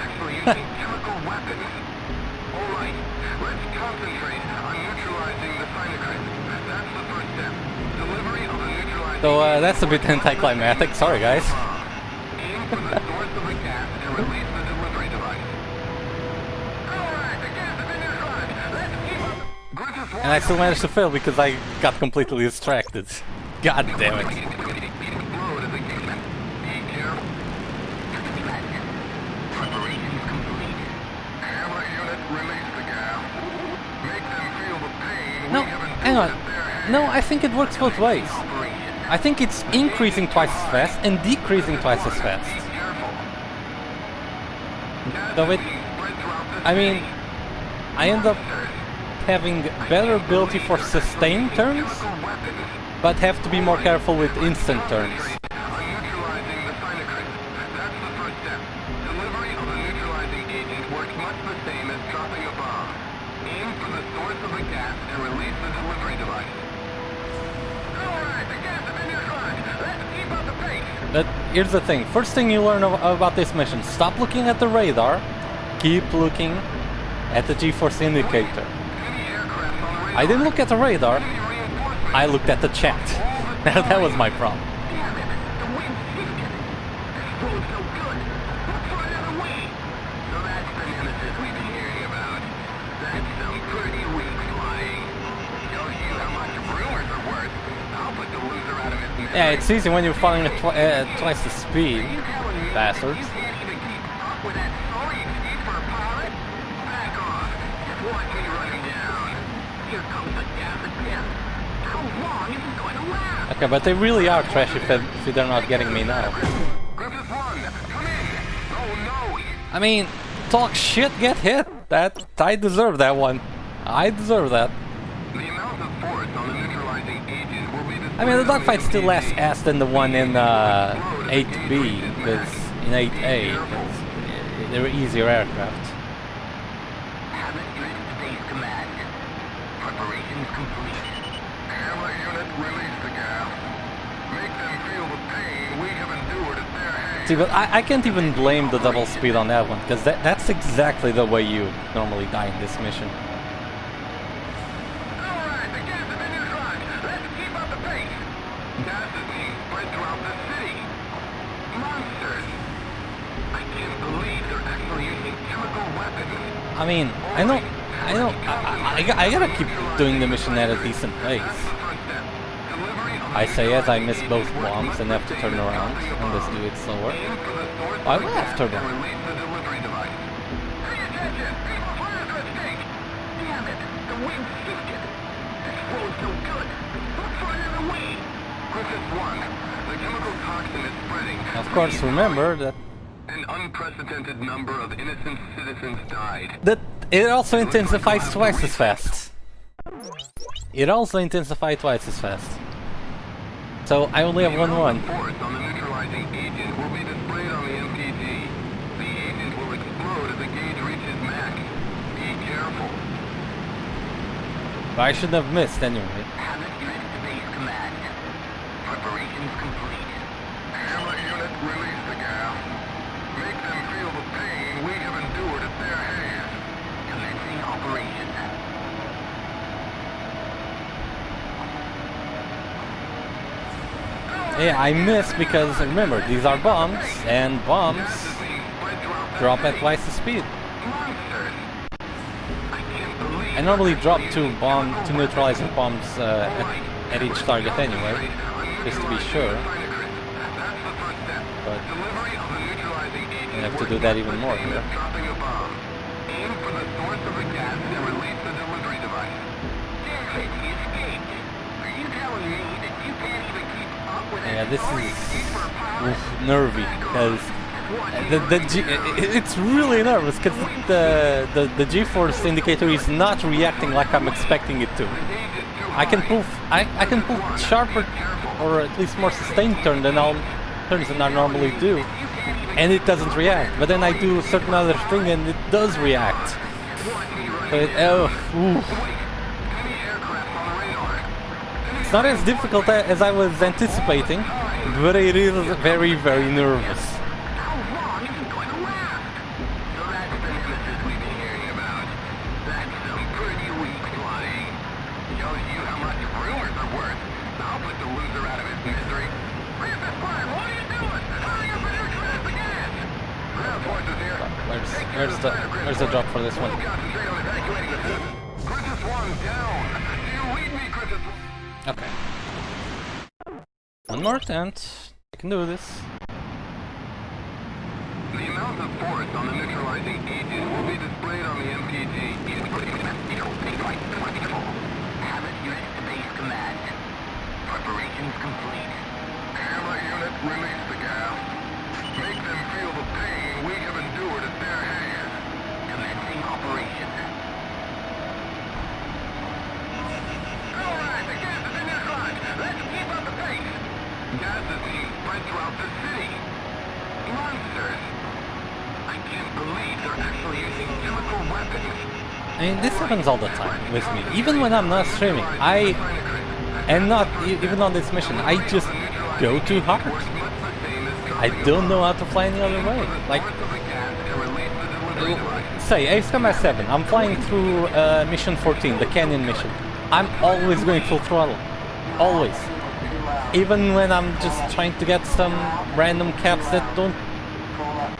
S1: So that's a bit anticlimactic. Sorry, guys. And I still managed to fail because I got completely distracted. God damn it. No, hang on. No, I think it works both ways. I think it's increasing twice as fast and decreasing twice as fast. Though it... I mean... I end up having better ability for sustained turns, but have to be more careful with instant turns. But here's the thing, first thing you learn about this mission, stop looking at the radar, keep looking at the G-force indicator. I didn't look at the radar, I looked at the chat. That was my problem. Yeah, it's easy when you're falling at twice the speed, bastards. Okay, but they really are trash if they're not getting me now. I mean, talk shit, get hit. I deserve that one. I deserve that. I mean, the dogfight still less ass than the one in 8B, because in 8A, they were easier aircraft. See, but I can't even blame the double speed on that one, because that's exactly the way you normally die in this mission. I mean, I gotta keep doing the mission at a decent pace. I say as I miss both bombs and have to turn around, and let's do it slower. I will have turbo. Of course, remember that
S5: an unprecedented number of innocent citizens died.
S1: That it also intensifies twice as fast. It also intensifies twice as fast. So I only have one.
S5: Force on the neutralizing agent will be displayed on the MPG. The agent will explode as the gauge reaches max. Be careful.
S1: But I should have missed anyway.
S3: Hammett unit to base command. Preparations complete.
S5: Hamlet unit, release the gas. Make them feel the pain we have endured at their hands.
S3: Commencing operation.
S1: Yeah, I missed because remember these are bombs, and bombs drop at twice the speed. I normally drop two neutralizing bombs at each target anyway, just to be sure. But I have to do that even more here. Yeah, this is nervy because it's really nervous because the G-force indicator is not reacting like I'm expecting it to. I can pull sharper or at least more sustained turns than I normally do, and it doesn't react. But then I do a certain other thing and it does react. But it's not as difficult as I was anticipating, but it is very, very nervous. Where's the drop for this one? Okay. One more attempt. I can do this.
S5: The amount of force on the neutralizing agent will be displayed on the MPT.
S3: Have it unit to base command. Preparations complete.
S5: Hammer unit, release the gas. Make them feel the pain we have endured at their hands.
S3: Commencing operation.
S5: Alright, the gas is in your front. Let's keep up the pace. Gas is being spread throughout the city. Monsters. I can't believe they're actually using chemical weapons.
S1: I mean, this happens all the time with me. Even when I'm not streaming, even on this mission, I just go too hard. I don't know how to fly any other way. Like, say, Ace Combat 7, I'm flying through mission 14, the canyon mission. I'm always going full throttle. Always. Even when I'm just trying to get some random caps that don't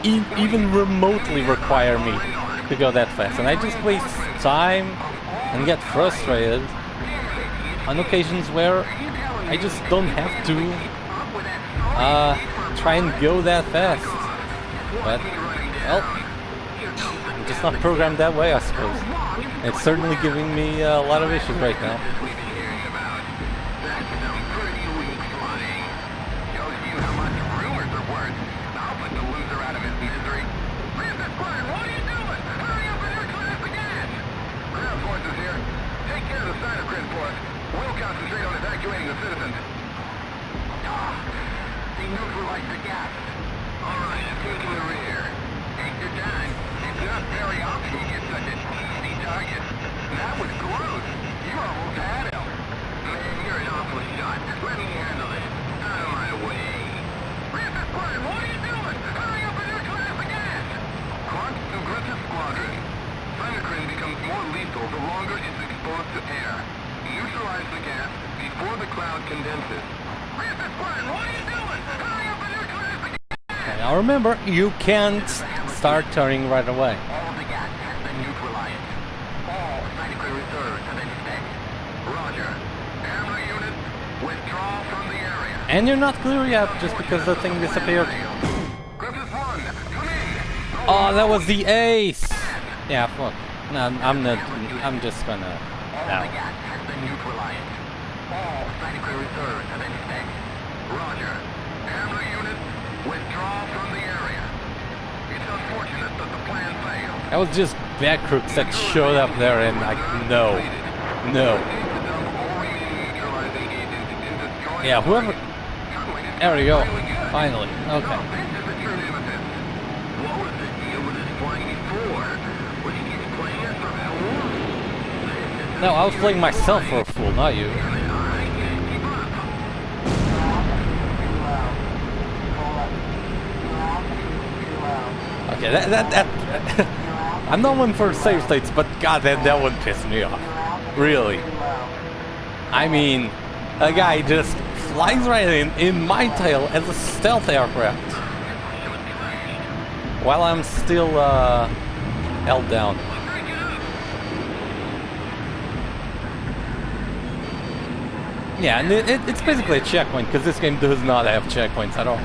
S1: even remotely require me to go that fast. And I just waste time and get frustrated on occasions where I just don't have to try and go that fast. But, well, I'm just not programmed that way, I suppose. It's certainly giving me a lot of issues right now. Now remember, you can't start turning right away.
S3: All the gas has been neutralized. All cyclic reserves have been spent.
S5: Roger. Hammer unit, withdraw from the area.
S1: And you're not clear yet, just because the thing disappeared.
S5: Griffith 1, come in.
S1: Oh, that was the ace! Yeah, fuck. No, I'm just gonna...
S3: All the gas has been neutralized. All cyclic reserves have been spent.
S5: Roger. Hammer unit, withdraw from the area. It's unfortunate that the plan failed.
S1: That was just backrooks that showed up there and like, no. Yeah, whoever... There we go. Finally. Okay.
S5: What was the deal with this flying before? Was he just playing us for fool?
S1: No, I was playing myself for a fool, not you. Okay, that I'm not one for save states, but god, that one pissed me off. Really. I mean, a guy just flies right in my tail as a stealth aircraft. While I'm still held down. Yeah, and it's basically a checkpoint, because this game does not have checkpoints at all.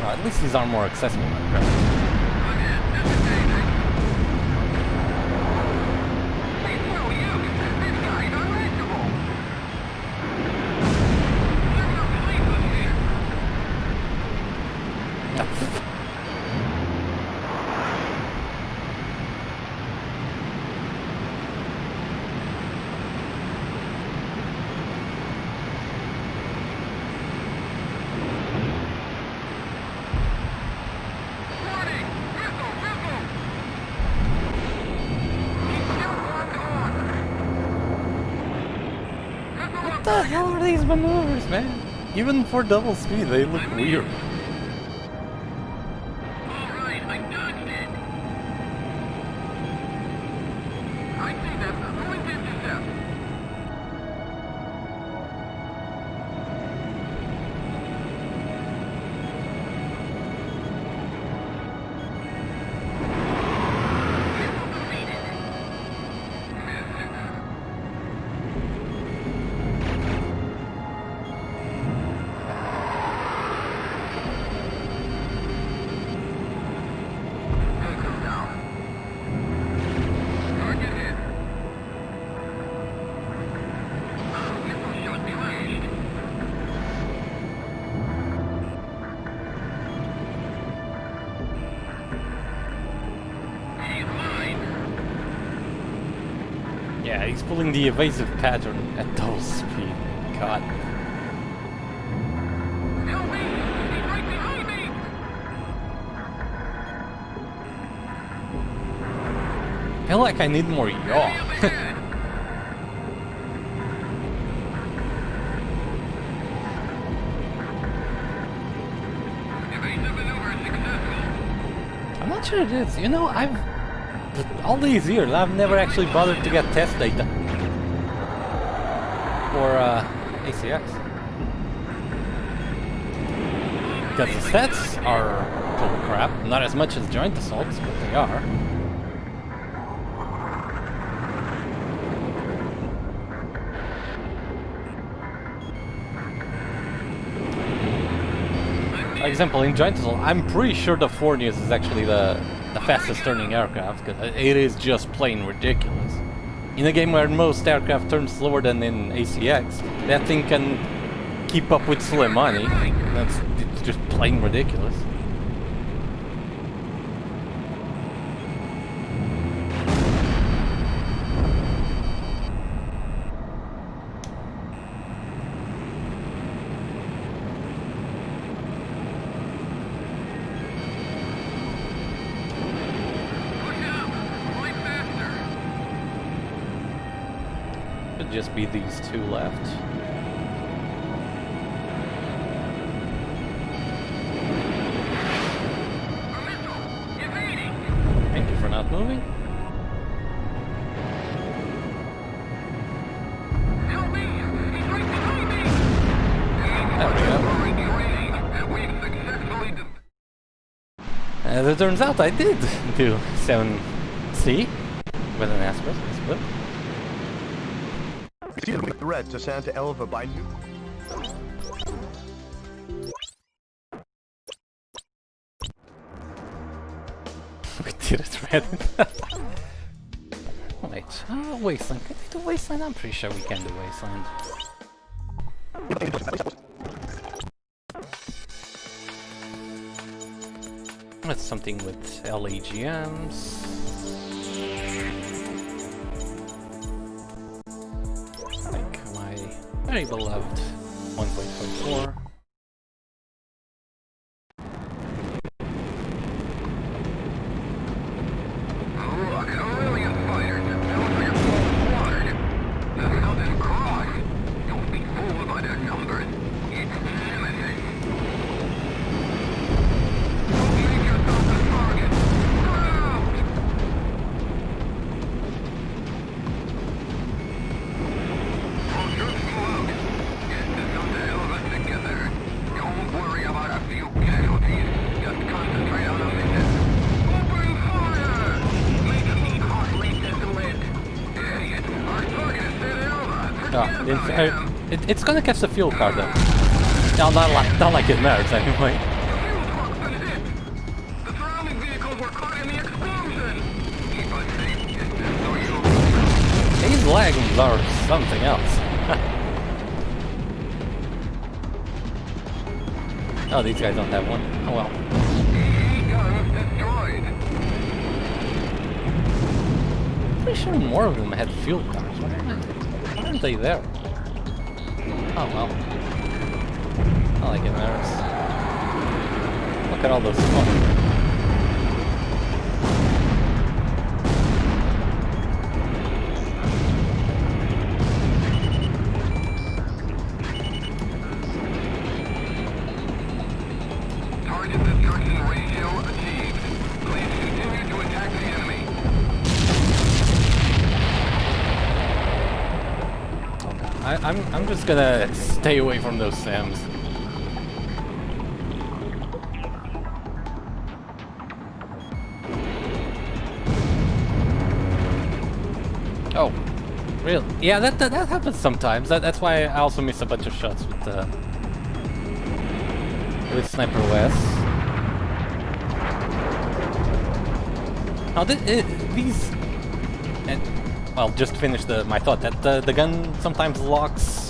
S1: At least these are more accessible than Crash. What the hell are these maneuvers, man? Even for double speed, they look weird.
S5: Alright, I dodged it. I see them. I'm going to intercept.
S1: Yeah, he's pulling the evasive pattern at double speed. God.
S5: Help me! He's right behind me!
S1: I feel like I need more yaw. I'm not sure it is. You know, all these years, I've never actually bothered to get test data for ACX. Because the stats are total crap. Not as much as joint assaults, but they are. For example, in joint assault, I'm pretty sure the Fornius is actually the fastest turning aircraft, because it is just plain ridiculous. In a game where most aircraft turn slower than in ACX, that thing can keep up with Soleimani. It's just plain ridiculous. Just be these two left. Thank you for not moving. There we go. As it turns out, I did do 7C with an asterisk, but
S2: Red to Santa Elva by New.
S1: We did it, Red. Wait, Wasteland. Can we do Wasteland? I'm pretty sure we can do Wasteland. That's something with LAGMs. Very beloved 1.44. It's gonna catch the fuel car though. No, not like it matters anyway.
S5: The surrounding vehicles were caught in the explosion! Keep us safe,
S1: These legs are something else. Oh, these guys don't have one. Oh well.
S5: guns destroyed.
S1: Pretty sure more of them had fuel cars. Why aren't they there? Oh well. Not like it matters. Look at all those smoke.
S5: Target destruction ratio achieved. Please continue to attack the enemy.
S1: I'm just gonna stay away from those Sams. Oh, really? Yeah, that happens sometimes. That's why I also miss a bunch of shots with Sniper West. Now these, and well, just finish my thought that the gun sometimes locks,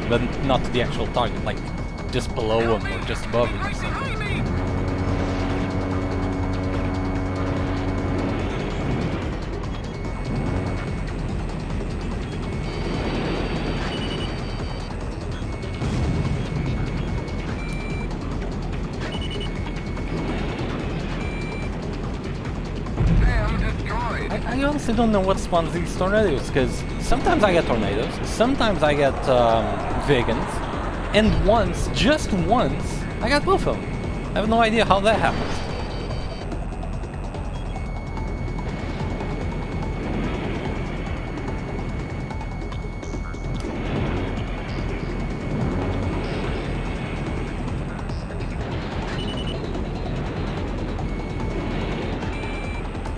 S1: but not to the actual target, like just below him or just above him or something. I honestly don't know what spawns these tornadoes, because sometimes I get tornadoes, sometimes I get vegans, and once, just once, I got both of them. I have no idea how that happens.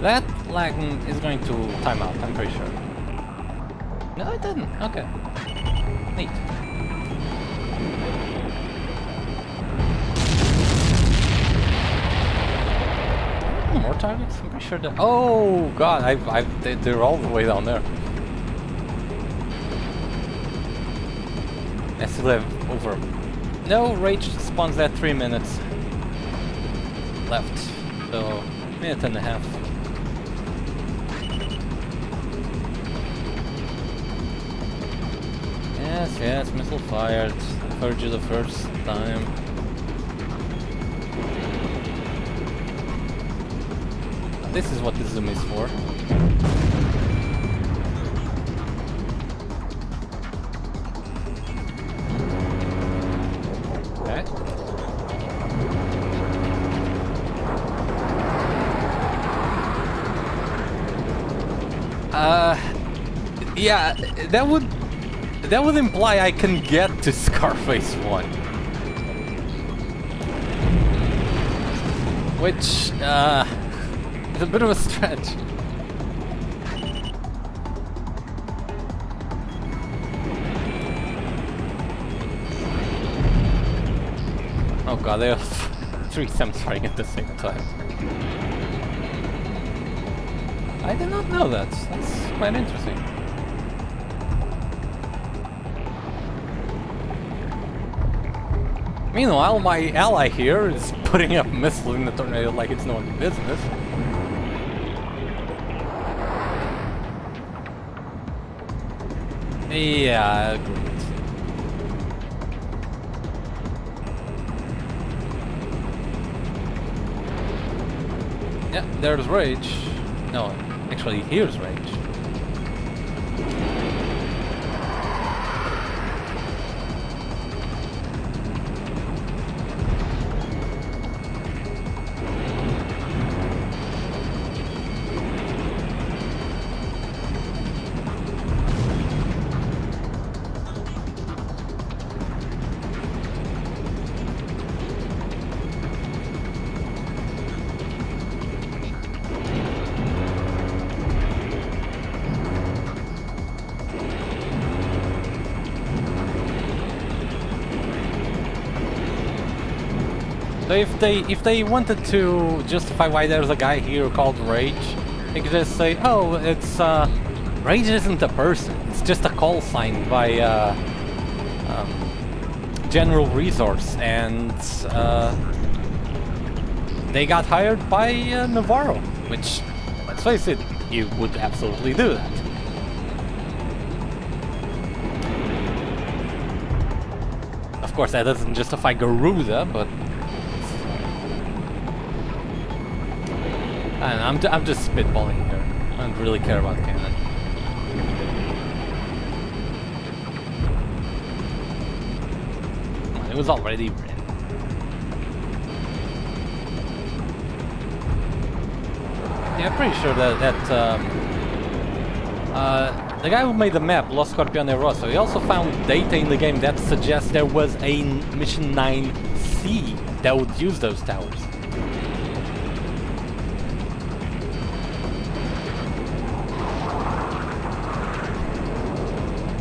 S1: That lagging is going to time out, I'm pretty sure. No, it didn't. Okay. Neat. More targets? I'm pretty sure that... Oh, God, they're all the way down there. I still have over... No, Rage spawns at 3 minutes left. So, minute and a half. Yes, missile fired. Heard you the first time. This is what the zoom is for. Okay. Yeah, that would imply I can get to Scarface 1. Which, is a bit of a stretch. Oh god, they have 3 Sams fighting at the same time. I did not know that. That's quite interesting. Meanwhile, my ally here is putting up missiles in the tornado like it's no one's business. Yeah, agreed. Yeah, there's Rage. No, actually, here's Rage. So if they wanted to justify why there's a guy here called Rage, they could just say, oh, it's Rage isn't a person, it's just a call sign by General Resource, and they got hired by Navarro, which, let's face it, you would absolutely do that. Of course, that doesn't justify Garuda, but I'm just spitballing here. I don't really care about canon. It was already written. Yeah, I'm pretty sure that the guy who made the map, Lo Scorpione Rosso, he also found data in the game that suggests there was a Mission 9C that would use those towers.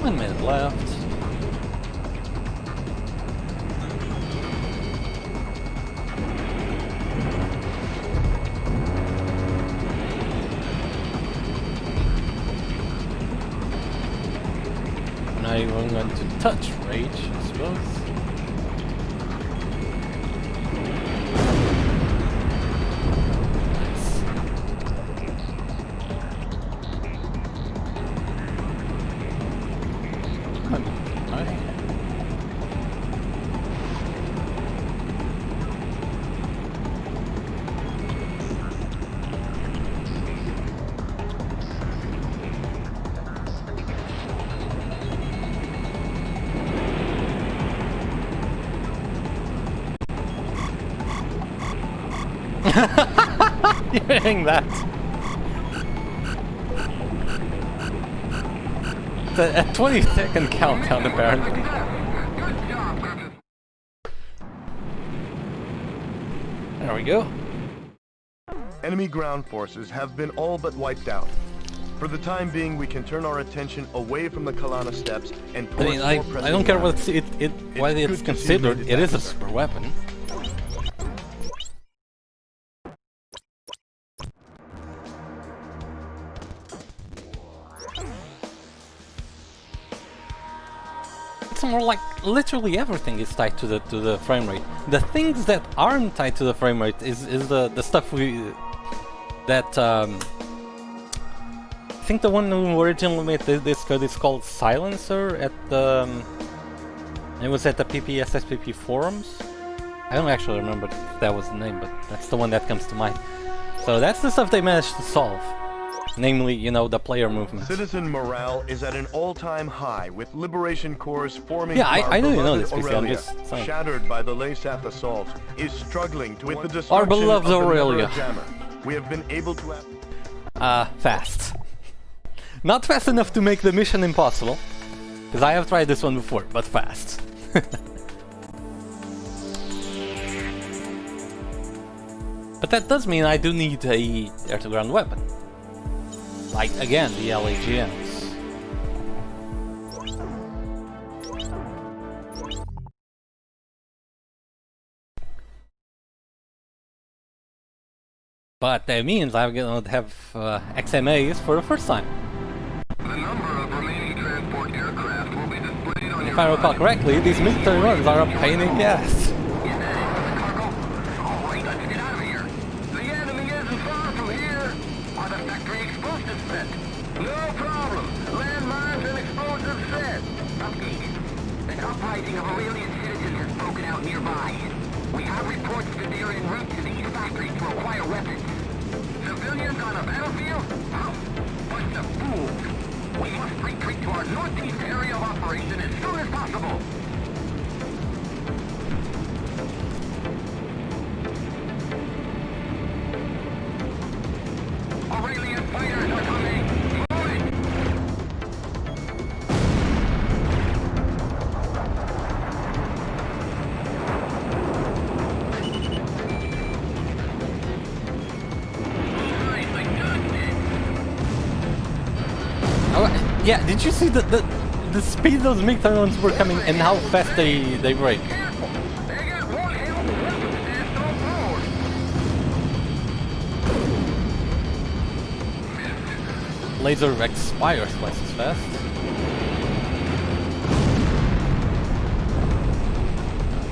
S1: 1 minute left. Now I'm going to touch Rage, I suppose. You're hitting that. It's a 20-second countdown, apparently. There we go.
S2: Enemy ground forces have been all but wiped out. For the time being, we can turn our attention away from the Kalana steppes and towards
S1: I don't care what why it's considered. It is a super weapon. More like literally everything is tied to the frame rate. The things that aren't tied to the frame rate is the stuff I think the one who originally made this code is called Silencer at the it was at the PPSSPP forums. I don't actually remember if that was the name, but that's the one that comes to mind. So that's the stuff they managed to solve. Namely, you know, the player movement.
S2: Citizen morale is at an all-time high, with Liberation Corps forming.
S1: Yeah, I didn't know this, PC. I'm just saying.
S2: Shattered by the Laysat assault, is struggling with the destruction
S1: our beloved
S2: of the
S1: Aurelia.
S2: Jammer. We have been able to.
S1: Fast. Not fast enough to make the mission impossible, because I have tried this one before, but fast. But that does mean I do need a air-to-ground weapon. Like, again, the LAGMs. But that means I'm going to have XMAs for the first time.
S5: The number of remaining transport aircraft will be displayed on your.
S1: If I recall correctly, these military runs are a pain in the ass.
S3: Of Aurelian citizens has broken out nearby. We have reports that they are en route to these factories to acquire weapons. Civilians on a battlefield? Oh, bunch of fools. We must retreat to our northeast area of operation as soon as possible. Aurelian fighters are coming.
S1: Yeah, did you see the speed those MiG-31s were coming and how fast they brake? laser expires twice as fast.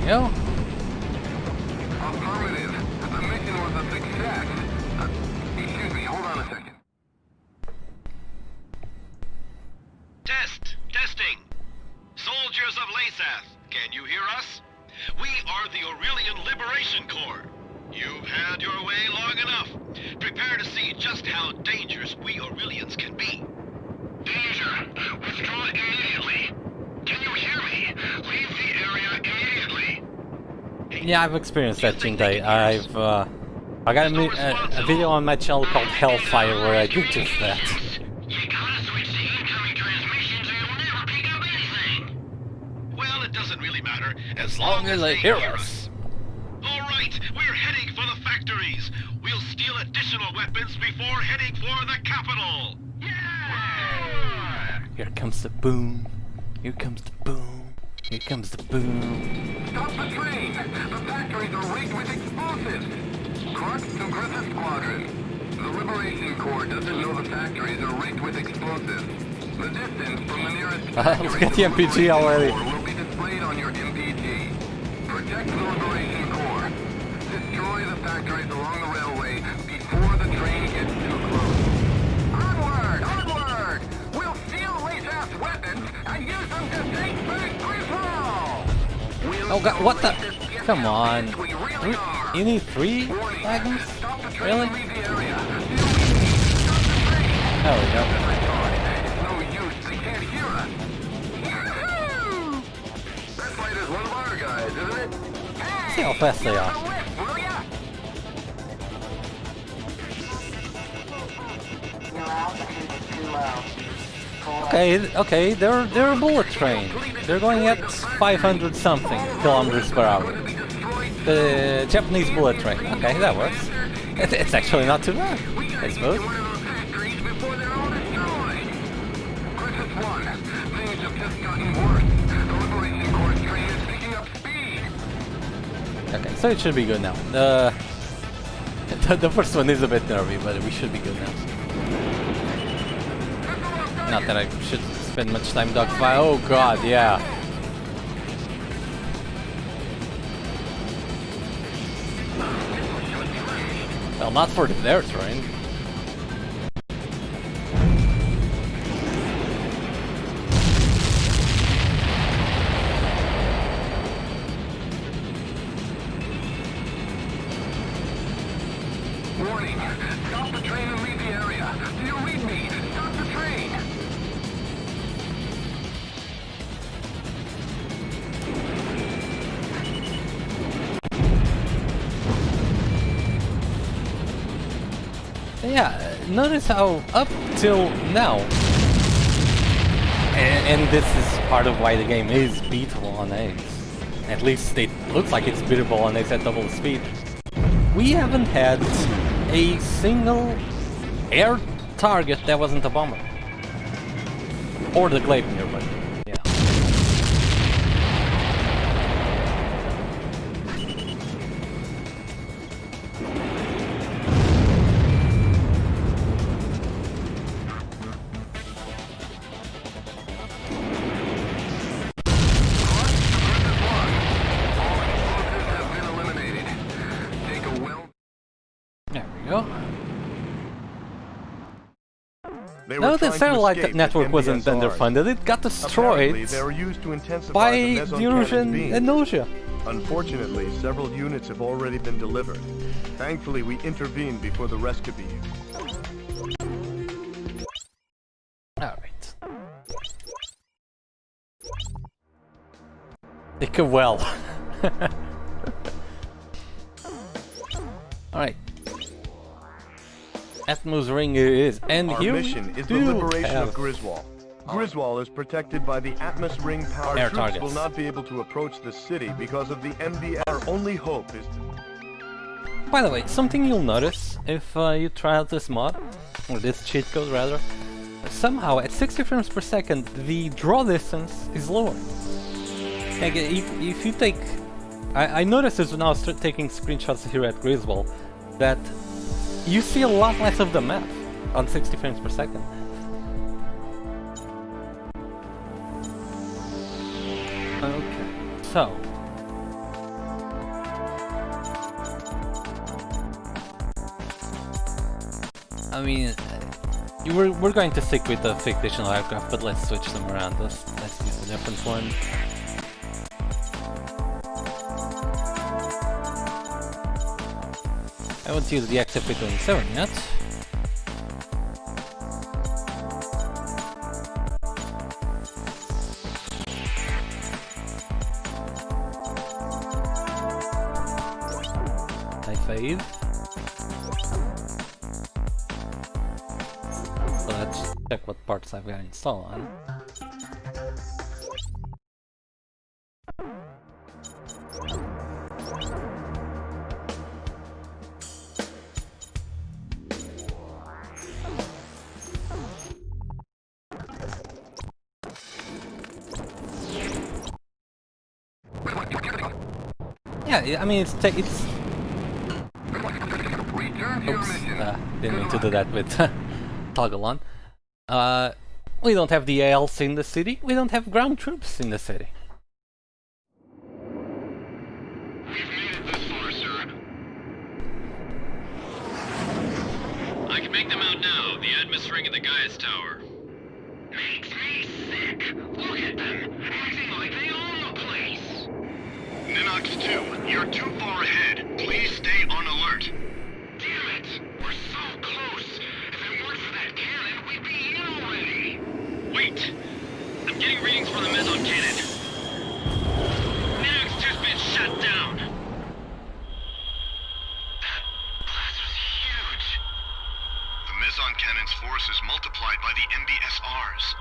S1: There we go.
S5: Affirmative. The mission was a success. Excuse me, hold on a second.
S6: Testing. Soldiers of Lasath, can you hear us? We are the Aurelian Liberation Corps. You've had your way long enough. Prepare to see just how dangerous we Aurelians can be.
S3: Danger! Withdraw immediately! Can you hear me? Leave the area immediately!
S1: Yeah, I've experienced that, Jingdai. I got a video on my channel called Hellfire where I did just that.
S3: You gotta switch to incoming transmissions or you'll never pick up anything!
S6: Well, it doesn't really matter,
S1: As long as they hear us.
S6: Alright, we're heading for the factories. We'll steal additional weapons before heading for the capital.
S3: Yeah!
S1: Here comes the boom. Here comes the boom. Here comes the boom.
S5: Stop the train! The factories are rigged with explosives! Crux to Griffith Squadron. The Liberation Corps doesn't know the factories are rigged with explosives. The distance from the nearest factory
S1: Look at the MPG already.
S5: will be displayed on your MPG. Protect the Liberation Corps. Destroy the factories along the railway before the train gets too close. Onward! Onward! We'll steal Lasath's weapons and use them to take back Griswold!
S1: Oh god, what the? Come on. You need 3 wagons? Really? There we go.
S5: No use, they can't hear us. Yahoo! That fight is one of our guys, isn't it?
S1: See how fast they are.
S5: Will ya?
S1: Okay, they're a bullet train. They're going at 500 something kilometers per hour. The Japanese bullet train. Okay, that works. It's actually not too bad, I suppose.
S5: One of those factories before they're all destroyed. Crisis 1. Things have just gotten worse. The Liberation Corps train is picking up speed.
S1: Okay, so it should be good now. The first one is a bit nervy, but we should be good now. Not that I should spend much time dogfight. Oh god, yeah. Well, not for their train.
S5: Warning. Stop the train and leave the area. Do you read me? Stop the train.
S1: Yeah, notice how up till now, and this is part of why the game is beatable on Ace. At least it looks like it's beatable on Ace at double the speed. We haven't had a single air target that wasn't a bomber. Or the TugaAvenger, but yeah. There we go. No, the satellite network wasn't underfunded. It got destroyed
S2: they were used to intensify
S1: by
S2: the
S1: the
S2: meson
S1: Russian
S2: beam.
S1: inertia.
S2: Unfortunately, several units have already been delivered. Thankfully, we intervened before the rest could be used.
S1: Alright. It could well. Alright. Atmos ring it is, and
S2: Our
S1: here
S2: mission
S1: we
S2: is the
S1: do
S2: liberation
S1: have
S2: of Griswold. Griswold is protected by the Atmos ring. Our
S1: air
S2: troops
S1: targets.
S2: will not be able to approach the city because of the MBS. Our only hope is to...
S1: By the way, something you'll notice if you try out this mod, or this cheat code rather, somehow at 60 frames per second the draw distance is lower. Like if you take... I noticed this when I was taking screenshots here at Griswold, that you see a lot less of the map on 60 frames per second. So. I mean, we're going to stick with the fictional aircraft, but let's switch them around. Let's use a different one. I haven't used the XFP-27 yet. Type 5. So let's check what parts I've got installed on. Yeah, I mean it's oops, didn't mean to do that with toggle on. We don't have the ALs in the city. We don't have ground troops in the city.
S3: We've made it this far, sir. I can make them out now. The admi's ring in the Gaius Tower. Makes me sick. Look at them, acting like they own the place.
S6: Ninox 2, you're too far ahead. Please stay on alert.
S3: Damn it! We're so close. If it weren't for that cannon, we'd be in already. Wait! I'm getting readings from the meson cannon. Ninox 2's been shut down. That blast was huge.
S6: The meson cannon's force is multiplied by the MBSRs.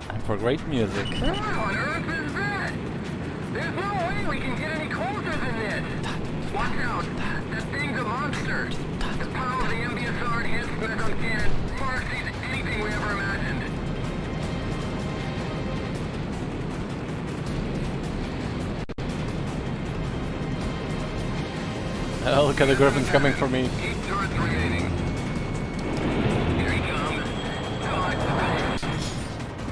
S1: And for great music.
S5: What on earth is that? There's no way we can get any closer than this. Watch out. That thing's a monster. The power of the MBSR against meson cannon far exceeds anything we ever imagined.
S1: Oh, look at the Griffins coming for me.
S5: 8 turrets remaining. Here he comes.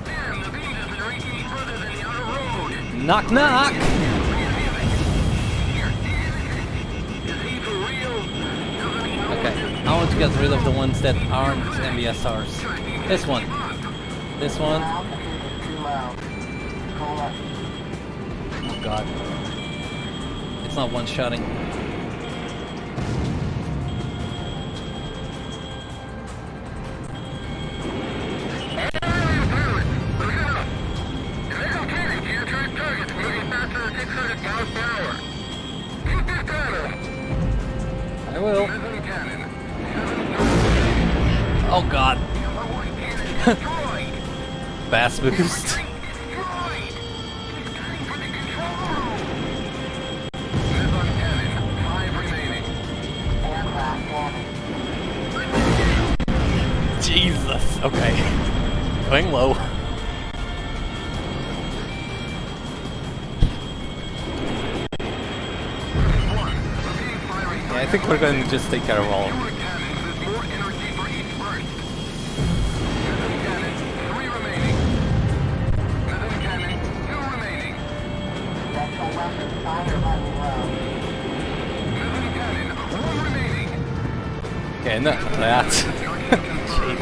S5: Damn, the beam doesn't reach any further than the outer road.
S1: Knock knock!
S5: Is he for real?
S1: Okay, I want to get rid of the ones that aren't MBSRs. This one. This one. Oh god. It's not one-shotting. I will. Oh god. Bass boost. Jesus. Okay. Going low. Yeah, I think we're going to just take care of all. Okay, enough of that. Jeez.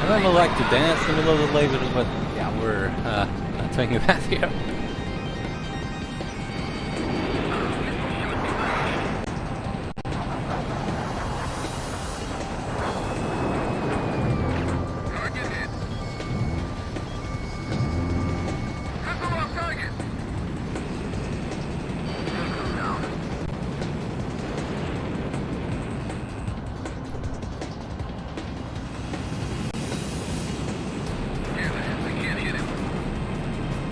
S1: I don't like to dance in the middle of the lasers, but yeah, we're not doing that here.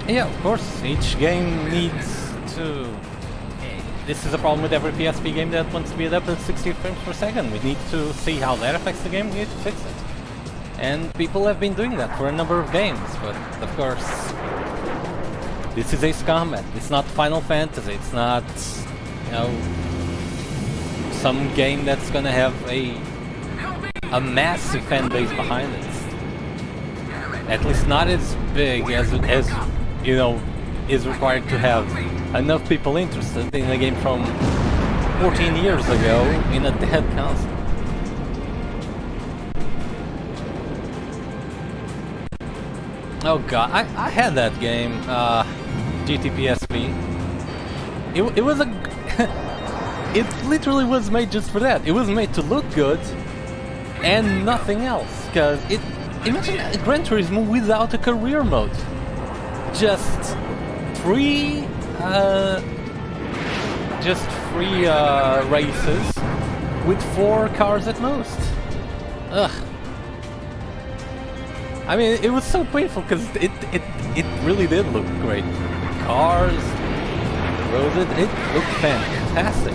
S1: Yeah, of course, each game needs to this is a problem with every PSP game that wants to be adapted at 60 frames per second. We need to see how that affects the game, we need to fix it. And people have been doing that for a number of games, but of course, this is Ace Combat. It's not Final Fantasy. It's not, you know, some game that's gonna have a massive fan base behind it. At least not as big as you know, is required to have enough people interested in a game from 14 years ago in a dead console. Oh god, I had that game, GTPSP. It was a... it literally was made just for that. It was made to look good and nothing else. Because imagine Gran Turismo without a career mode. Just three races with 4 cars at most. Ugh. I mean, it was so painful because it really did look great. Cars, roads, it looked fantastic.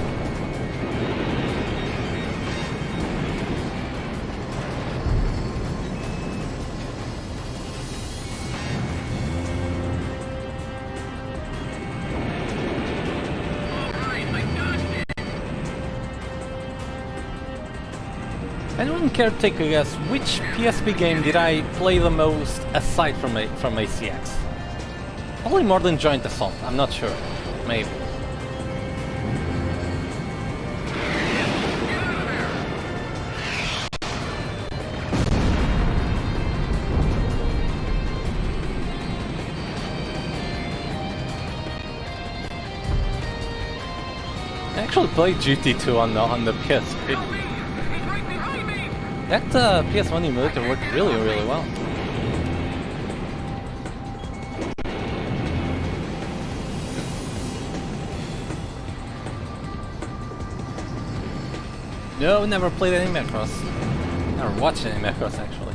S1: Anyone care to take a guess which PSP game did I play the most aside from ACX? Probably more than Joint Assault, I'm not sure. Maybe. I actually played GT2 on the PSP. That PS1 emulator worked really, really well. No, never played any Macross. Never watched any Macross, actually.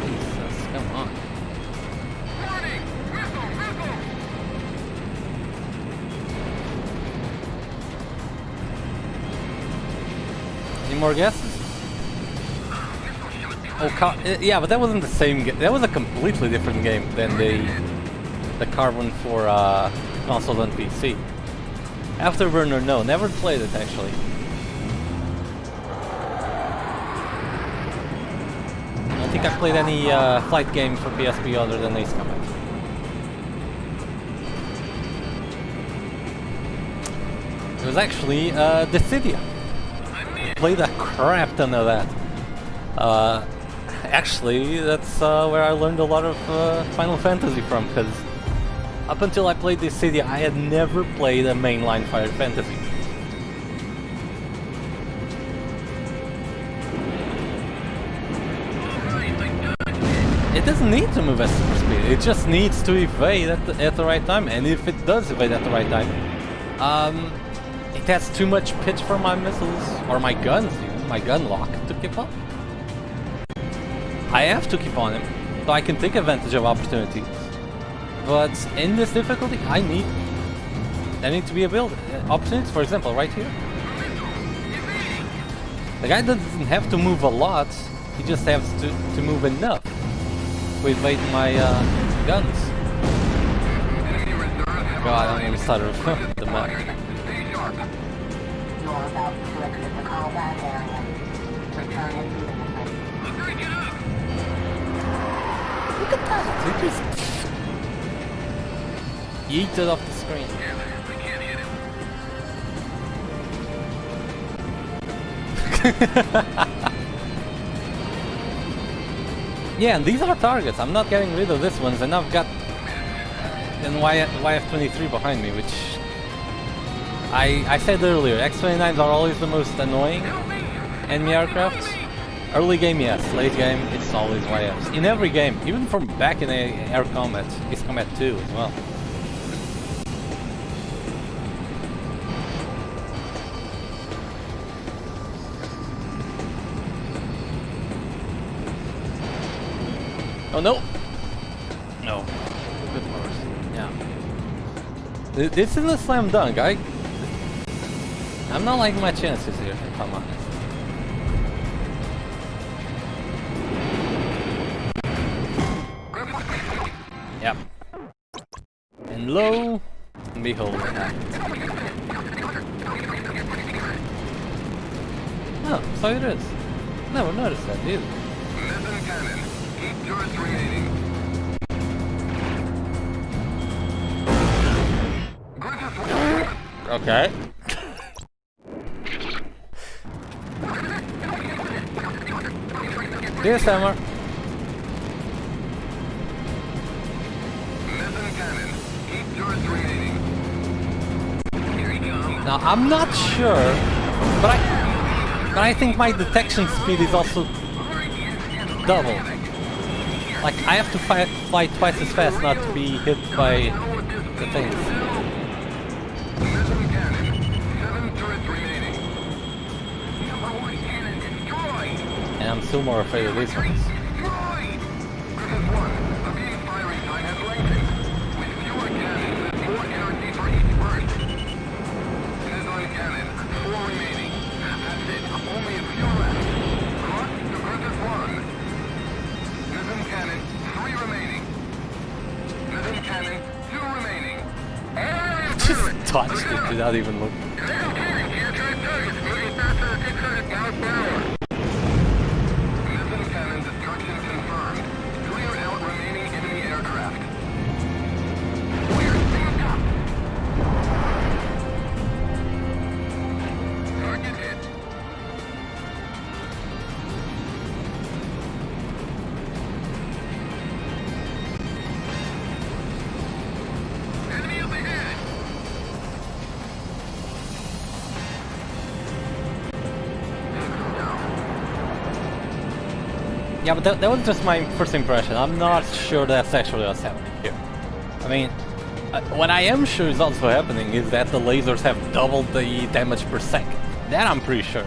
S1: Jesus, come on. Any more guesses? Oh, yeah, but that wasn't the same game. That was a completely different game than the Carbon for console and PC. Afterburner, no, never played it actually. I don't think I played any flight game for PSP other than Ace Combat. It was actually Dissidia. Played a crap ton of that. Actually, that's where I learned a lot of Final Fantasy from, because up until I played this city, I had never played a mainline Final Fantasy. It doesn't need to move at super speed, it just needs to evade at the right time, and if it does evade at the right time, it has too much pitch for my missiles, or my guns, even, my gun lock, to keep up. I have to keep on him, so I can take advantage of opportunities. But in this difficulty, I need to be able to opportunities. For example, right here, the guy doesn't have to move a lot; he just has to move enough to evade my guns. God, I'm gonna start the map.
S7: You're about to exit the combat area. Return immediately.
S1: Look at that! He just yeeted off the screen. Yeah, and these are targets. I'm not getting rid of this ones, and I've got an YF-23 behind me, which I said earlier, X-29s are always the most annoying enemy aircraft. Early game, yes. Late game, it's always YFs. In every game, even from back in Air Combat, Ace Combat 2 as well. Oh no! No. Good powers. Yeah. This is a slam dunk. I'm not liking my chances here, if I'm honest. Yep. And low, and behold. Oh, so it is. Never noticed that either.
S5: Missile cannon. 8 turrets remaining.
S1: Okay. Dear Summer.
S5: Missile cannon. 8 turrets remaining. Here he comes.
S1: Now I'm not sure, but I think my detection speed is also double. Like I have to fly twice as fast not to be hit by the things.
S5: Missile cannon. 7 turrets remaining. Number 1 cannon destroyed.
S1: And I'm still more afraid of these ones.
S5: Destroyed. Griffin 1. The beam firing time has lengthened. With fewer cannons and more energy for each burst. Missile cannon. 4 remaining. That's it. Only a few left. Cross to Griffin 1. Missile cannon. 3 remaining. Missile cannon. 2 remaining.
S1: Just touched it without even looking.
S5: Missile cannon. Aircraft targets moving faster than 600 miles per hour. Missile cannon destruction confirmed. Clear out remaining enemy aircraft. We're stacked up. Target hit. Enemy up ahead.
S1: Yeah, but that was just my first impression. I'm not sure that's actually what's happening here. I mean, what I am sure is also happening is that the lasers have doubled the damage per second. That I'm pretty sure.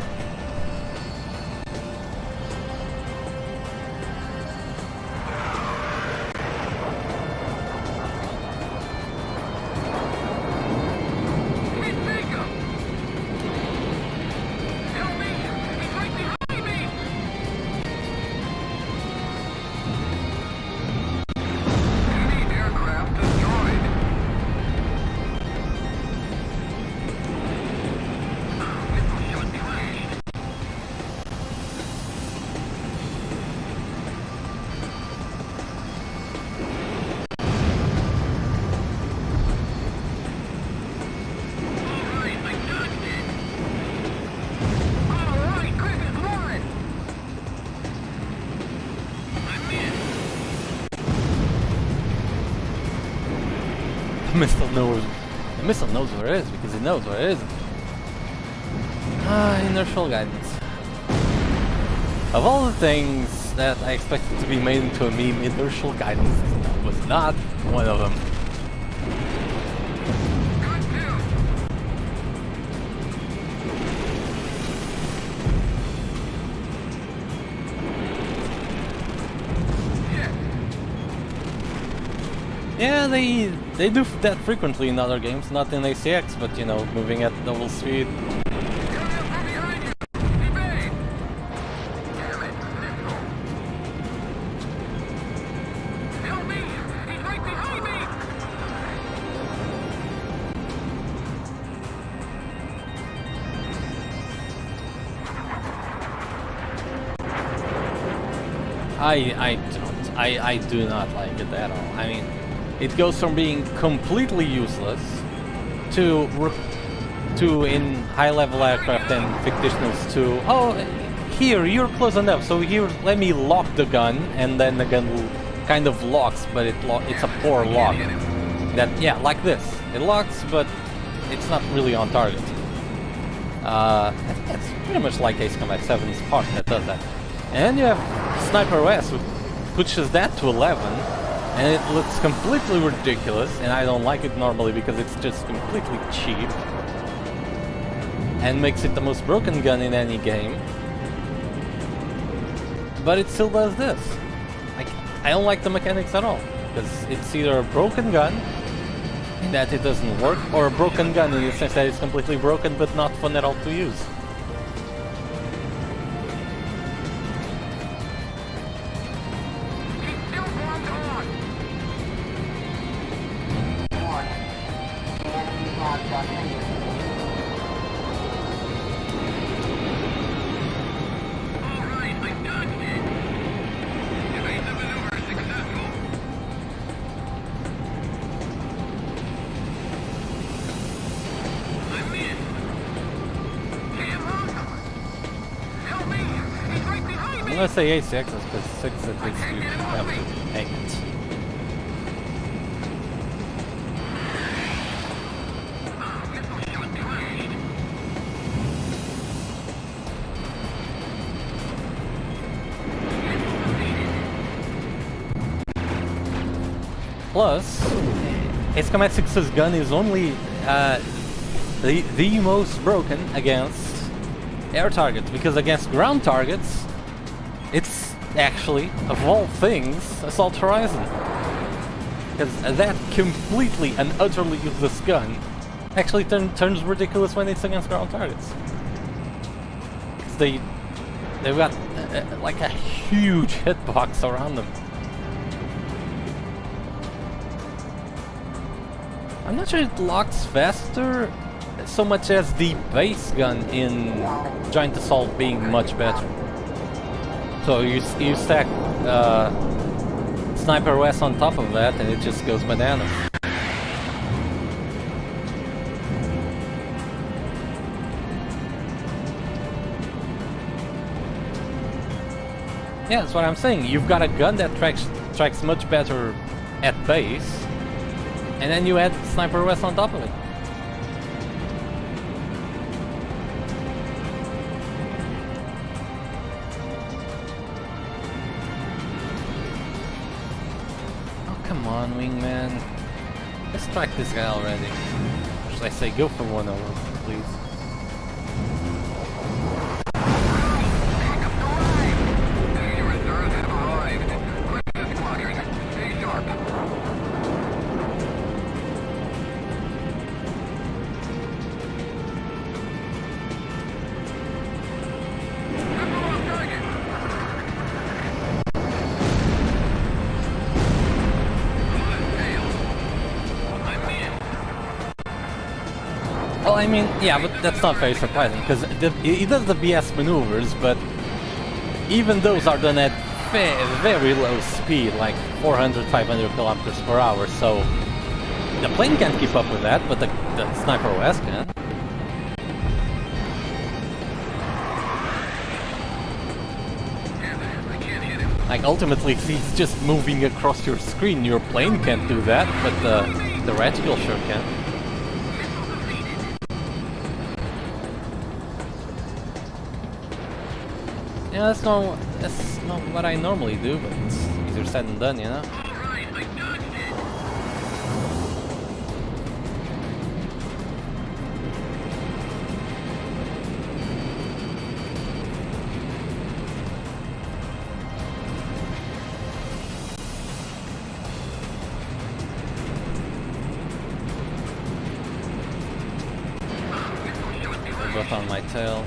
S1: The missile knows where it is because it knows where it isn't. Inertial guidance. Of all the things that I expected to be made into a meme, inertial guidance was not one of them. Yeah, they do that frequently in other games, not in ACX, but you know, moving at double speed. I do not like it at all. I mean, it goes from being completely useless to in high-level aircraft and fictionals to, oh, here, you're close enough, so here, let me lock the gun, and then the gun kind of locks, but it's a poor lock. That, yeah, like this. It locks, but it's not really on target. That's pretty much like Ace Combat 7's part that does that. And then you have Sniper OS, who pushes that to 11, and it looks completely ridiculous, and I don't like it normally because it's just completely cheap, and makes it the most broken gun in any game. But it still does this. I don't like the mechanics at all, because it's either a broken gun in that it doesn't work, or a broken gun in the sense that it's completely broken but not fun at all to use. I'm gonna say 8 axis because 6 at least you have to hang it. Plus, Ace Combat 6's gun is only the most broken against air targets, because against ground targets it's actually, of all things, Assault Horizon. Because that completely and utterly useless gun actually turns ridiculous when it's against ground targets. Because they've got like a huge hitbox around them. I'm not sure it locks faster so much as the base gun in Giant Assault being much better. So you stack Sniper West on top of that and it just goes bananas. Yeah, that's what I'm saying. You've got a gun that tracks much better at base, and then you add Sniper West on top of it. Come on, wingman. Let's track this guy already. Or should I say go for 1 over, please? Well, I mean, yeah, but that's not very surprising, because he does the BS maneuvers, but even those are done at very low speed, like 400, 500 kilometers per hour, so the plane can't keep up with that, but the Sniper West can. Like, ultimately, he's just moving across your screen. Your plane can't do that, but the reticle sure can. Yeah, that's not what I normally do, but it's easier said than done, you know? They're both on my tail.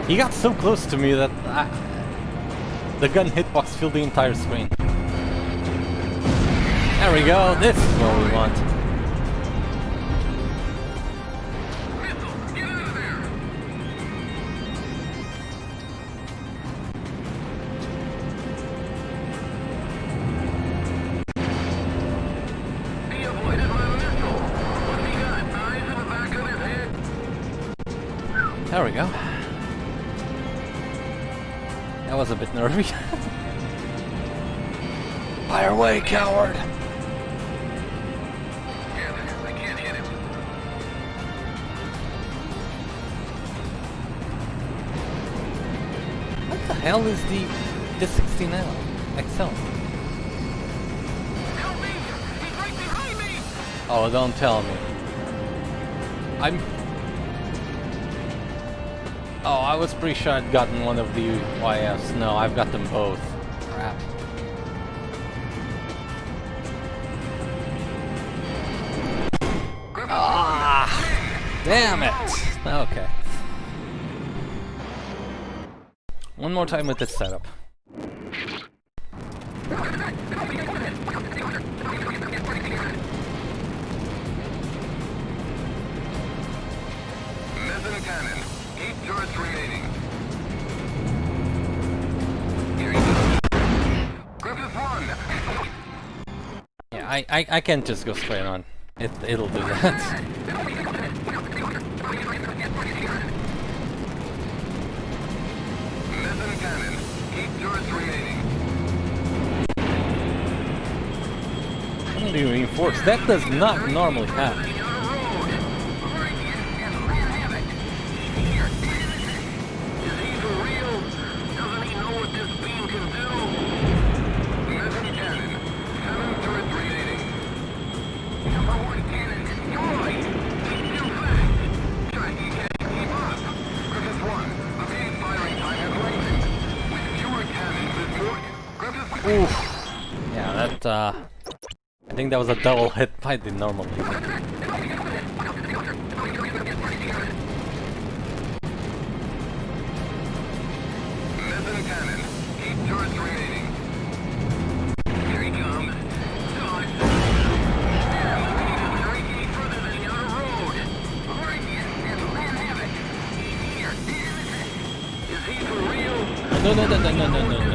S1: He got so close to me that the gun hitbox filled the entire screen. There we go, this is what we want. There we go. That was a bit nervy. Fire away, coward!
S5: I can't hit him.
S1: What the hell is the the 16L XL.
S5: Help me! He's right behind me!
S1: Oh, don't tell me. Oh, I was pretty sure I'd gotten one of the YFs. No, I've got them both. Crap. Ah! Damn it! Okay. One more time with this setup.
S5: Missile cannon. 8 turrets remaining. Here he goes. Griffith 1!
S1: Yeah, I can't just go straight on. It'll do that.
S5: Missile cannon. 8 turrets remaining.
S1: Only reinforced. That does not normally happen. Oof. Yeah, that, I think that was a double hit by the normal laser.
S5: Missile cannon. 8 turrets remaining. Here he comes. Further than the outer road.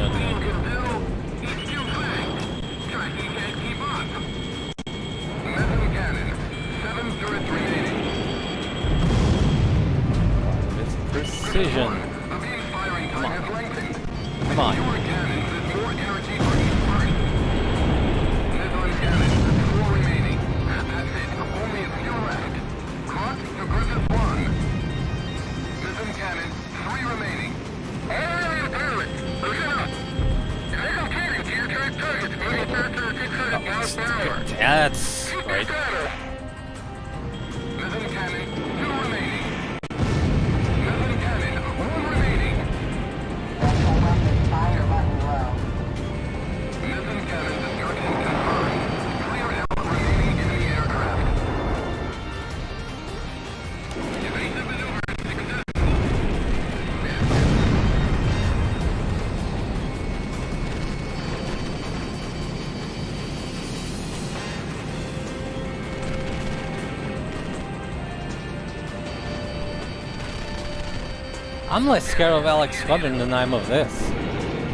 S5: Is he for real?
S1: No. Precision. Come on. Yeah, that's right.
S7: Special weapon fire button low.
S1: I'm less scared of Alex Squadron than I'm of this.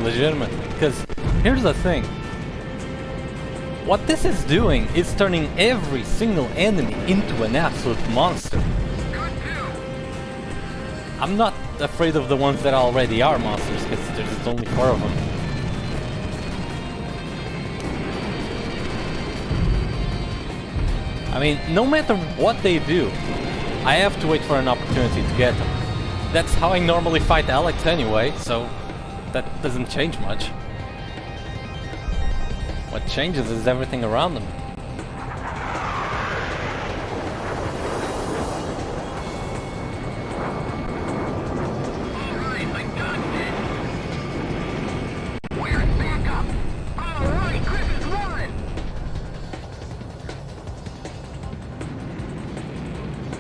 S1: Legitimately. Because here's the thing. What this is doing is turning every single enemy into an absolute monster. I'm not afraid of the ones that already are monsters, because there's only 4 of them. I mean, no matter what they do, I have to wait for an opportunity to get them. That's how I normally fight Alex anyway, so that doesn't change much. What changes is everything around them.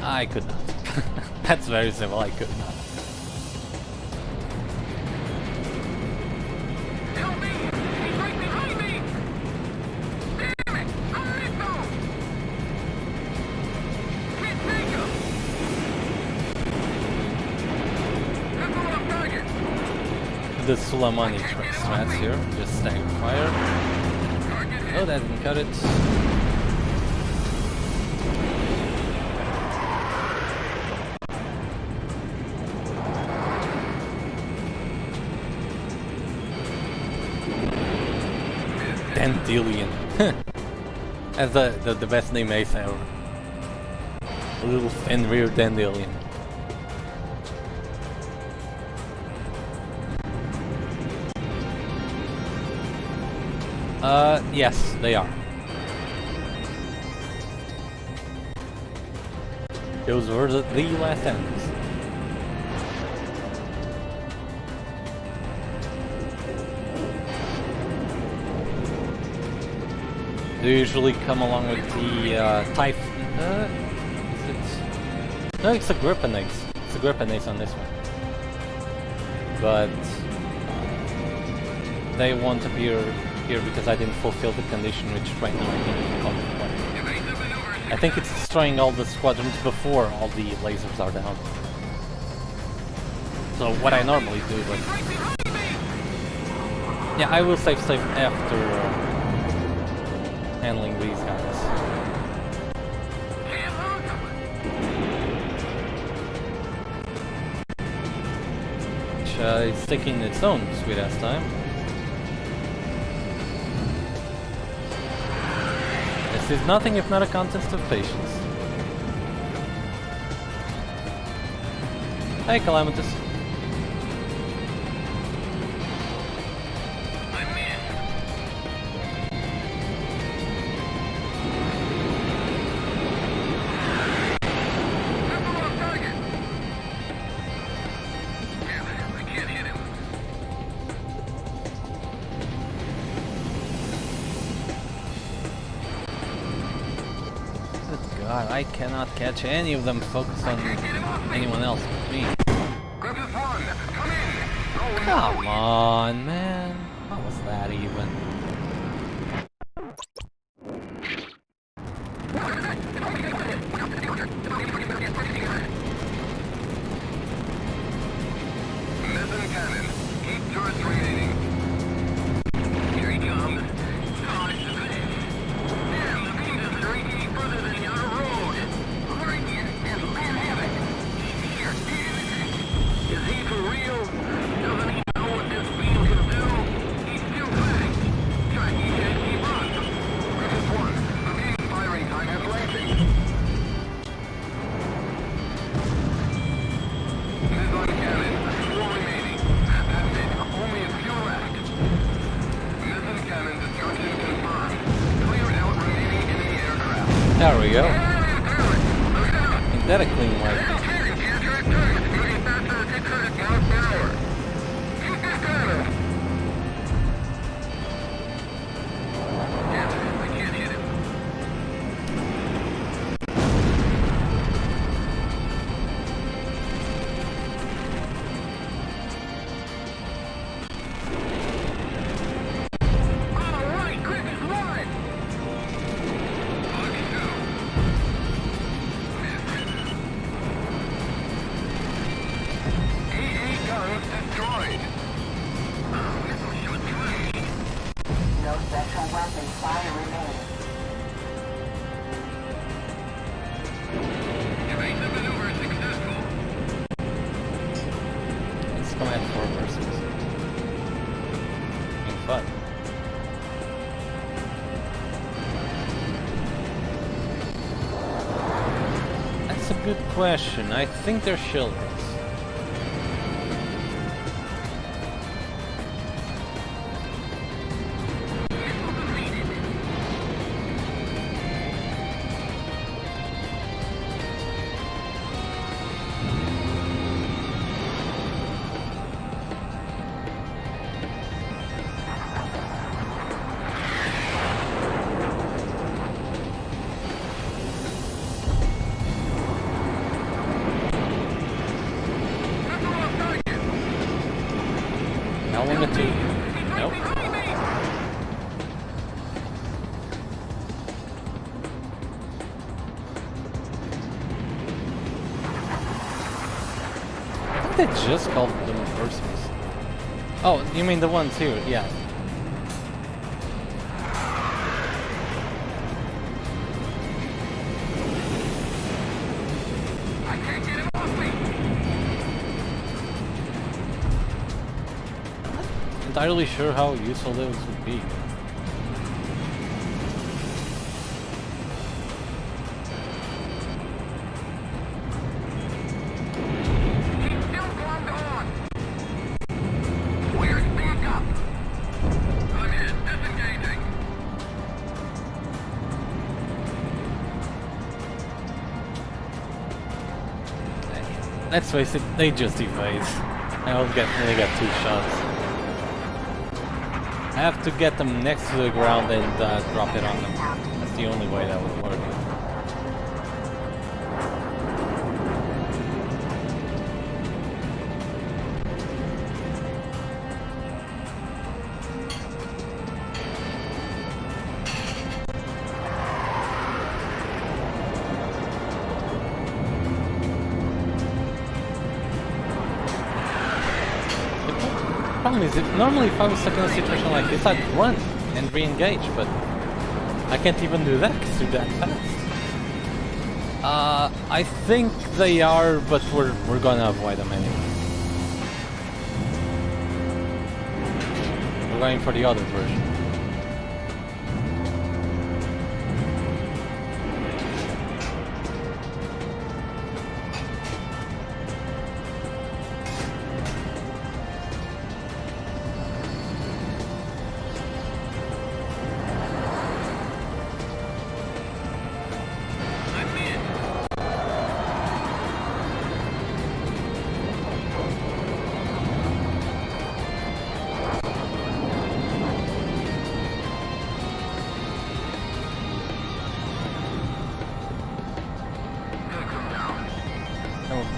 S1: I could not. That's very simple, I could not.
S5: Help me! He's right behind me! Damn it! I'm missile! Can't take him! Missile on target!
S1: The Suleimani strats here, just stagger fire. Oh, that didn't cut it. Dandelion. That's the best name ace ever. A little thin rear dandelion. Yes, they are. Those were the last enemies. They usually come along with the Typh... is it? No, it's a Grippinace. It's a Grippinace on this one. But... they won't appear here because I didn't fulfill the condition, which right now I think is complete. I think it's destroying all the squadrons before all the lasers are down. So what I normally do, but... yeah, I will save after handling these guys. Which is taking its own sweet-ass time. This is nothing if not a contest of patience. Hey, Calamitous. God, I cannot catch any of them. Focus on anyone else but me. Come on, man. What was that even?
S5: Missile cannon. Keep turrets remaining. Here he comes. Damn, the beam doesn't reach any further than the outer road. Right here, and land havoc. Here. Is he for real? Doesn't he know what this beam can do? He's too fast. He can't keep up. Griffith 1, the beam firing time has lengthened. Missile cannon, 4 remaining. That's it, only a few left. Missile cannon destruction confirmed. Clear out remaining enemy aircraft.
S1: There we go. Ain't that a clean wipe?
S7: No special weapon fire remaining.
S5: Evasive maneuver successful.
S1: It's command 4 versus. In fun. That's a good question. I think they're shielders. How long it take? Nope. I think they just called them reversals. Oh, you mean the ones here? Yeah. Entirely sure how useful those would be.
S5: Still bombed on. Where's backup? I'm in. Disengaging.
S1: let's face it, they just evade. I'll only get 2 shots. I have to get them next to the ground and drop it on them. That's the only way that would work. Problem is, normally if I was stuck in a situation like this, I'd run and re-engage, but I can't even do that because they're that fast. I think they are, but we're gonna avoid them anyway. We're going for the other version.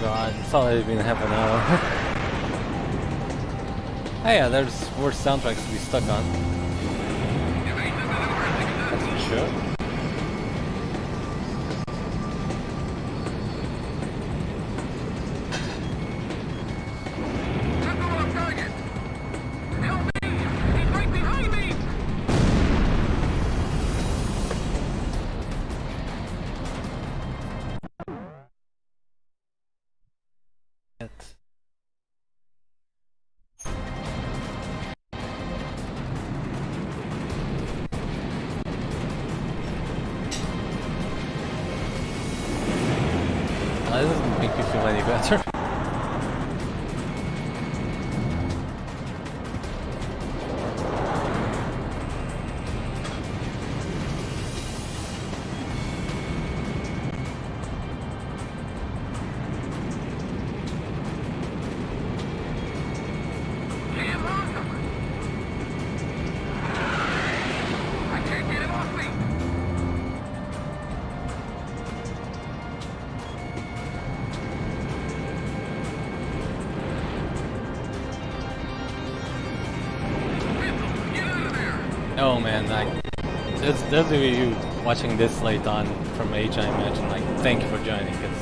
S1: God, it's already been half an hour. Hey, yeah, there's worse soundtracks to be stuck on. That's for sure. That doesn't make me feel any better. Oh man, those of you watching this late on from age, I imagine, like, thank you for joining, because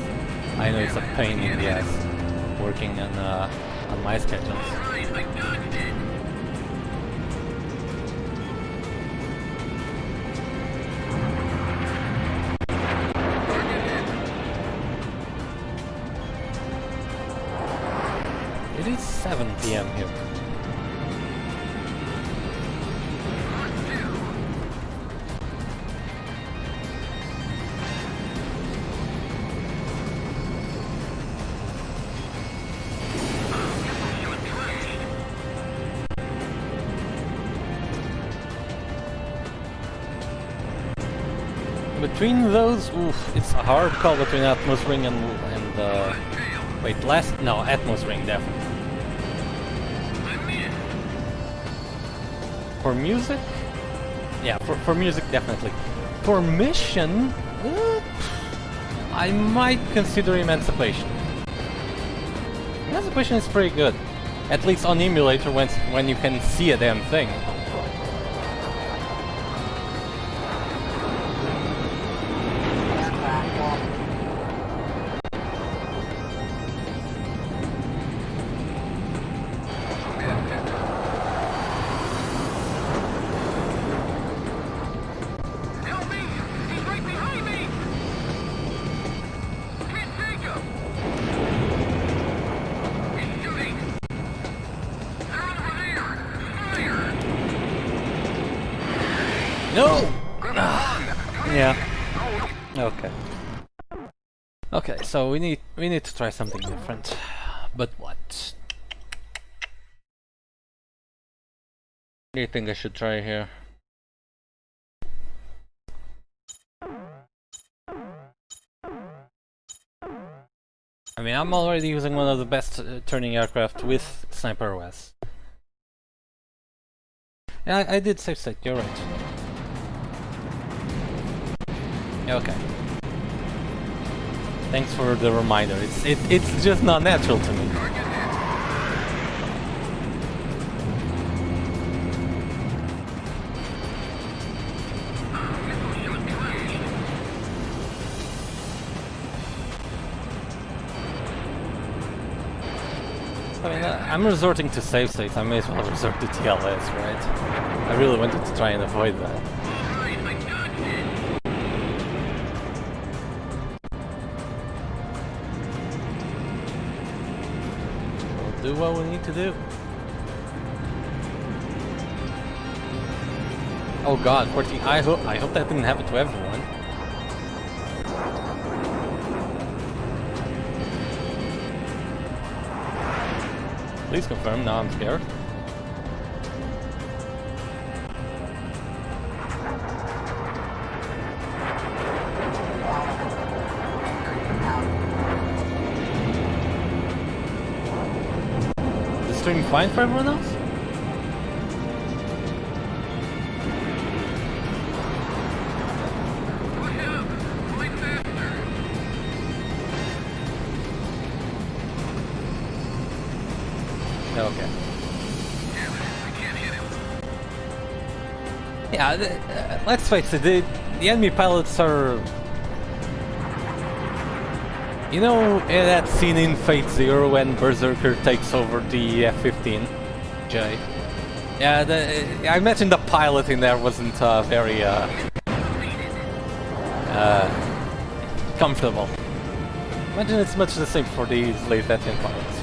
S1: I know it's a pain in the ass working on my schedules. It is 7 PM here. Between those, oof, it's a hard call between Atmos Ring and wait, Atmos Ring definitely. For music, yeah, for music definitely. For mission, I might consider Emancipation. Emancipation is pretty good, at least on emulator when you can see a damn thing. No! Yeah. Okay. Okay, so we need to try something different. But what? What do you think I should try here? I mean, I'm already using one of the best turning aircraft with Sniper OS. Yeah, I did save state, you're right. Yeah, okay. Thanks for the reminder. It's just not natural to me. I mean, I'm resorting to save states. I may as well resort to TLS, right? I really wanted to try and avoid that. We'll do what we need to do. Oh God, 14. I hope that didn't happen to everyone. Please confirm. Now I'm scared. Is the stream fine for everyone else? Okay. Yeah, let's face it, the enemy pilots are... You know that scene in Fate Zero when Berserker takes over the F-15? Jay? Yeah, I imagine the pilot in there wasn't very comfortable. Imagine it's much the same for these late F-15 pilots.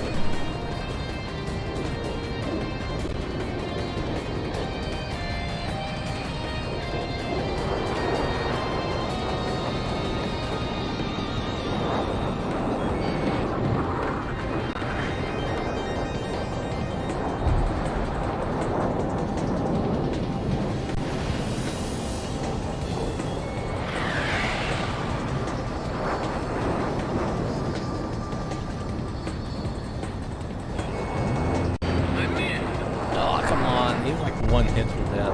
S1: One hit from that.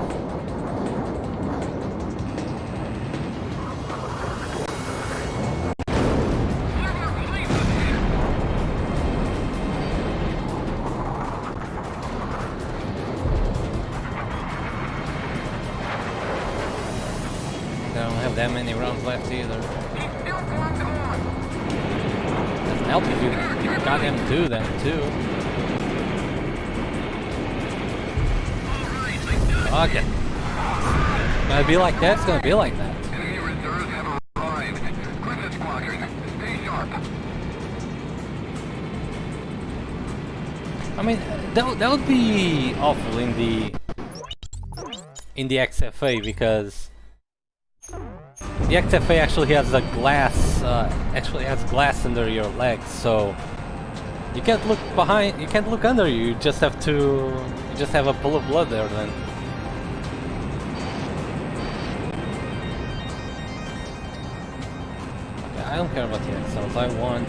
S1: I don't have that many rounds left either. Doesn't help if you got him to them too. Okay. It's gonna be like that, it's gonna be like that.
S5: Enemy reserves have arrived. Griffin Squadron, stay sharp.
S1: I mean, that would be awful in the XFA because the XFA actually has a glass, glass under your legs, so you can't look behind, you can't look under you. You just have a pool of blood there then. I don't care about the XLs, I want...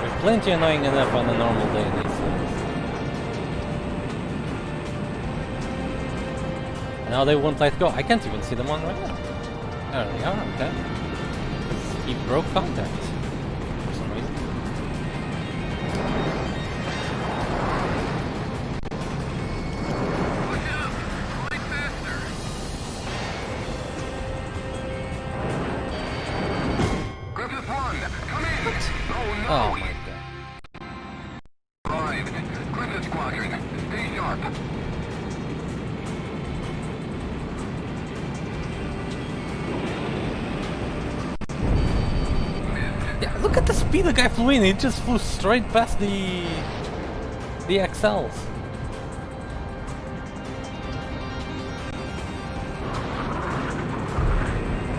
S1: There's plenty annoying enough on a normal day these days. Now they won't let go. I can't even see them on right now. There they are, okay. He broke contact. For some reason. Oh my god.
S5: Arrived. Griffin Squadron, stay sharp.
S1: Yeah, look at the speed the guy flew in. He just flew straight past the XLs.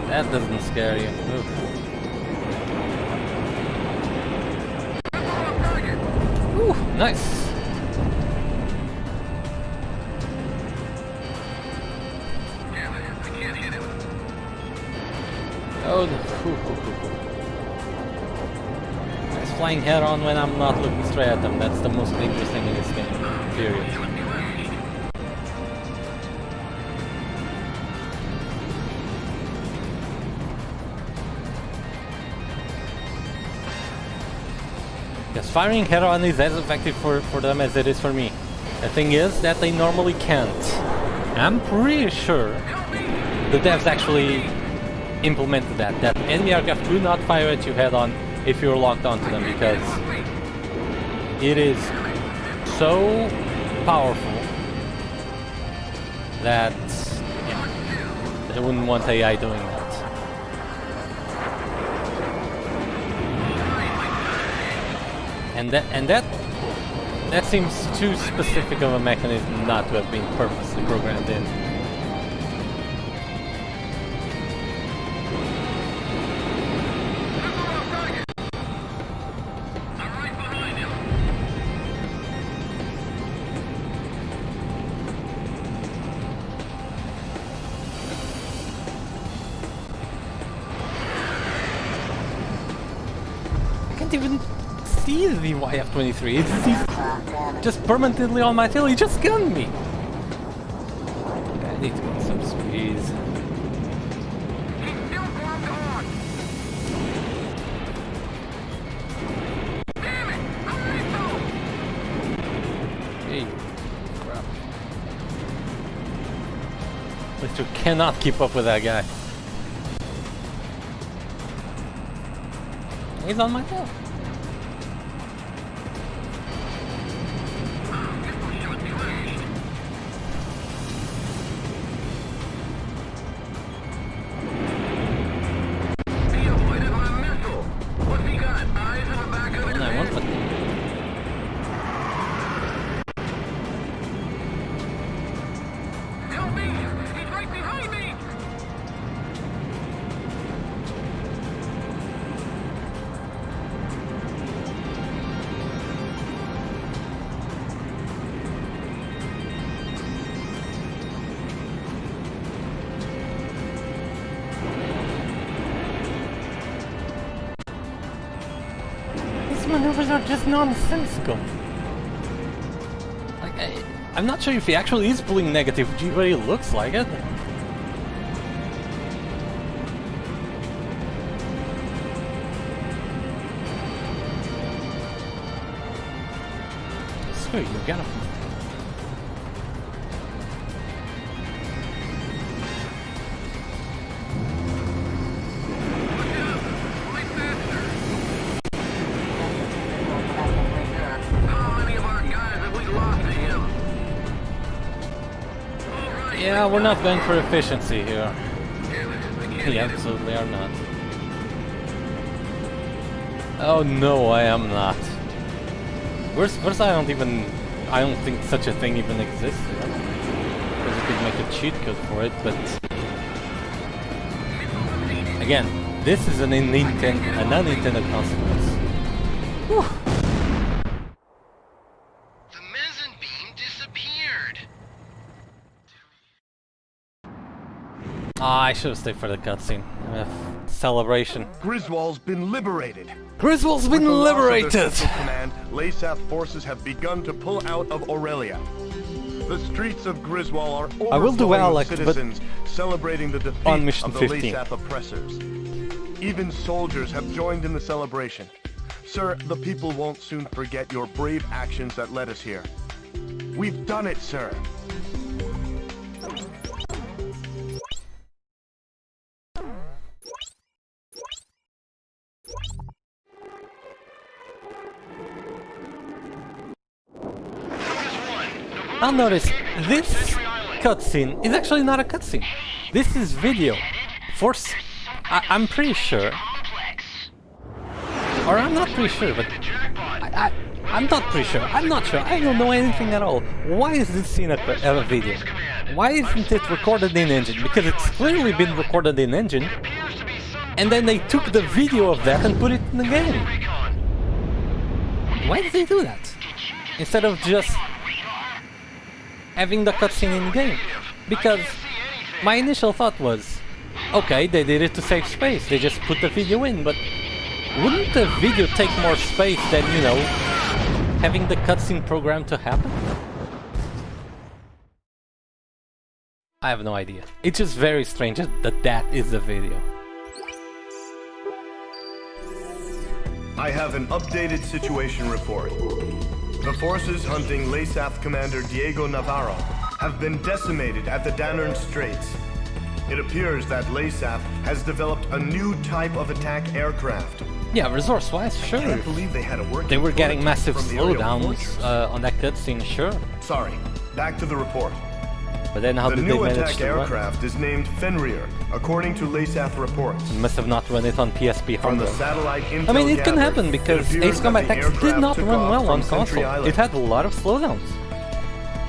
S1: That doesn't scare you. Oof. Ooh, nice. flying head-on when I'm not looking straight at them. That's the most dangerous thing in this game, period. Because firing head-on is as effective for them as it is for me. The thing is that they normally can't. I'm pretty sure the devs actually implemented that enemy aircraft do not fire at you head-on if you're locked onto them, because it is so powerful that yeah, they wouldn't want AI doing that. And that seems too specific of a mechanism not to have been purposely programmed in. I can't even see the YF-23. He's just permanently on my tail. He just gunned me. Okay, I need to get some speed. Hey, crap. At least you cannot keep up with that guy. He's on my tail. Maneuvers are just nonsensical. Like, I'm not sure if he actually is pulling negative G, but he looks like it. Screw you, get him. Yeah, we're not going for efficiency here. We absolutely are not. Oh no, I am not. First, I don't think such a thing even exists. Because you could make a cheat code for it, but again, this is an unintended consequence. Whew. Ah, I should have stayed for the cutscene. Celebration.
S2: Griswold's been liberated.
S1: Griswold's been liberated!
S2: Command, Laysaf forces have begun to pull out of Aurelia. The streets of Griswold are overflowing with citizens celebrating the defeat
S1: on Mission
S2: of the
S1: 15.
S2: Laysaf oppressors. Even soldiers have joined in the celebration. Sir, the people won't soon forget your brave actions that led us here. We've done it, sir.
S1: Now notice, this cutscene is actually not a cutscene. This is video. I'm pretty sure. Or I'm not pretty sure, but I'm not pretty sure. I'm not sure. I don't know anything at all. Why is this scene a video? Why isn't it recorded in engine? Because it's clearly been recorded in engine. And then they took the video of that and put it in the game. Why did they do that? Instead of just having the cutscene in game. Because my initial thought was, okay, they did it to save space. They just put the video in, but wouldn't the video take more space than, you know, having the cutscene program to happen? I have no idea. It's just very strange that that is the video.
S2: I have an updated situation report. The forces hunting LASAF Commander Diego Navarro have been decimated at the Danern Straits. It appears that LASAF has developed a new type of attack aircraft.
S1: Yeah, resource-wise, sure.
S2: I can't believe they had a working
S1: They were getting massive
S2: from the aerial
S1: slowdowns
S2: fortress.
S1: on that cutscene, sure.
S2: Sorry, back to the report.
S1: But then how
S2: The
S1: did they
S2: new
S1: manage
S2: attack
S1: to run?
S2: aircraft is named Fenrir, according to LASAF reports.
S1: Must have not run it on PSP
S2: From the
S1: hardware.
S2: satellite intel
S1: I mean, it can
S2: gathered,
S1: happen because
S2: it appears
S1: Ace Combat
S2: that the
S1: X did
S2: aircraft
S1: not
S2: took
S1: run
S2: off
S1: well
S2: from
S1: on
S2: Sentry
S1: console.
S2: Island.
S1: It had a lot of slowdowns.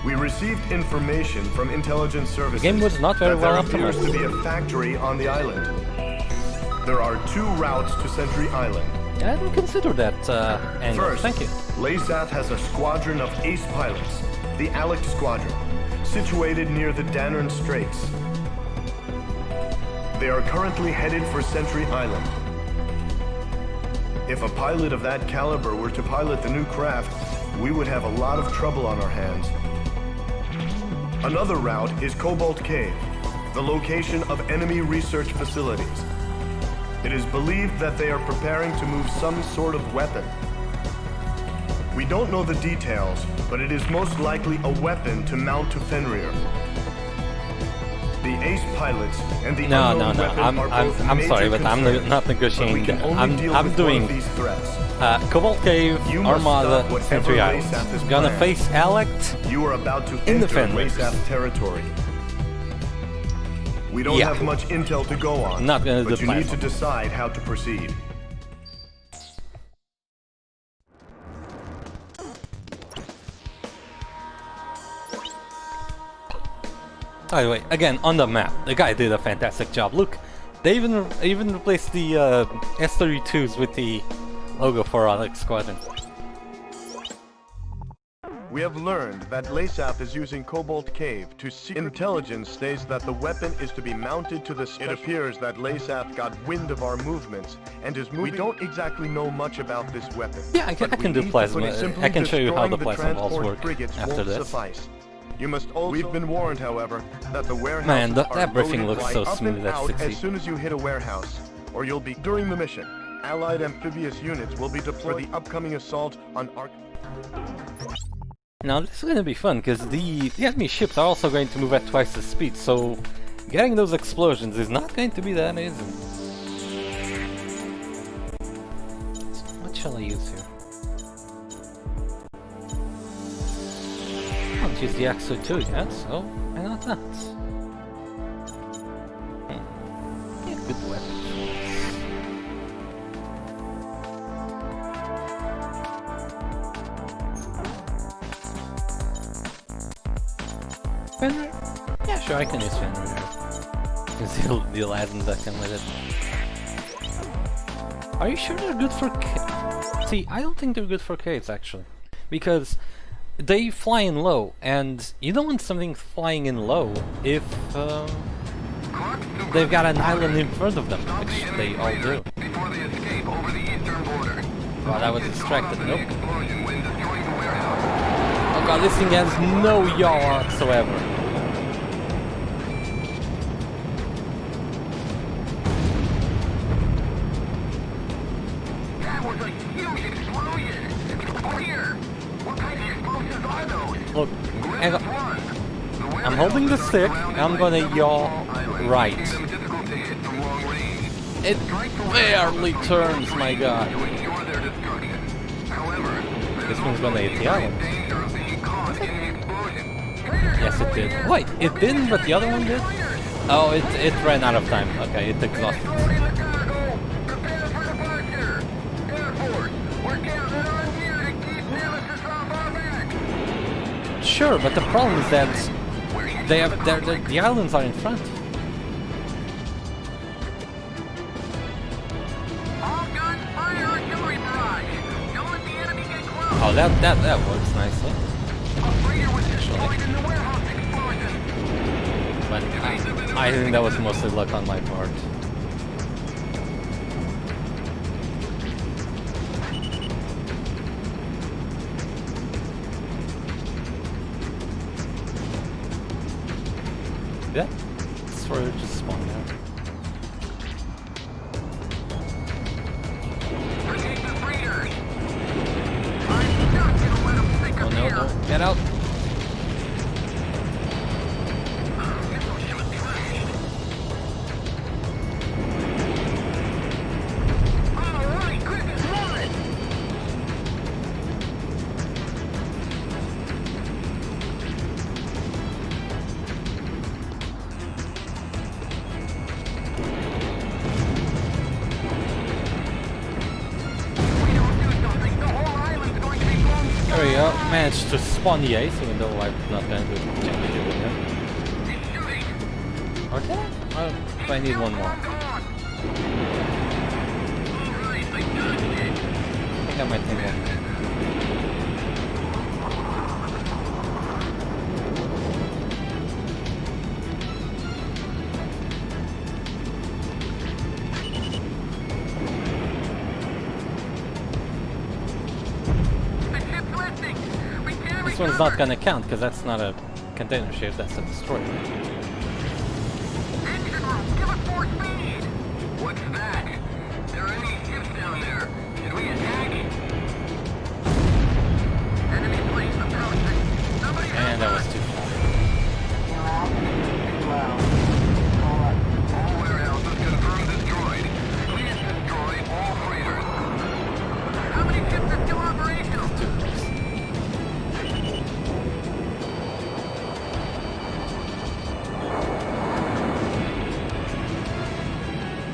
S2: We received information from intelligence services.
S1: The game was not very
S2: that
S1: well
S2: there appears
S1: optimized.
S2: to be a factory on the island. There are 2 routes to Sentry Island.
S1: I don't consider that angle.
S2: First,
S1: Thank you.
S2: LASAF has a squadron of ace pilots, the Alec Squadron, situated near the Danern Straits. They are currently headed for Sentry Island. If a pilot of that caliber were to pilot the new craft, we would have a lot of trouble on our hands. Another route is Cobalt Cave, the location of enemy research facilities. It is believed that they are preparing to move some sort of weapon. We don't know the details, but it is most likely a weapon to mount to Fenrir. The ace pilots and the
S1: No.
S2: unknown weapon are both
S1: I'm
S2: major
S1: sorry, but I'm
S2: concerns,
S1: not
S2: but we
S1: negotiating.
S2: can only deal
S1: I'm
S2: with
S1: doing
S2: one of these threats.
S1: Cobalt Cave,
S2: You must
S1: Armada,
S2: stop whatever
S1: Sentry Island.
S2: LASAF is
S1: Gonna
S2: planned.
S1: face Alect.
S2: You are about to
S1: In the
S2: enter
S1: Fenrir.
S2: LASAF territory. We don't
S1: Yeah.
S2: have much intel to go on,
S1: Not gonna do
S2: but you need to
S1: platform.
S2: decide how to proceed.
S1: By the way, again, on the map, the guy did a fantastic job. Look, they even replaced the S32s with the logo for Alex Squadron.
S2: We have learned that LASAF is using Cobalt Cave to see. Intelligence states that the weapon is to be mounted to the It appears that LASAF got wind of our movements and is moving. We don't exactly know much about this weapon.
S1: Yeah, I can
S2: but we
S1: do
S2: need to
S1: plasma.
S2: put it simply,
S1: I can show you how the
S2: destroying
S1: plasma balls
S2: transport
S1: work
S2: frigates
S1: after
S2: won't
S1: this.
S2: suffice. You must also. We've been warned, however, that the warehouses
S1: Man, that
S2: are
S1: briefing
S2: loaded
S1: looks so
S2: right up
S1: smooth,
S2: and
S1: that's
S2: out
S1: sexy.
S2: as soon as you hit a warehouse, or you'll be during the mission. Allied amphibious units will be deployed for the upcoming assault on Arc.
S1: Now this is gonna be fun because the enemy ships are also going to move at twice the speed, so getting those explosions is not going to be that easy. So what shall I use here? I won't use the XO2 yet, so why not that? Yeah, good weapon. Fenrir? Yeah, sure, I can use Fenrir here. Because the Aladdin that come with it. Are you sure they're good for See, I don't think they're good for caves, actually. Because they fly in low, and you don't want something flying in low if they've got an island in front of them, which they all do.
S5: Before they escape over the eastern border.
S1: Wow, that was distracted, nope.
S5: Explosion when destroying the warehouse.
S1: Oh god, this thing has no yaw whatsoever.
S5: That was a huge explosion. It's clear. What kind of explosives are those?
S1: Look, hang on.
S5: One.
S1: I'm holding the stick, and I'm gonna yaw right.
S5: Them difficult to hit from long range.
S1: It barely turns, my god.
S5: To ensure their destruction. However,
S1: This one's gonna hit the island.
S5: danger of being caught in the explosion.
S1: Yes, it did. Wait, it didn't, but the other one did? Oh, it ran out of time. Okay, it exhausted.
S5: Loading the cargo. Prepare for departure. Air Force, we're counting on you to keep Nemesis off our back.
S1: Sure, but the problem is that they have the islands are in front.
S5: All guns fire artillery barrage. Don't let the enemy get close.
S1: Oh, that works nicely.
S5: A freighter was destroyed in the warehouse explosion.
S1: But I think that was mostly luck on my part. that? Sort of just spawned out. Oh no, no, get out! There we go, managed to spawn the ace, even though I'm not going to generally do it here. Okay, I need one more. I think I might need one more. This one's not gonna count because that's not a container ship, that's a destroyer.
S5: Engine room, give us more speed! What's that? There are any ships down there. Should we attack? Enemy fleet approaching. Somebody
S1: And that was too far.
S5: All warehouses confirmed destroyed. Please destroy all freighters. How many ships are still operational?
S1: Too close.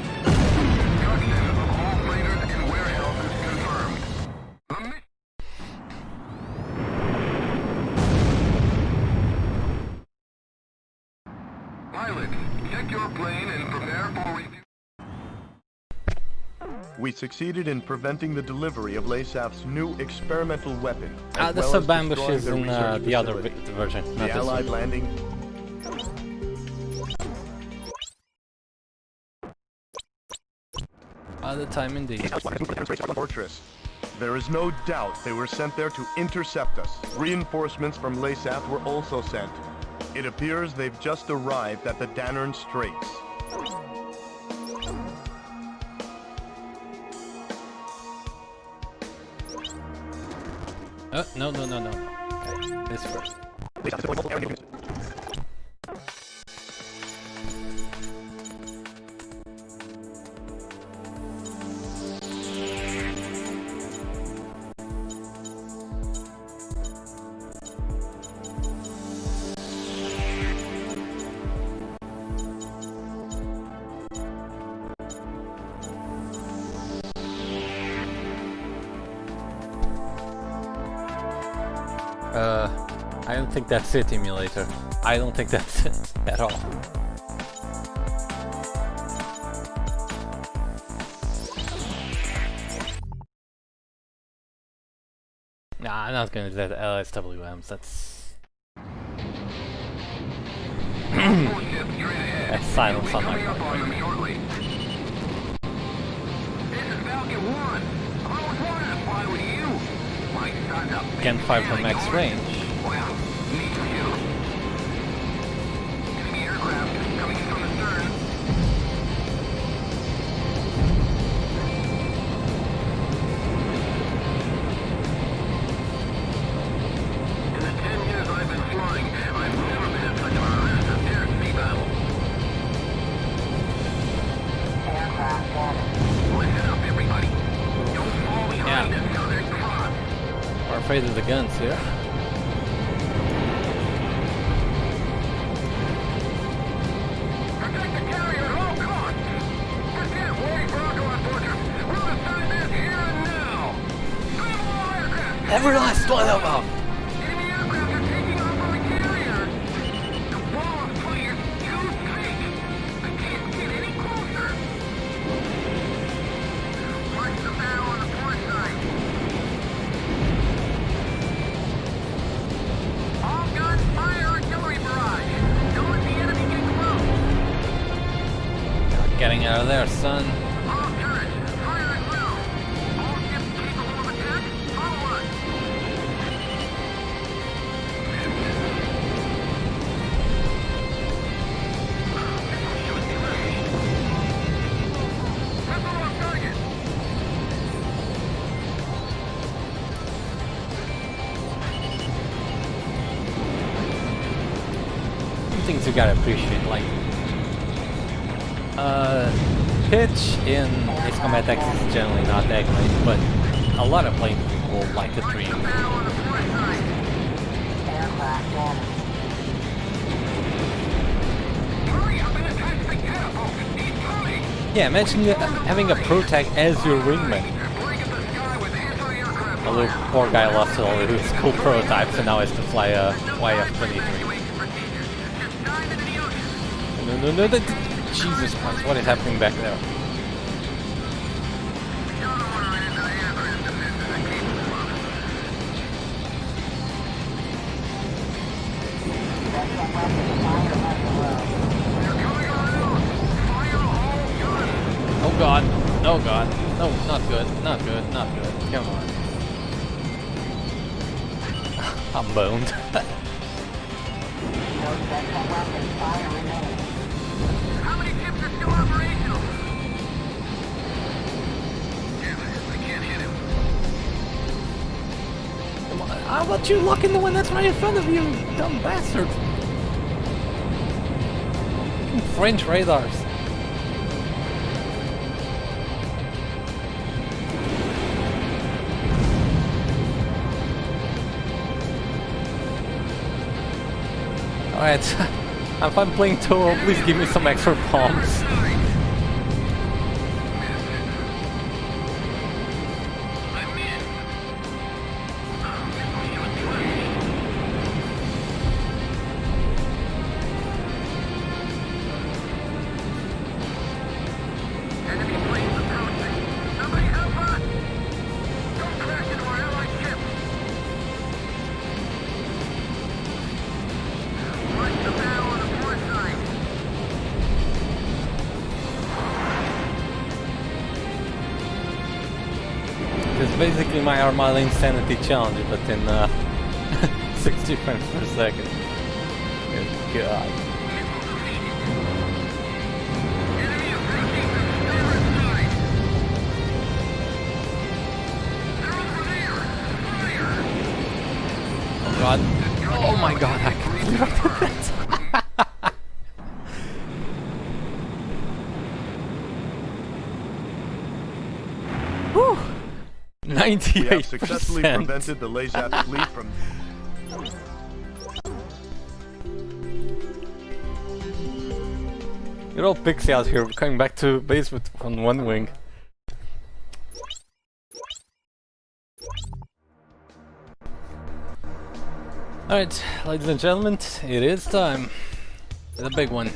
S5: Destruction of all freighters and warehouses confirmed. Pilot, check your plane and prepare for review.
S2: We succeeded in preventing the delivery of Laysaf's new experimental weapon. as
S1: The
S2: well as
S1: sub ambush
S2: destroying
S1: is
S2: their
S1: in
S2: research
S1: the other
S2: facility.
S1: version, not
S2: The
S1: this
S2: Allied
S1: one.
S2: landing.
S1: Other time indeed.
S2: Fortress. There is no doubt they were sent there to intercept us. Reinforcements from Laysaf were also sent. It appears they've just arrived at the Dannern Straits.
S1: No. Okay, this first. I don't think that's it, emulator. I don't think that's it at all. Nah, I'm not gonna do that. LSWMs, that's... That's silence on my part. Again, 5 from max range.
S5: Enemy aircraft coming in from the stern. In the 10 years I've been flying, I've never been in such a massive air sea battle.
S7: Aircraft damage.
S5: Listen up, everybody. Don't fall behind
S1: Yeah.
S5: this southern cross.
S1: We're afraid of the guns here.
S5: Protect the carrier at all costs. Forget Wally Bronco on Fortress. We'll decide this here and now. Scramble all aircraft.
S1: Every last one of them!
S5: Enemy aircraft are taking off from the carrier. The wall of fire is too thick. I can't get any closer. Watch the battle on the port side. All guns fire artillery barrage. Don't let the enemy get close.
S1: Getting out of there, son.
S5: All turrets, fire as well. All ships capable of attack, follow us.
S1: things you gotta appreciate, like pitch in Ace Combat X is generally not that great, but a lot of playing people like the dream.
S7: Aircraft damage.
S1: Yeah, imagine having a Protag as your wingman. Although poor guy lost all of his cool prototypes and now has to fly a YF-23. No, Jesus Christ, what is happening back there? Oh god, oh god, no, not good, not good, not good, come on. I'm boned.
S5: How many ships are still operational? Damn it, I can't hit him.
S1: Come on, how about you look in the one that's right in front of you, dumb bastard? French radars. Alright, I'm fine playing Toho, please give me some extra bombs. It's basically my Armada Insanity challenge, but in 60 frames per second. Good God. Oh God. Oh my God, I completely wrecked that. Whew. 98%.
S2: We have successfully prevented the Lazat fleet from...
S1: You're all pixie out here, coming back to base with on one wing. Alright, ladies and gentlemen, it is time. The big one.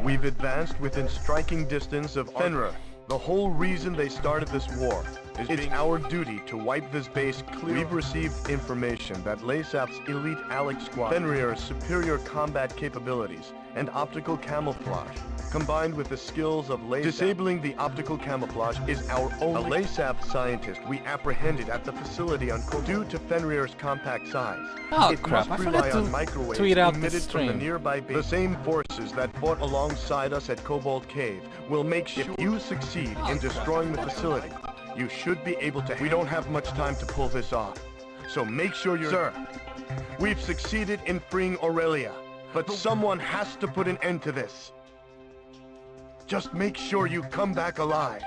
S2: We've advanced within striking distance of Fenrir. The whole reason they started this war is it's our duty to wipe this base clear. We've received information that LASAP's elite Alex squad, Fenrir's superior combat capabilities and optical camouflage, combined with the skills of LASAP. Disabling the optical camouflage is our only... A LASAP scientist we apprehended at the facility on due to Fenrir's compact size.
S1: Oh
S2: it
S1: crap,
S2: must
S1: I
S2: rely
S1: forgot
S2: on
S1: to
S2: microwaves
S1: tweet out
S2: emitted
S1: the
S2: from the
S1: stream.
S2: nearby base. The same forces that fought alongside us at Cobalt Cave will make sure if you succeed in destroying the facility, you should be able to... We don't have much time to pull this off, so make sure you're... Sir, we've succeeded in freeing Aurelia, but someone has to put an end to this. Just make sure you come back alive.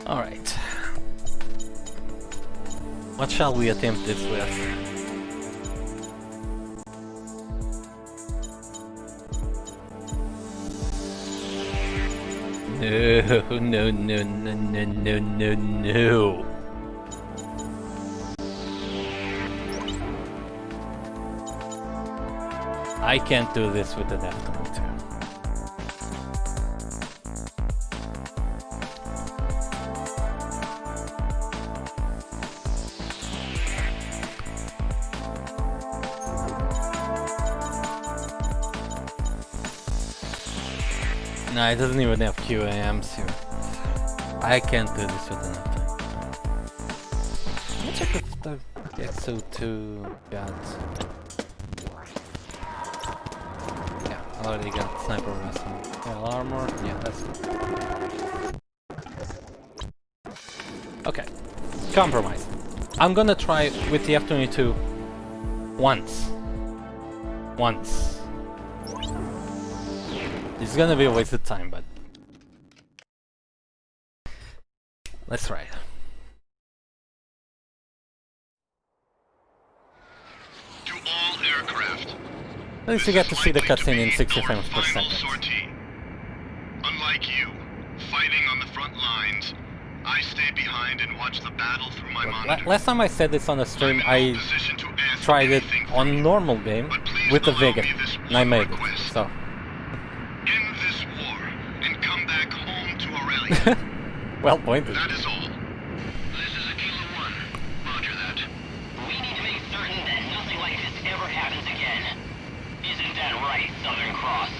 S1: Alright. What shall we attempt this with? No. I can't do this with an F-22. No, it doesn't even have QAMs here. I can't do this with enough time. Let me check if the XO2 got... Yeah, already got sniper rest. Armor? Yeah, that's it. Okay. Compromise. I'm gonna try with the F-22 once. It's gonna be a waste of time, but let's try it.
S6: To all aircraft.
S1: At least you get to see the cutscene in 60 frames per second.
S6: Sortie. Unlike you, fighting on the front lines, I stay behind and watch the battle through my monitor.
S1: Last time I said this on the stream, I tried it on normal game with the Vega, and I made it, so.
S6: End this war and come back home to Aurelia.
S1: Well pointed.
S6: That is all. This is a Kilo 1. Roger that.
S3: We need to make certain that nothing like this ever happens again. Isn't that right, Southern Cross?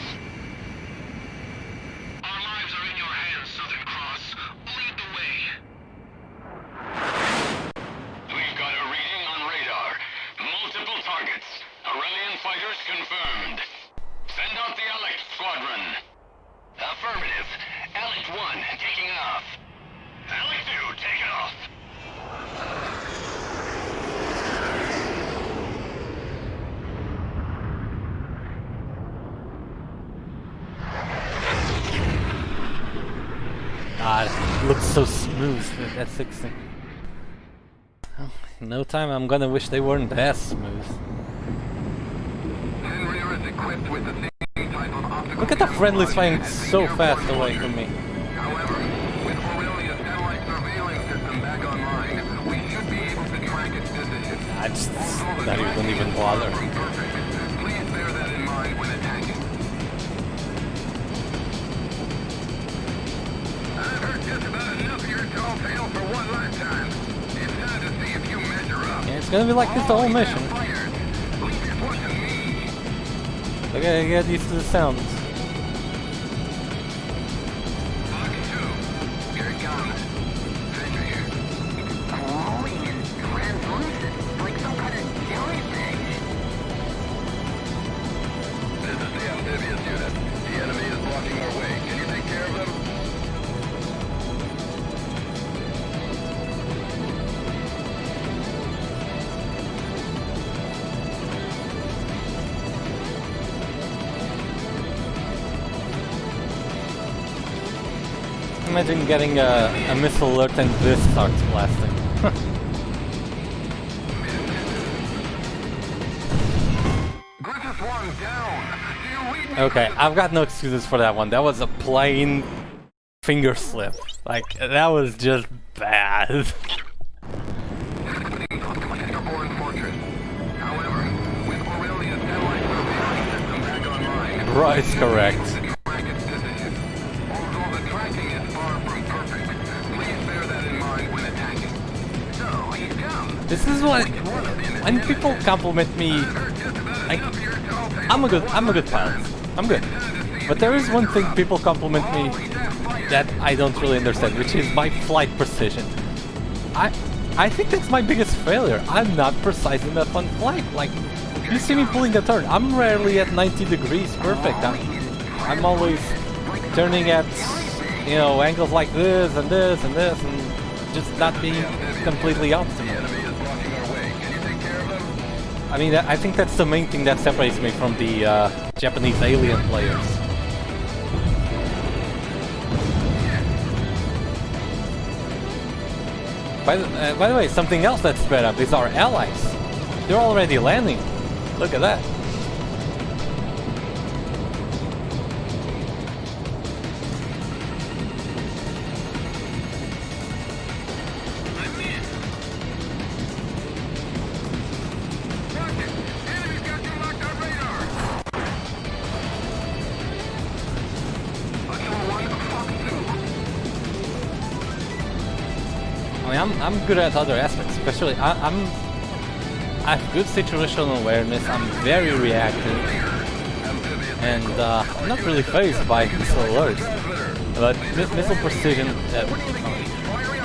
S6: Our lives are in your hands, Southern Cross. Lead the way.
S5: We've got a reading on radar. Multiple targets. Aurelian fighters confirmed. Send out the Alex Squadron.
S3: Affirmative. Alex 1, taking off.
S5: Alex 2, take it off.
S1: God, it looks so smooth with that 60. Oh, in no time I'm gonna wish they weren't that smooth.
S5: Henrier is equipped with the same type of optical.
S1: Look at the friendlies flying so fast away from me.
S5: However, with Aurelia's satellite surveillance system back online, we should be able to track its position.
S1: I just don't even bother.
S5: Perfect. Please bear that in mind when attacking. I've heard just about enough of your tall tale for one lifetime. It's time to see if you measure up.
S1: Yeah, it's gonna be like this the whole mission.
S5: Leave this one to me.
S1: I gotta get used to the sounds.
S5: Mark 2. Here it comes. Sentry here.
S7: Glowing and translucent, like some kind of jellyfish.
S5: This is the amphibious unit. The enemy is blocking our way. Can you take care of them?
S1: Imagine getting a missile alert and this starts blasting.
S5: Griffith 1 down. Do you read me?
S1: Okay, I've got no excuses for that one. That was a plain finger slip. Like, that was just bad.
S5: Airborne fortress. However, with Aurelia's satellite surveillance system back online,
S1: Right, correct.
S5: track its position. Although the tracking is far from perfect, please bear that in mind when attacking. So, he's down.
S1: This is what, when people compliment me, like, I'm a good pilot. I'm good. But there is one thing people compliment me that I don't really understand, which is my flight precision. I think that's my biggest failure. I'm not precise enough on flight. Like, you see me pulling a turn. I'm rarely at 90 degrees perfect. I'm always turning at, you know, angles like this and this and this, and just not being completely optimal. I mean, I think that's the main thing that separates me from the Japanese alien players. By the way, something else that's sped up is our allies. They're already landing. Look at that. I mean, I'm good at other aspects, especially I have good situational awareness. I'm very reactive, and I'm not really phased by missile alerts. But missile precision,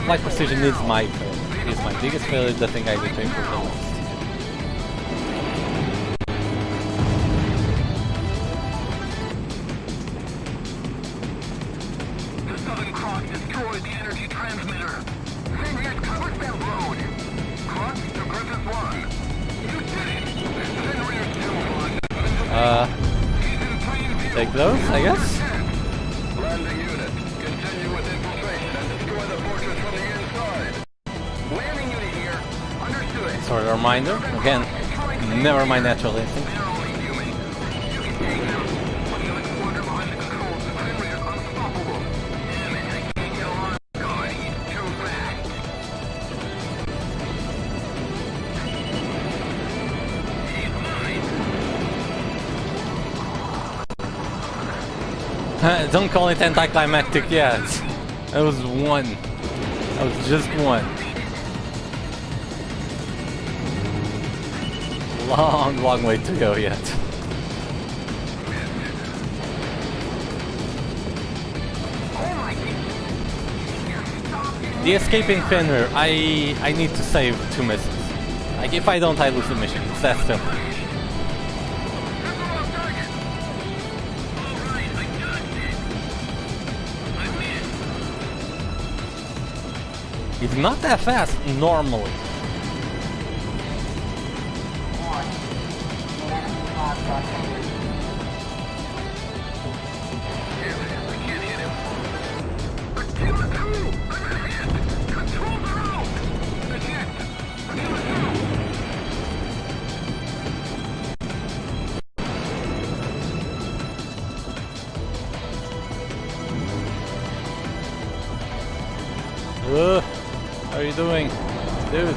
S1: flight precision is my failure. Is my biggest failure. The thing I need to improve the most.
S5: energy transmitter. Fenrir's covered that road. Crux to Griffith 1. You did it! Fenrir's camouflage. He's in plain view.
S1: Take those, I guess.
S5: Landing unit. Continue with infiltration and destroy the fortress from the inside. Landing unit here. Understood.
S1: Sort of a reminder. Again, never my natural instinct.
S5: They're only human. You can take them. But the other squadron behind the controls, Fenrir's unstoppable. Damn it, I can't get along. God, he's too fast.
S1: Don't call it anticlimactic yet. That was one. That was just one. Long, long way to go yet. The escaping Fenrir, I need to save 2 missiles. Like, if I don't, I lose the mission. It's that simple. It's not that fast normally. How are you doing, dude?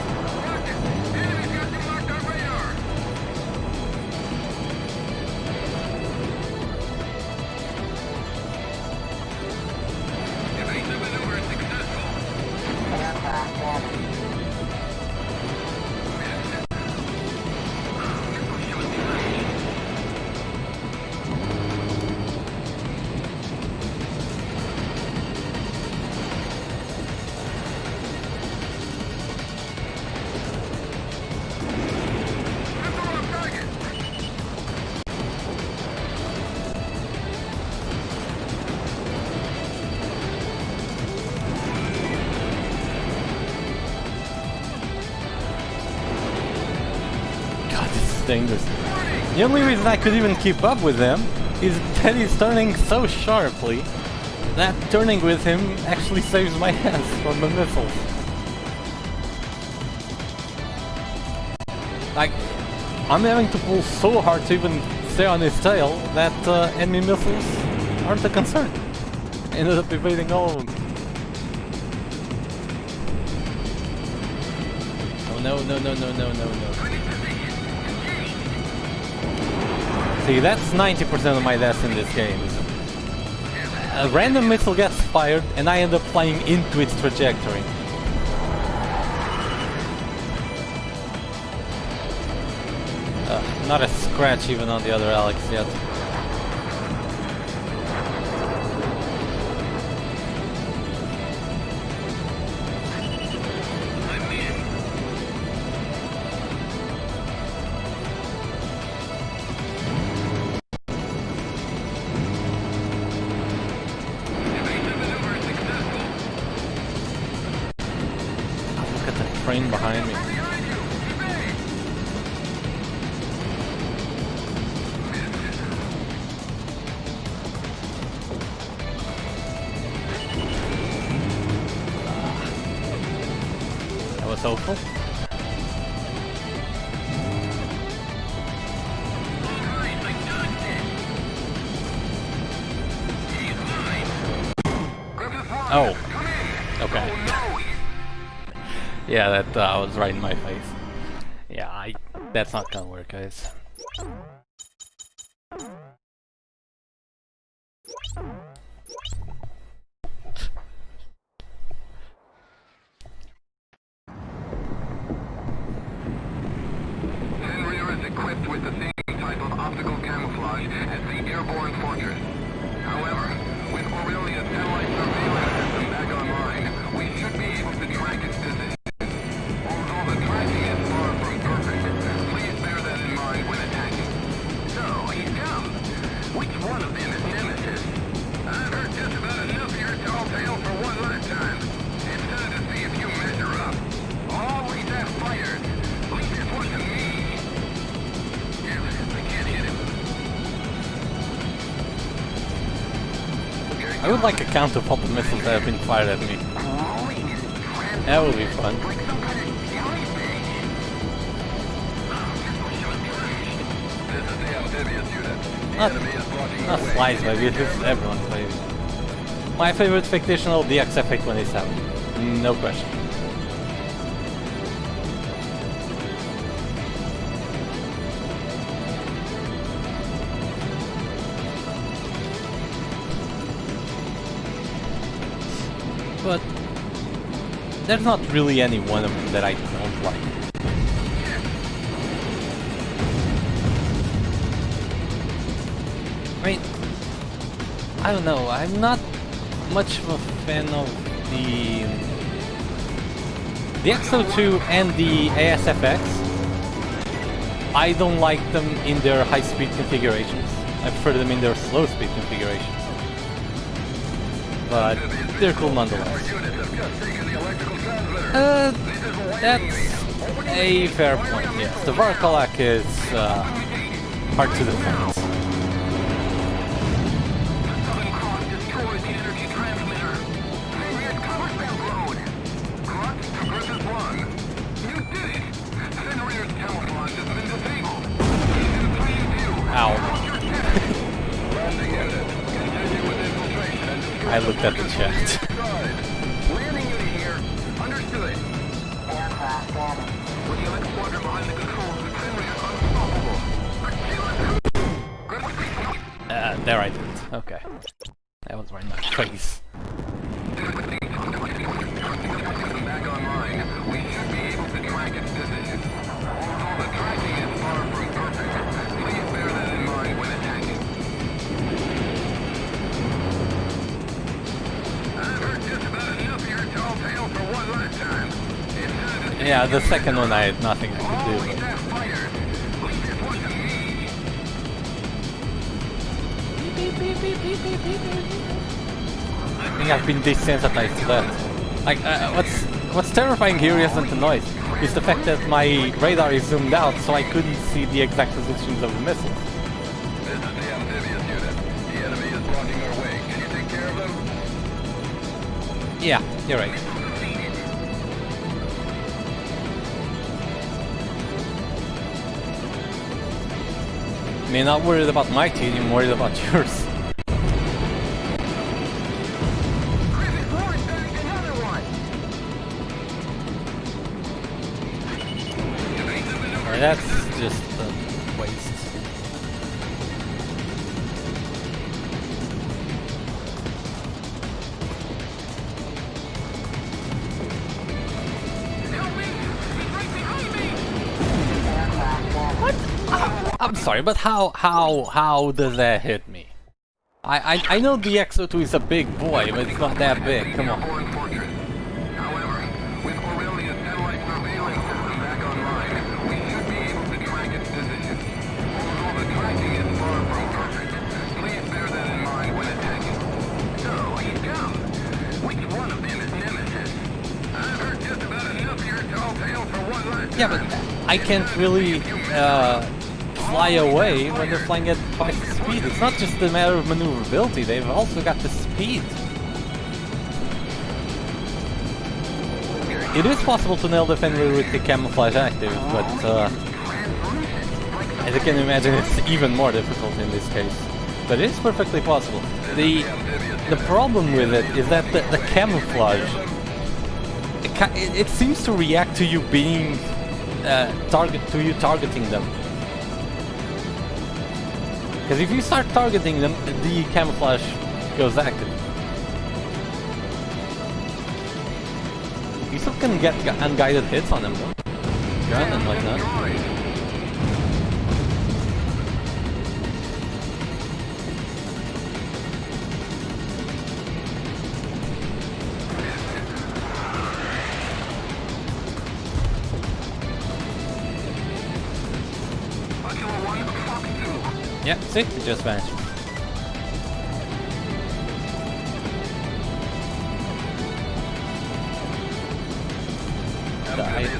S1: Dangerous. The only reason I could even keep up with them is that he's turning so sharply that turning with him actually saves my ass from the missiles. Like, I'm having to pull so hard to even stay on his tail that enemy missiles aren't a concern. Ended up evading all of them. Oh no, no, no, no, no, no, no. See, that's 90% of my deaths in this game. A random missile gets fired and I end up flying into its trajectory. Not a scratch even on the other Alex yet. Train behind me. That was hopeful. Oh. Okay. Yeah, that was right in my face. Yeah, that's not gonna work, guys.
S5: Fenrir is equipped with the same type of optical camouflage as the airborne fortress. However, with Aurelia's satellite surveillance system back online, we should be able to track its position. Although the tracking is far from perfect, please bear that in mind when attacking. So, he's come. Which one of them is Nemesis? I've heard just about enough of your tall tale for one lifetime.
S1: I would like a count of all the missiles that have been fired at me. That would be fun. Not Slice baby, this is everyone's baby. My favorite fictional DXF827. No question. But there's not really any one of them that I don't like. I mean, I don't know, I'm not much of a fan of the XO2 and the ASFX. I don't like them in their high-speed configurations. I prefer them in their slow-speed configurations. But they're cool nonetheless. That's a fair point, yes. The Varkalak is hard to defend. Ow. I looked at the chat.
S5: Landing unit here. Understood. With the Elect Squadron behind the controls, the Fenrir unstoppable.
S1: There I did. Okay. That was right in my face.
S5: Back online. We should be able to track its position. Although the tracking is far from perfect, please bear that in mind when attacking. I've heard just about enough of your tall tale for one last time.
S1: Yeah, the second one I had nothing I could do.
S5: Always have fires. Leave this one to me.
S1: I think I've been desensitized to that. Like, what's terrifying here isn't the noise. It's the fact that my radar is zoomed out, so I couldn't see the exact positions of the missiles.
S5: This is the amphibious unit. The enemy is blocking our way. Can you take care of them?
S1: Yeah, you're right. I mean, not worried about my team, I'm worried about yours. That's just a waste. What? I'm sorry, but how does that hit me? I know the XO2 is a big boy, but it's not that big. Come on. Yeah, but I can't really fly away when they're flying at twice the speed. It's not just a matter of maneuverability, they've also got the speed. It is possible to nail the Fenrir with the camouflage active, but as you can imagine, it's even more difficult in this case. But it is perfectly possible. The problem with it is that the camouflage, it seems to react to you being targeting them. Because if you start targeting them, the camouflage goes active. You still can get unguided hits on them though. Gun and like that. Yeah, see? It just vanished.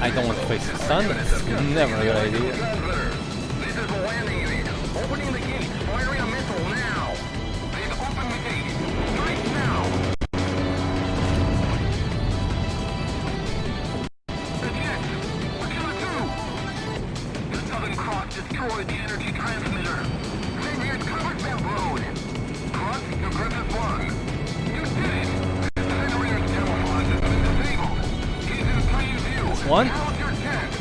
S1: I don't want to face the sun, that's never a good idea.
S5: This is the landing unit. Opening the gate. Firing a missile now. They've opened the gate. Strike now. destroyed the energy transmitter. Vineyard covered that road. Cross to Griffith 1. You did it! Generator's camouflage has been disabled. He's in plain view.
S1: One.
S5: Now's your chance.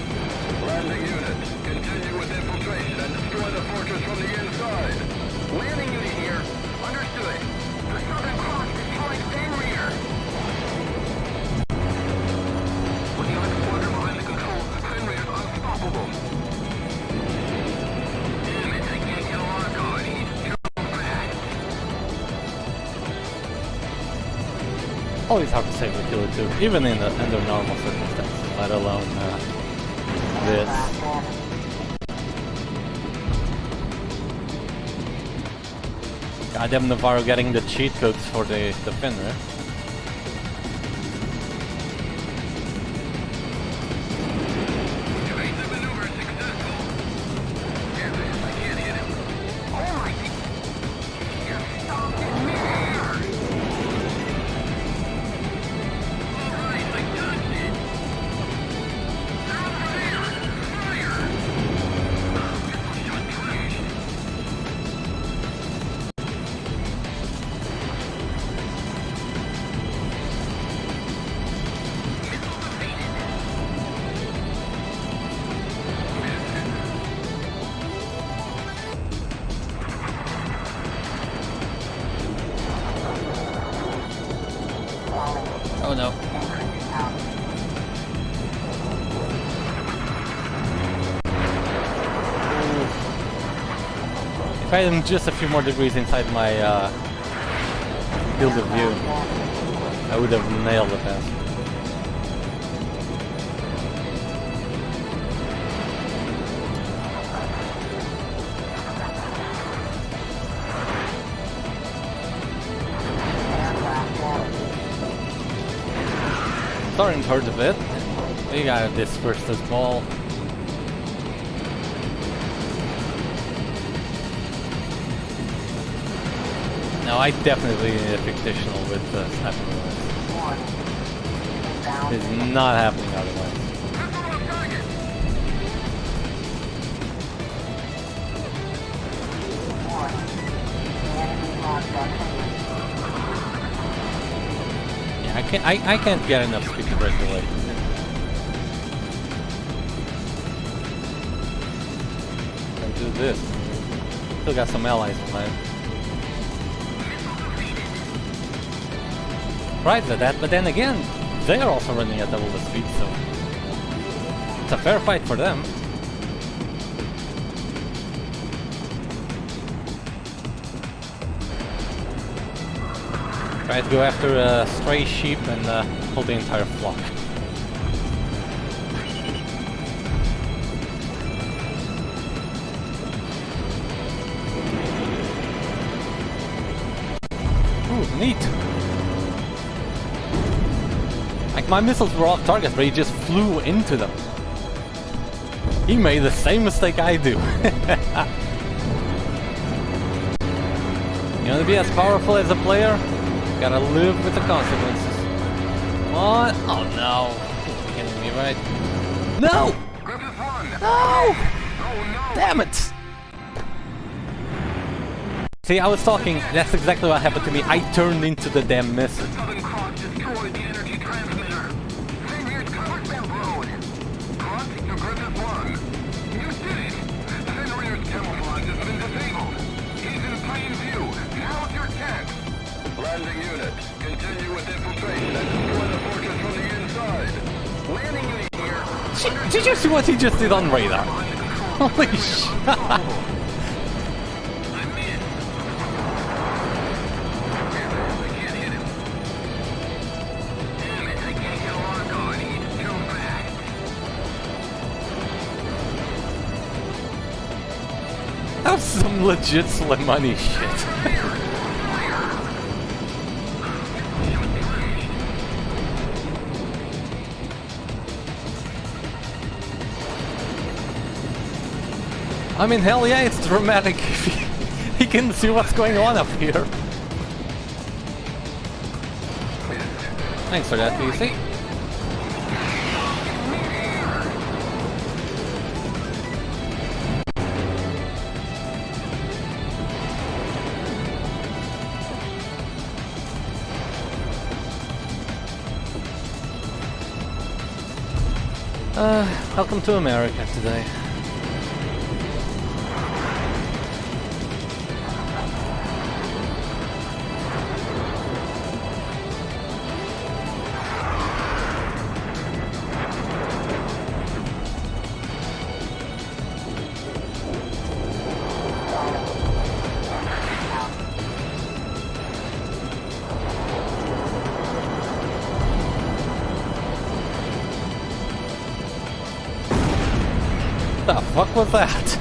S5: Landing unit, continue with infiltration and destroy the fortress from the inside. Landing unit here. Understood. The Southern Cross destroyed Fenrir. With the squadron behind the controls, Fenrir's unstoppable. Damn it, I can't get a lock on. He's too bad.
S1: Always hard to save a killer too, even under normal circumstances, let alone this. Goddamn Navarro getting the cheat codes for the Fenrir.
S5: Evasive maneuver successful. Damn it, I can't hit him. Oh my... You're stopped in midair. Alright, I dodged it. Over there! Fire! Missile shot trash. Missile defeated.
S1: Oh no. If I had just a few more degrees inside my field of view, I would have nailed the pass. Starting to hurt a bit. We got this first ball. No, I definitely need a fictional with sniper bullets. It's not happening otherwise. Yeah, I can't get enough speed to break away. I'll do this. Still got some allies alive. Right for that, but then again, they are also running at double the speed, so it's a fair fight for them. Try to go after a stray sheep and hold the entire flock. Ooh, neat! Like, my missiles were off target, but he just flew into them. He made the same mistake I do. You wanna be as powerful as a player? Gotta live with the consequences. What? Oh no. You're kidding me, right? No! No! Damn it! See, I was talking, that's exactly what happened to me. I turned into the damn missile.
S5: Southern Cross destroyed the energy transmitter. Vineyard covered that road. Cross to Griffith 1. You did it! Fenrir's camouflage has been disabled. He's in plain view. Now's your chance. Landing unit, continue with infiltration and destroy the fortress from the inside. Landing unit here.
S1: Did you see what he just did on radar? Holy shit!
S5: I'm in. I can't hit him. Damn it, I can't get a lock on. He's too fast.
S1: That's some legit Slimani shit. I mean, hell yeah, it's dramatic if he can see what's going on up here. Thanks for that, PC. Welcome to America today. What the fuck was that?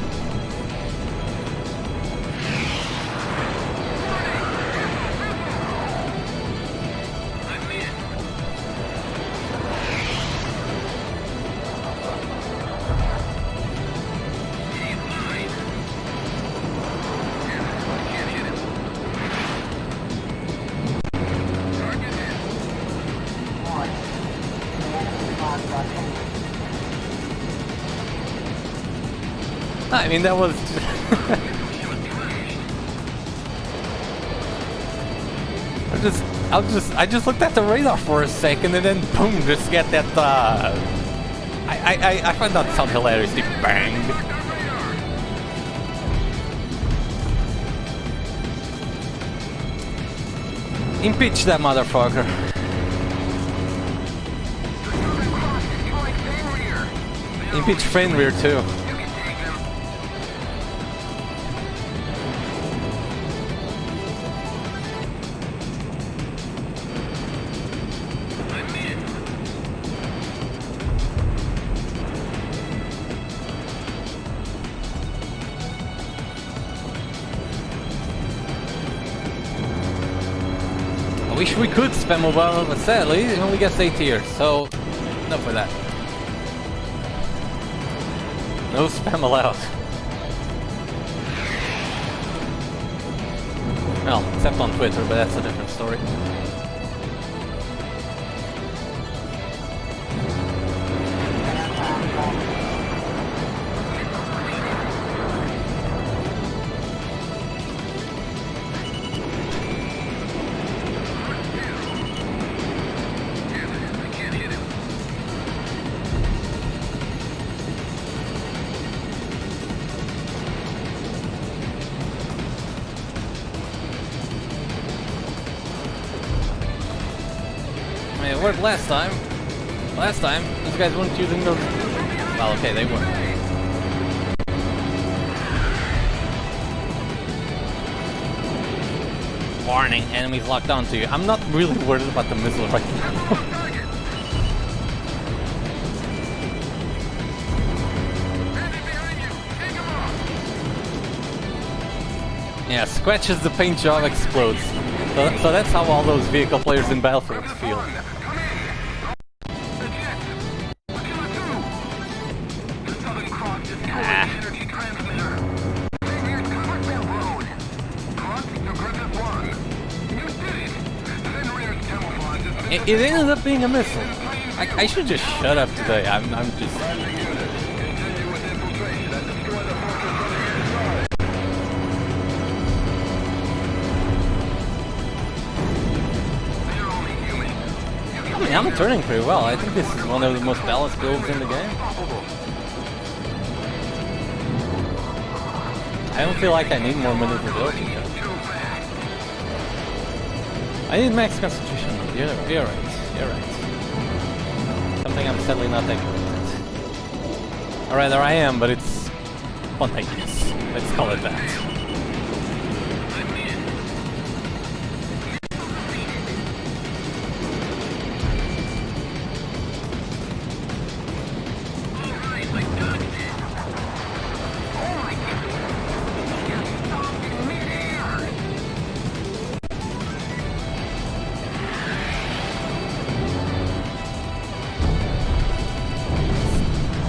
S1: I mean, that was... I just looked at the radar for a second and then boom, just get that, I find that sound hilarious, the bang. Impeach that motherfucker. Impeach Fenrir too. I wish we could spam mobile, but sadly it only gets 8 tiers, so enough for that. No spam allowed. Well, except on Twitter, but that's a different story. It worked last time. Last time, those guys weren't using those... Well, okay, they weren't. Warning, enemies locked onto you. I'm not really worried about the missile right now. Yeah, scratches the paint job, explodes. So that's how all those vehicle players in Battlefield feel. It ended up being a missile. I should just shut up today. I'm just... I mean, I'm turning pretty well. I think this is one of the most balanced builds in the game. I don't feel like I need more maneuverability yet. I need max constitution. You're right. You're right. Something I'm sadly not that good at. Or rather, I am, but it's spontaneous. Let's call it that.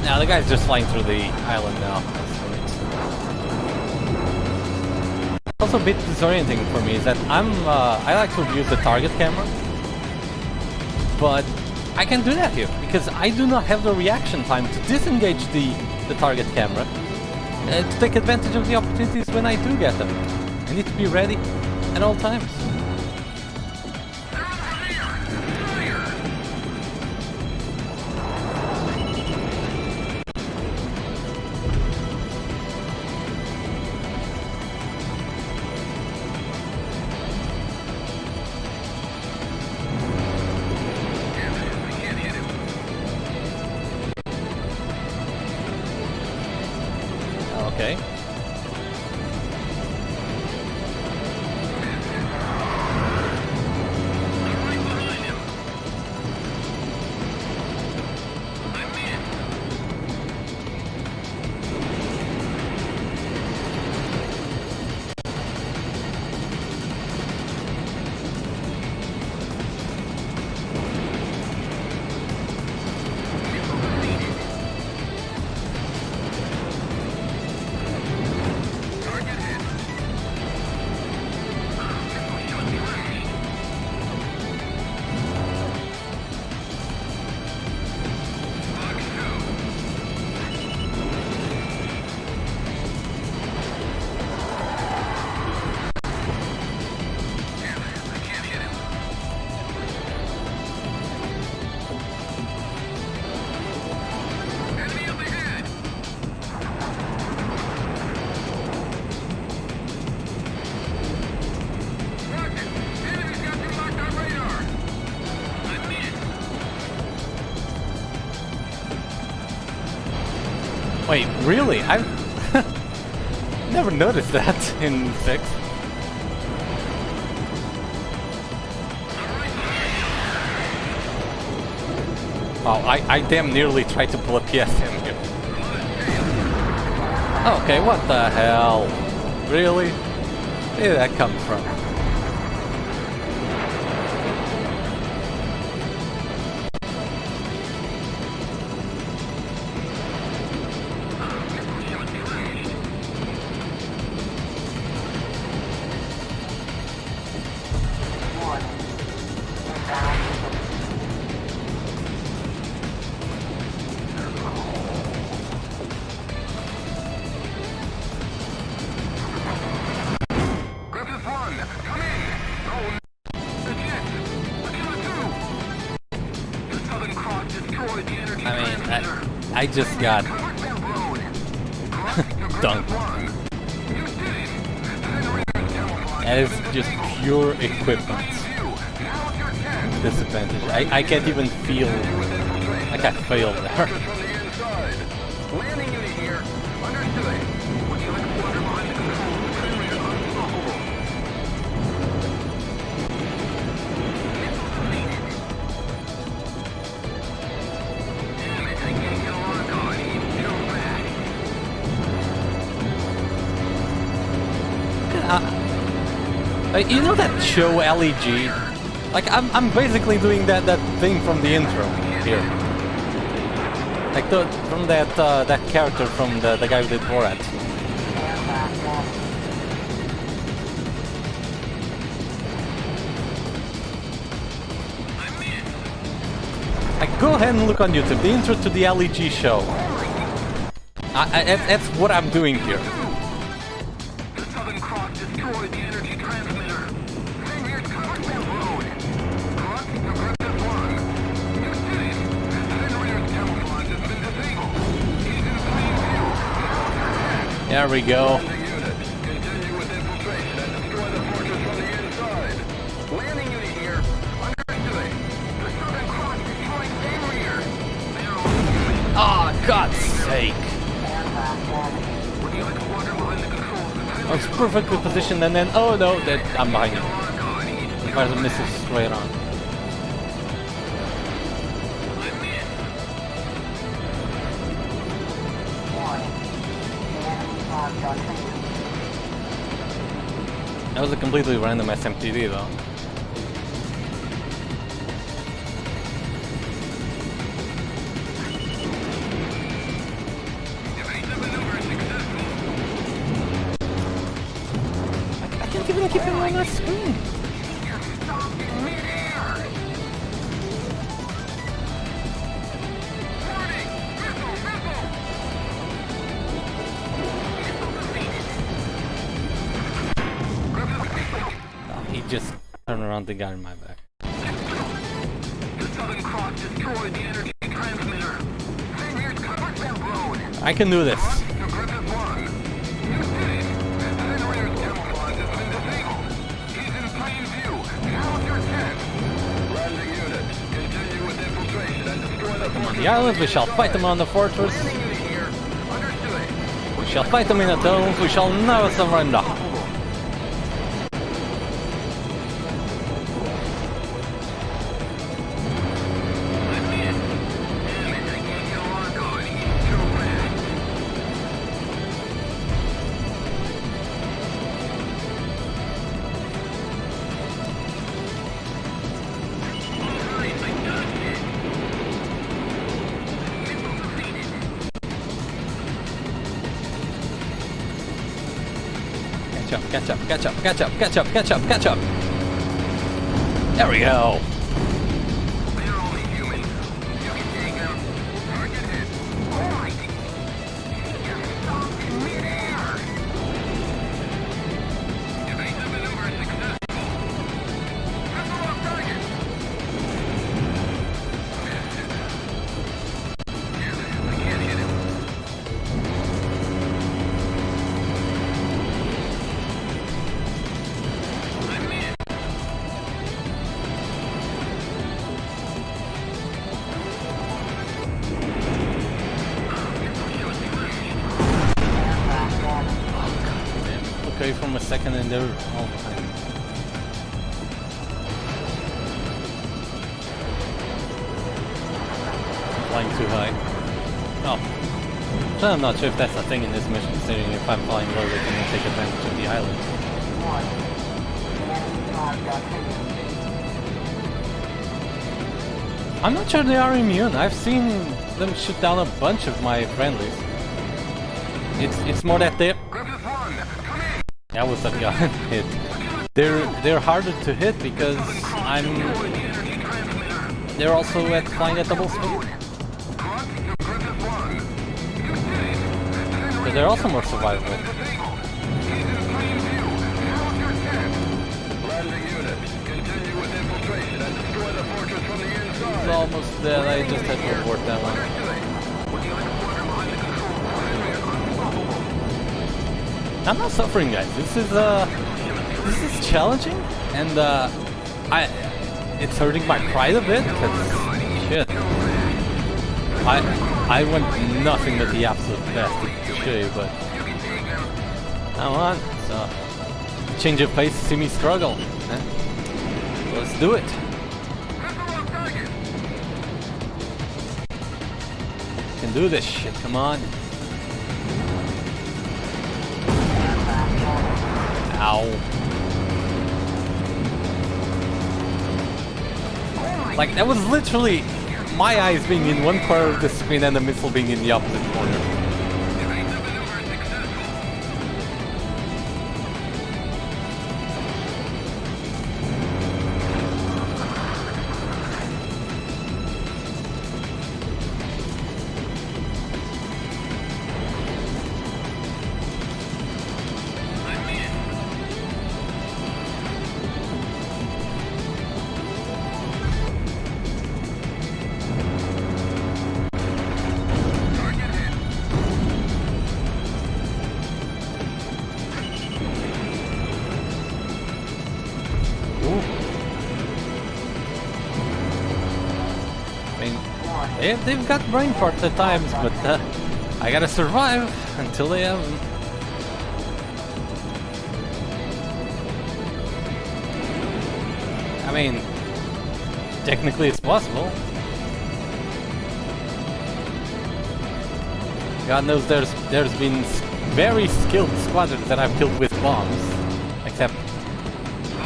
S1: Now the guy's just flying through the island now. That's also a bit disorienting for me is that I like to use the target camera, but I can't do that here because I do not have the reaction time to disengage the target camera to take advantage of the opportunities when I do get them. I need to be ready at all times. Okay. Wait, really? I've never noticed that in 6. Oh, I damn nearly tried to pull a PSM here. Okay, what the hell? Really? Where did that come from? I just got dunked. That is just pure equipment disadvantage. I can't even feel like I failed there. You know that show LEG? Like I'm basically doing that thing from the intro here. Like from that character from the guy who did Borat. Like go ahead and look on YouTube. The intro to the LEG show. That's what I'm doing here. There we go. Ah, oh, God's sake! I was perfectly positioned and then, oh no, I'm behind you. The fire misses straight on. That was a completely random SMTD though. I can't even keep him on my screen. Just turn around the guy in my back. I can do this. On the island, we shall fight them on the fortress. We shall fight them in a tunnel, we shall never surrender. Catch up, catch up, catch up, catch up, catch up, catch up. There we go.
S5: They're only human. You can take them. Target hit. Alright. Just stopped in midair. Evasive maneuver successful. Missile off target. Missed it. Damn it, I can't hit him. I'm in.
S1: Okay, from a second and they're all behind. Flying too high. Oh. So I'm not sure if that's a thing in this mission, considering if I'm flying low, they can take advantage of the island. I'm not sure they are immune. I've seen them shoot down a bunch of my friendlies. It's more that they're...
S5: Griffith 1, come in.
S1: That was a gun hit. They're harder to hit because they're also flying at double speed. So they're also more survivable. It's almost dead. I just had to abort that one. I'm not suffering, guys. This is challenging, and it's hurting my pride a bit. Cause shit, I want nothing but the absolute best to show you, but come on, so change of pace, see me struggle. Let's do it. Can do this shit. Come on. Ow. Like, that was literally my eyes being in one corner of the screen and the missile being in the opposite corner. They've got brain farts at times, but I gotta survive until they have them. I mean, technically it's possible. God knows there's been very skilled squadrons that I've killed with bombs, except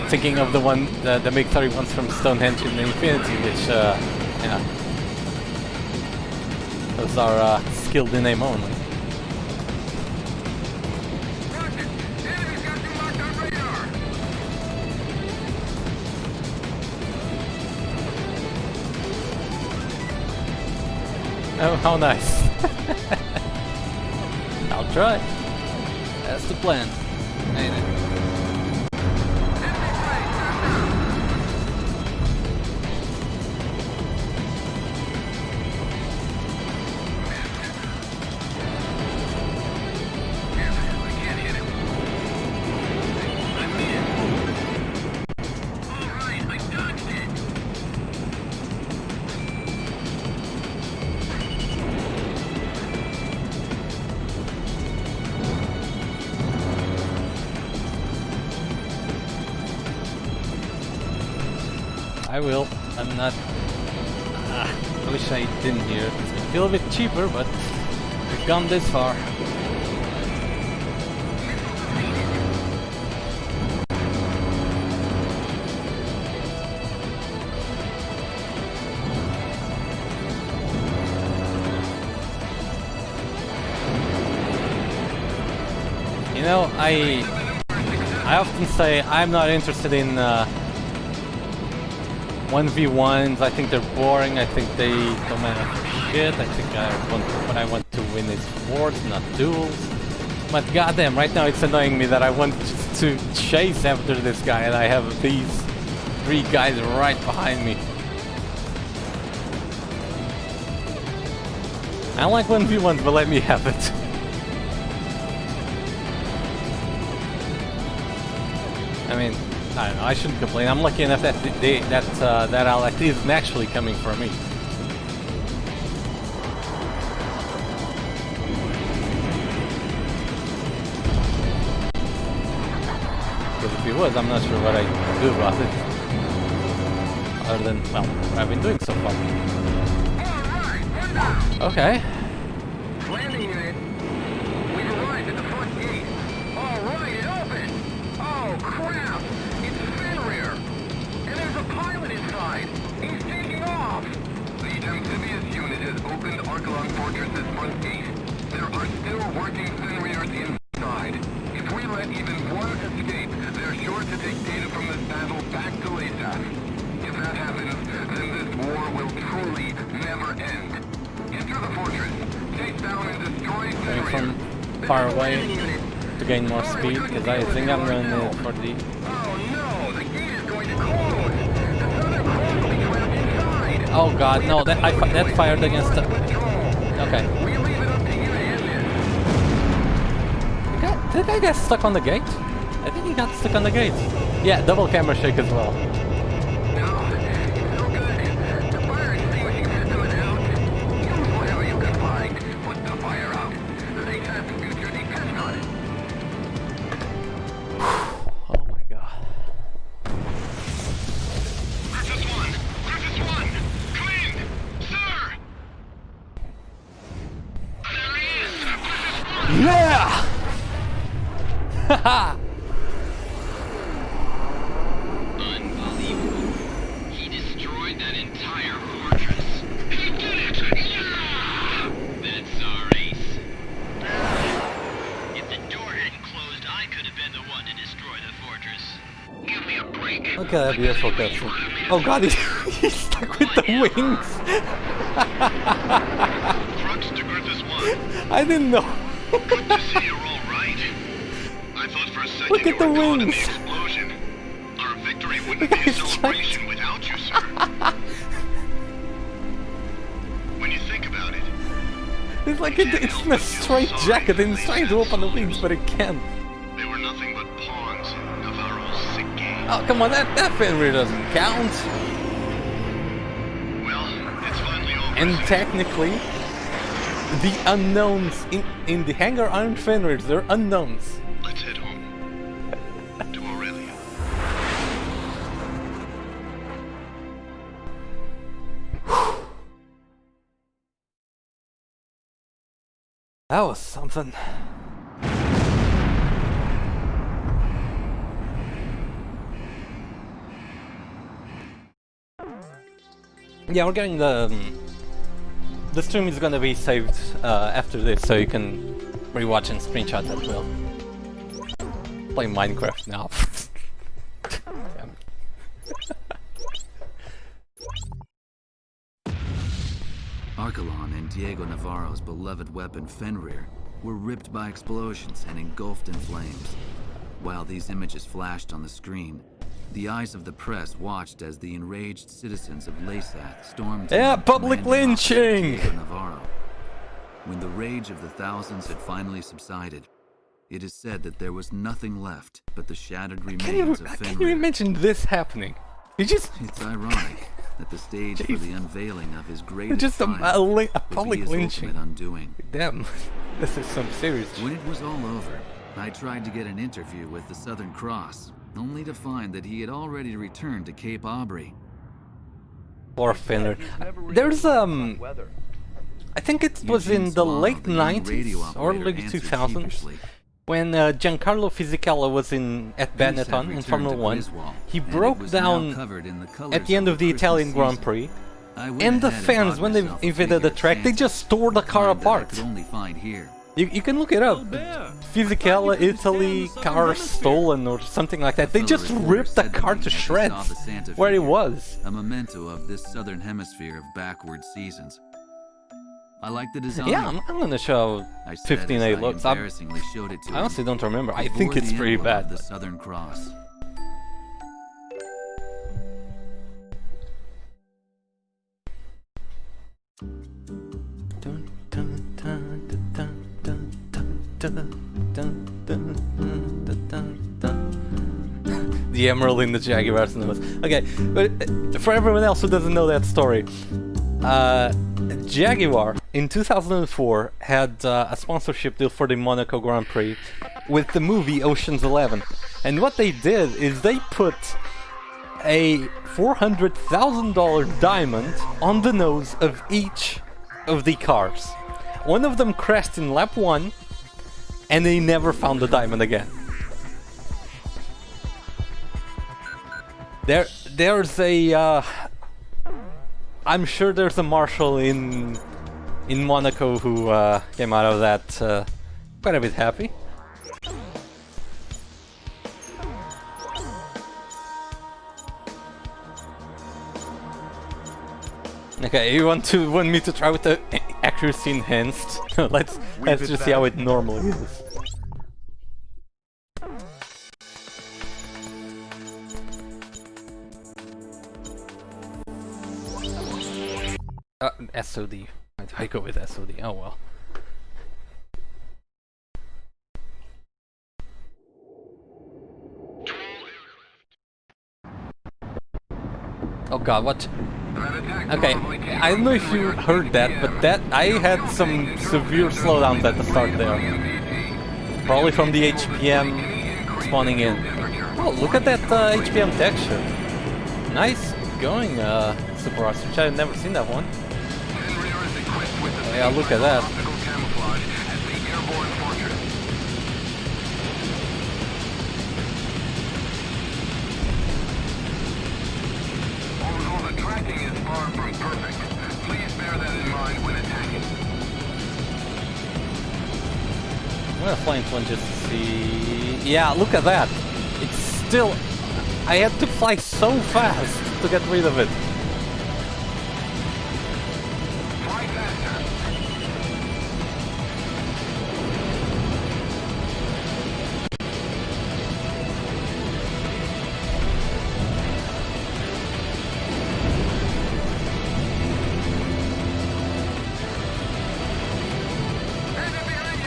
S1: thinking of the MiG-31s from Stonehenge in Infinity, which yeah. Those are skilled in aim only. Oh, how nice. I'll try. That's the plan. Ain't it? I will. I'm not... I wish I didn't hear it. It's gonna feel a bit cheaper, but we've gone this far. You know, I often say I'm not interested in 1v1s. I think they're boring. I think they don't matter for shit. I think what I want to win is wars, not duels. But goddamn, right now it's annoying me that I want to chase after this guy and I have these 3 guys right behind me. I like 1v1s, but let me have it. I mean, I don't know, I shouldn't complain. I'm lucky enough that that ally isn't actually coming for me. Because if he was, I'm not sure what I can do about it. Other than, well, what I've been doing so far. Okay.
S5: Landing unit. We've arrived at the front gate. All right, it opened. Oh, crap! It's Fenrir! And there's a pilot inside! He's taking off! The amphibious unit has opened Archelon Fortress's front gate. There are still working Fenrirs inside. If we let even one escape, they're sure to take data from this battle back to Laysaf. If that happens, then this war will truly never end. Enter the fortress, take down and destroy
S1: Coming
S5: Fenrir.
S1: from far away to gain more speed, because I think I'm going to need it for the...
S5: Oh no, the gate is going to close! The southern pole will be trapped inside!
S1: Oh god, no, that fired against the... Okay.
S5: We leave it up to you to end this.
S1: Did the guy get stuck on the gate? I think he got stuck on the gate. Yeah, double camera shake as well.
S5: No, it's no good. The fire extinguishing system is out. Use whatever you can find. Put the fire out. They have the future depends on it.
S1: Oh my god.
S6: Griffiths 1! Griffiths 1! Come in! Sir! There he is! Griffiths 1!
S1: Yeah! Haha!
S3: Unbelievable. He destroyed that entire fortress.
S6: He did it! Yeah!
S3: That's our ace. If the door hadn't closed, I could have been the one to destroy the fortress.
S6: Give me a break.
S1: Look at that beautiful cutscene. Oh god, he's stuck with the wings!
S6: Crux to Griffiths 1.
S1: I didn't know.
S6: Good to see you're all right. I thought for a second
S1: Look
S6: you
S1: at
S6: were
S1: the
S6: gone in the
S1: wings.
S6: explosion. Our victory
S1: The
S6: wouldn't be a
S1: guy's
S6: celebration without you, sir. When you think about it,
S1: It's like it's in a straight jacket and it's trying to open the wings, but it can't.
S6: they were nothing but pawns in Navarro's sick game.
S1: Oh, come on, that Fenrir doesn't count.
S6: Well, it's finally over.
S1: And technically, the unknowns in the hangar aren't Fenrirs, they're unknowns.
S6: Let's head home. To Aurelia.
S1: That was something. Yeah, we're getting the stream is gonna be saved after this, so you can rewatch and screenshot as well. Play Minecraft now. Damn.
S4: Archelon and Diego Navarro's beloved weapon Fenrir were ripped by explosions and engulfed in flames. While these images flashed on the screen, the eyes of the press watched as the enraged citizens of Laysat stormed
S1: Yeah,
S4: in,
S1: public
S4: commanding Officer
S1: lynching!
S4: Diego Navarro. When the rage of the thousands had finally subsided, it is said that there was nothing left but the shattered remains of Fenrir.
S1: Can you imagine this happening? You just
S4: It's ironic that the stage for the unveiling of his greatest
S1: just a
S4: triumph would be
S1: public
S4: his
S1: lynching.
S4: ultimate undoing.
S1: Damn, this is some serious shit.
S4: When it was all over, I tried to get an interview with the Southern Cross, only to find that he had already returned to Cape Aubrey.
S1: Or Finland. There's I think it was in the late 90s or early 2000s when Giancarlo Fisichella was at Benetton in Formula 1. He broke down at the end of the Italian Grand Prix, and the fans, when they invaded the track, they just tore the car apart. You can look it up. Fisichella, Italy, car stolen or something like that. They just ripped the car to shreds where it was.
S4: A memento of this southern hemisphere of backward seasons. I like the design.
S1: Yeah, I'm gonna show 15A looks. I honestly don't remember. I think it's pretty bad.
S4: The Southern Cross.
S1: The emerald in the Jaguar cinemas. Okay, but for everyone else who doesn't know that story, Jaguar in 2004 had a sponsorship deal for the Monaco Grand Prix with the movie Ocean's 11, and what they did is they put a $400,000 diamond on the nose of each of the cars. One of them crashed in lap 1, and they never found the diamond again. There's a I'm sure there's a marshal in Monaco who came out of that quite a bit happy. Okay, you want me to try with the accuracy enhanced? let's just see how it normally is. SOD. I go with SOD. Oh well. Oh god, what? Okay, I don't know if you heard that, but I had some severe slowdowns at the start there. Probably from the HPM spawning in. Oh, look at that HPM texture. Nice going, Super Ostrich. I've never seen that one. Oh, yeah, look at that.
S5: Although the tracking is far from perfect, please bear that in mind when attacking.
S1: I'm gonna fly into one just to see... Yeah, look at that! It's still... I had to fly so fast to get rid of it.
S5: Fly faster.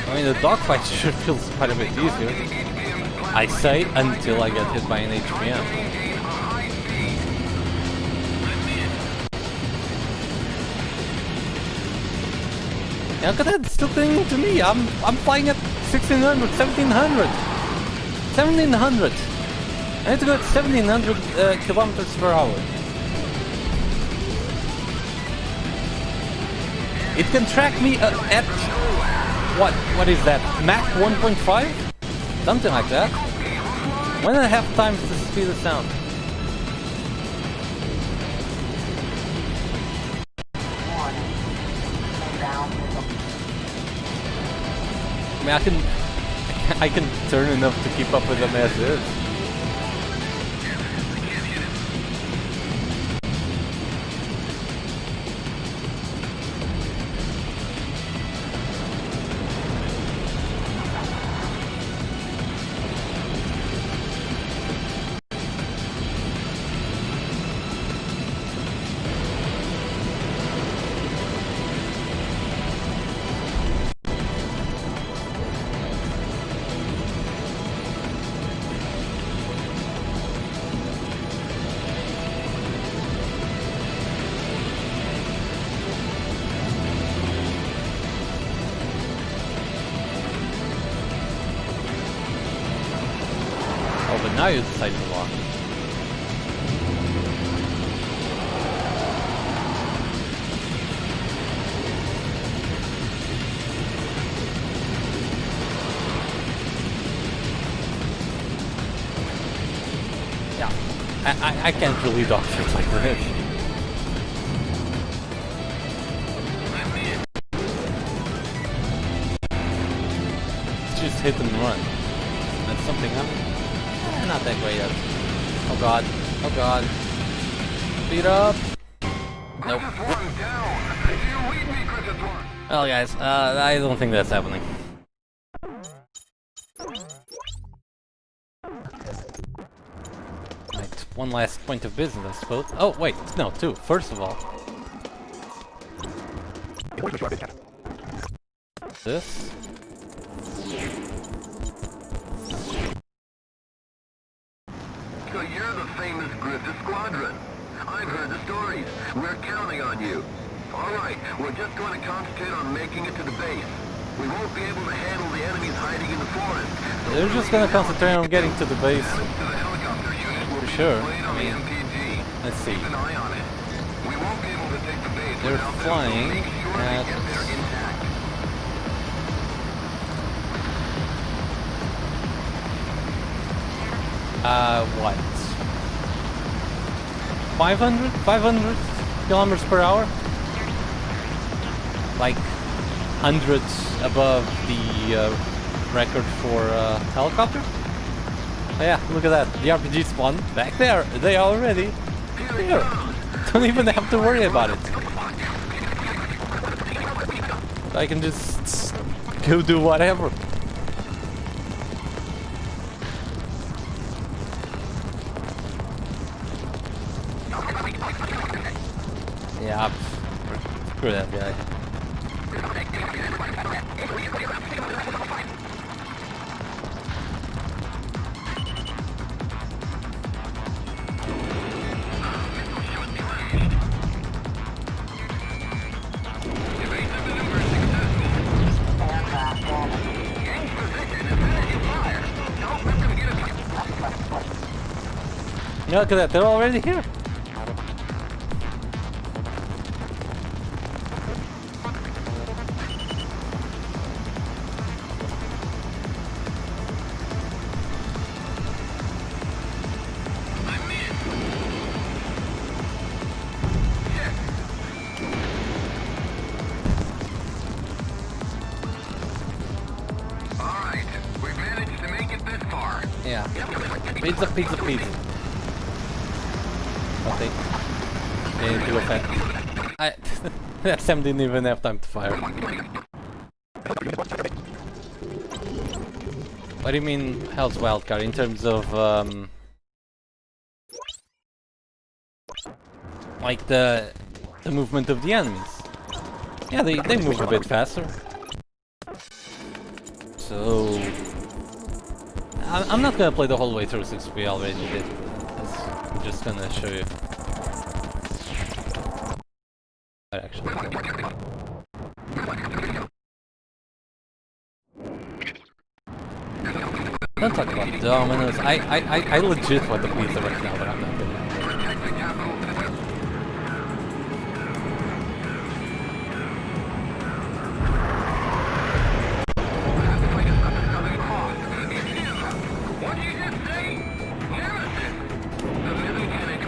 S1: I mean, the dogfight should feel quite a bit easier. I say until I get hit by an HPM. Yeah, look at that, it's still clinging to me. I'm flying at 1600, 1700. 1700. I need to go at 1700 kilometers per hour. It can track me at what is that? Mach 1.5? Something like that. 1.5 times the speed of sound. I mean, I can turn enough to keep up with them as is. But now you decide to walk. I can't really dodge it like this. It's just hit and run. That's something I'm not that great at. Oh god. Oh god. Speed up. Nope. Well guys, I don't think that's happening. Right, one last point of business, I suppose. Oh wait, no, two. First of all. This.
S5: So you're the famous Griffith Squadron. I've heard the stories. We're counting on you. All right, we're just going to concentrate on making it to the base. We won't be able to handle the enemies hiding in the forest.
S1: They're just gonna concentrate on getting to the base.
S5: To the helicopter unit will
S1: For
S5: be
S1: sure.
S5: displayed on
S1: I
S5: the
S1: mean,
S5: MPG.
S1: let's see.
S5: Keep an eye on it. We won't be able to take the base
S1: They're
S5: without them, so
S1: flying
S5: make sure they
S1: at...
S5: get there intact.
S1: What? 500 kilometers per hour? Like hundreds above the record for helicopter? Oh yeah, look at that. The RPG spawn back there. They are already here. Don't even have to worry about it. I can just go do whatever. Yeah, screw that guy. Look at that, they're already here.
S5: Alright, we've managed to make it this far.
S1: Yeah. Pizza, pizza, pizza. Okay. They didn't do a fan. Sam didn't even have time to fire. What do you mean, Hell's Wildcard, in terms of, like the movement of the enemies? Yeah, they move a bit faster. So... I'm not gonna play the whole way through since we already did. I'm just gonna show you. Actually. Don't talk about dominoes. I legit want the pizza right now, but I'm not gonna.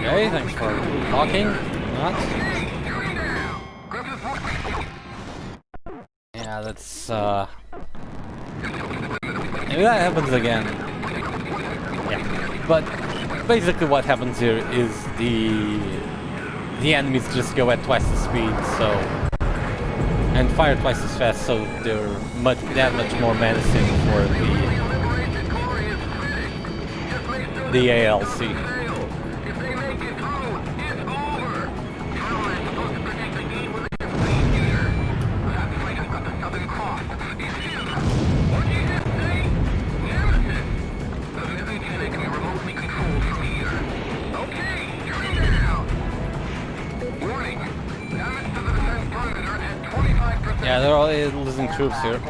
S1: Okay, thanks for talking. Not. Yeah, that's maybe that happens again. Yeah. But basically what happens here is the enemies just go at twice the speed, so and fire twice as fast, so they're that much more menacing for the ALC. Yeah, they're all losing troops here.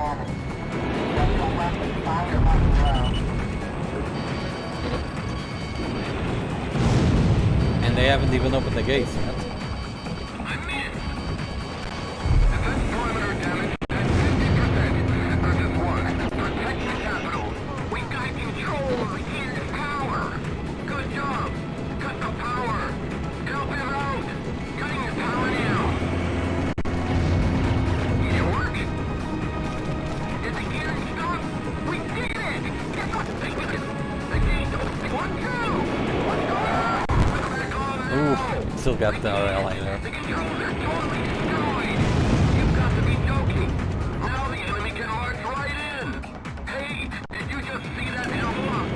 S1: And they haven't even opened the gates yet. still got the ally there.
S5: The controls are totally destroyed! You've got to be joking! Now the enemy can march right in! Hey, did you just see that envelope?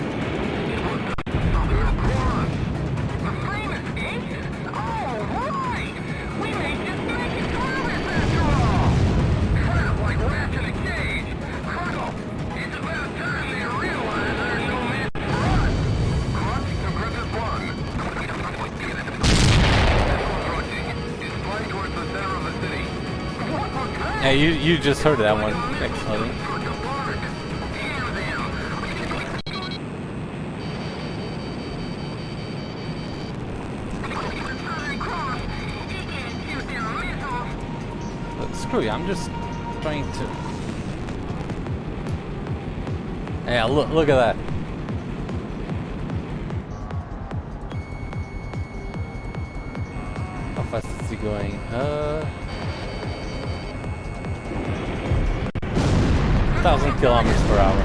S5: It was the Southern Cross! The famous ink? Oh, right! We made this magic service after all! Kind of like rats in a cage! Cruggle, it's about time they realize there's no match for us! Crunch to Griffith 1. It's flying towards the center of the city. What was that?
S1: Yeah, you just heard that one. Excellent. Look, screw you, I'm just trying to... Yeah, look at that. How fast is he going? 1,000 kilometers per hour.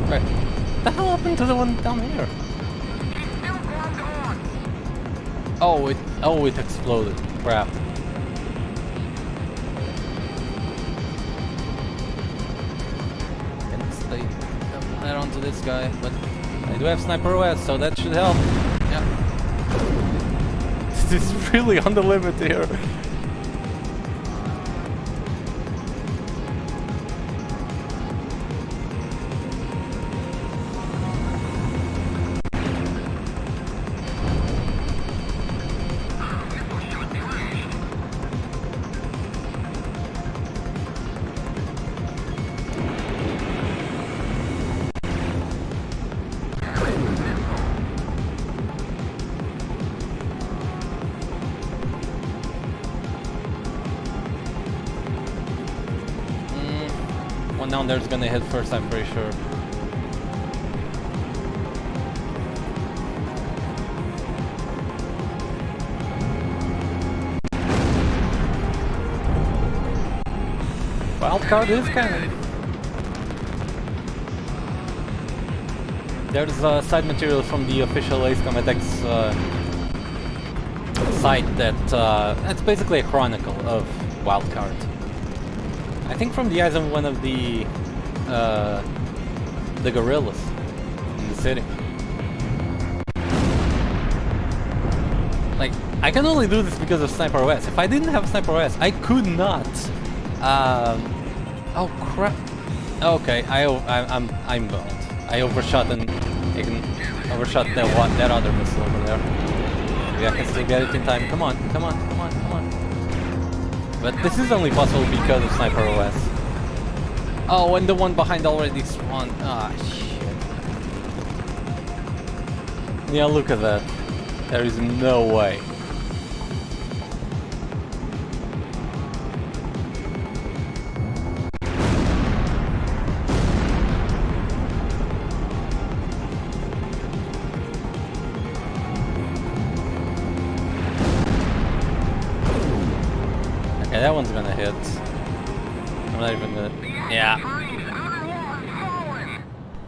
S1: Right. What the hell happened to the one down here? Oh, it exploded. Crap. Head onto this guy, but I do have Sniper OS, so that should help. Yeah. This is really on the limit here. One down there's gonna hit first, I'm pretty sure. Wildcard is kind of... There's side material from the official Ace Combat X site that it's basically a chronicle of Wildcard. I think from the eyes of one of the gorillas in the city. Like, I can only do this because of Sniper OS. If I didn't have Sniper OS, I could not. Oh crap! Okay, I'm boned. I overshot that other missile over there. Maybe I can still get it in time. Come on, come on, come on, come on. But this is only possible because of Sniper OS. Oh, and the one behind already spawned. Ah, shit. Yeah, look at that. There is no way. Okay, that one's gonna hit. I'm not even gonna... Yeah.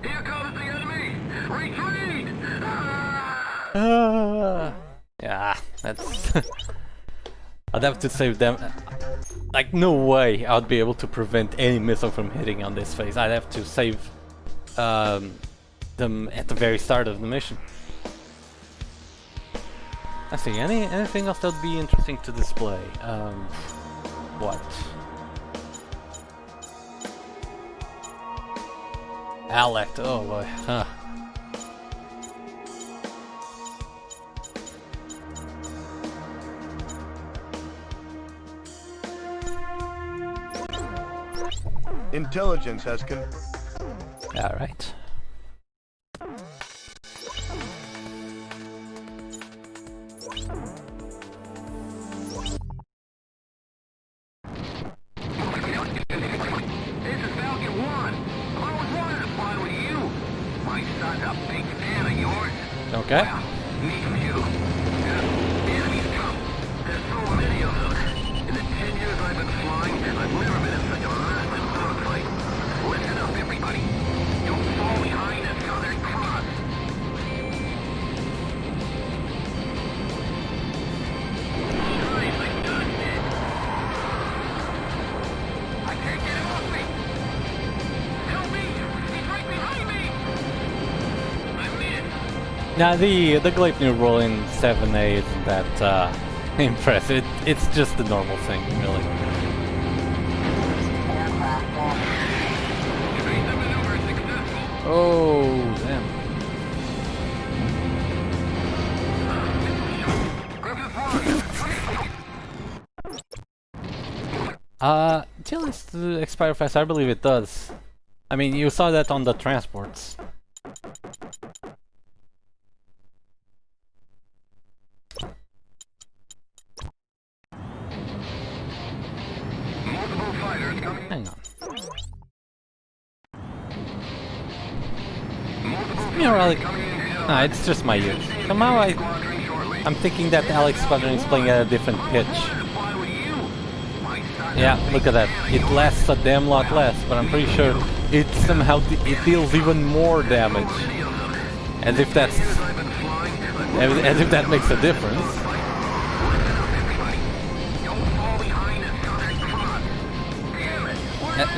S5: Here comes the enemy! Retreat!
S1: Yeah, that's... I'd have to save them. Like, no way I'd be able to prevent any missile from hitting on this phase. I'd have to save them at the very start of the mission. I see. Anything else that would be interesting to display? What? Alect. Oh boy. Huh.
S2: Intelligence has
S1: All right.
S5: Son's a big fan of yours.
S1: Okay.
S5: Me too. The enemy
S1: Now the Gleipnir roll in 7A isn't that impressive. It's just the normal thing, really. Oh, damn. Till it's expire fast, I believe it does. I mean, you saw that on the transports. Hang on. You know, Alex. Nah, it's just my ears. Somehow I'm thinking that Alex Squadron is playing at a different pitch. Yeah, look at that. It lasts a damn lot less, but I'm pretty sure it somehow it deals even more damage. As if that makes a difference.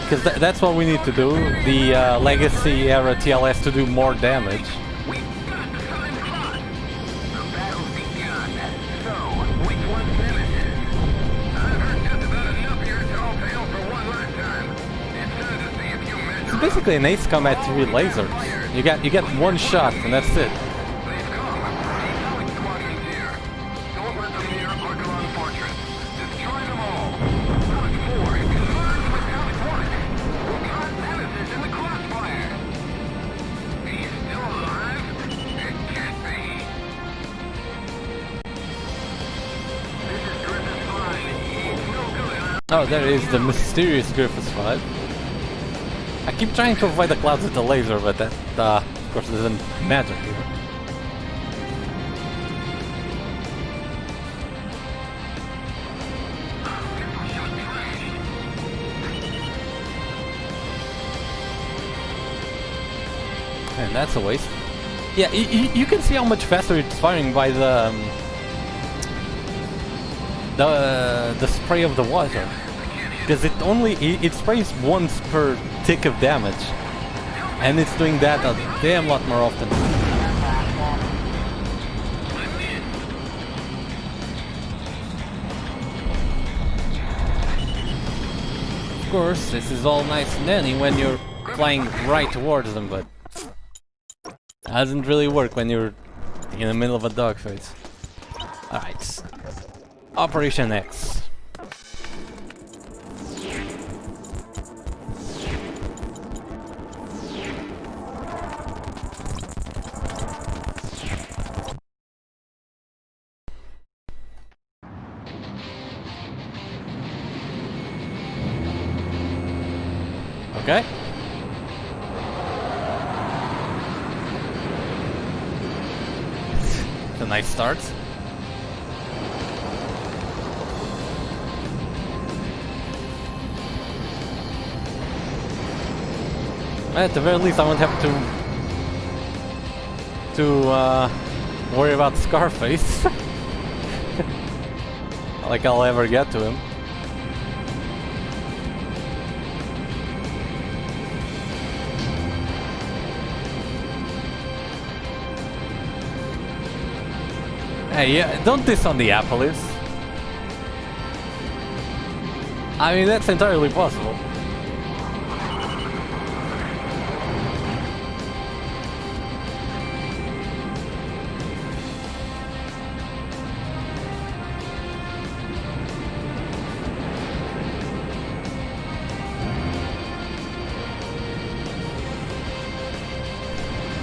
S1: Because that's what we need to do. The Legacy era TL has to do more damage. It's basically an ace combat with lasers. You get one shot and that's it. Oh, there is the mysterious Griffiths 5. I keep trying to avoid the clouds with the laser, but that, of course, doesn't matter here. And that's a waste. Yeah, you can see how much faster it's firing by the spray of the water, because it sprays once per tick of damage, and it's doing that a damn lot more often. Of course, this is all nice and dandy when you're flying right towards them, but it doesn't really work when you're in the middle of a dogfight. Alright. Operation X. Okay. It's a nice start. At the very least, I won't have to worry about Scarface. Like I'll ever get to him. Hey, yeah, don't diss on the Appleys. I mean, that's entirely possible.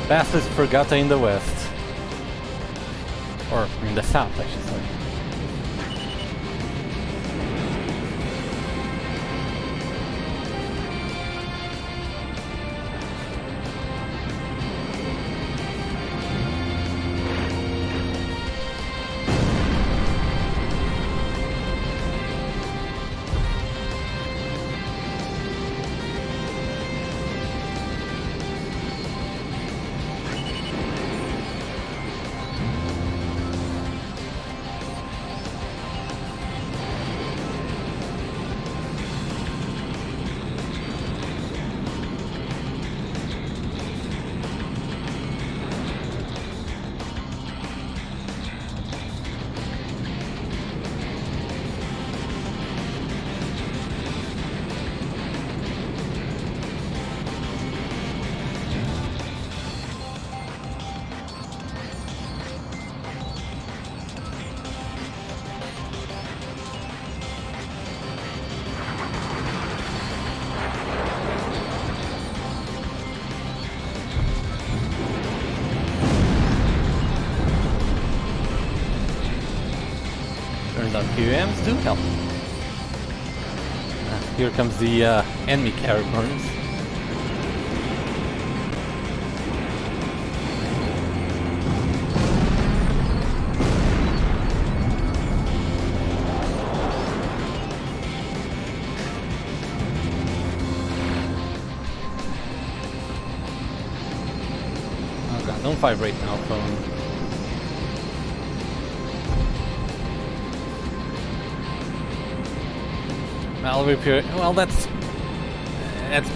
S1: Fastest Fragata in the West. Or in the South, I should say. out QMs do help. Here comes the enemy Caraburns. Oh god, don't vibrate now, phone. Well, repair. Well, that's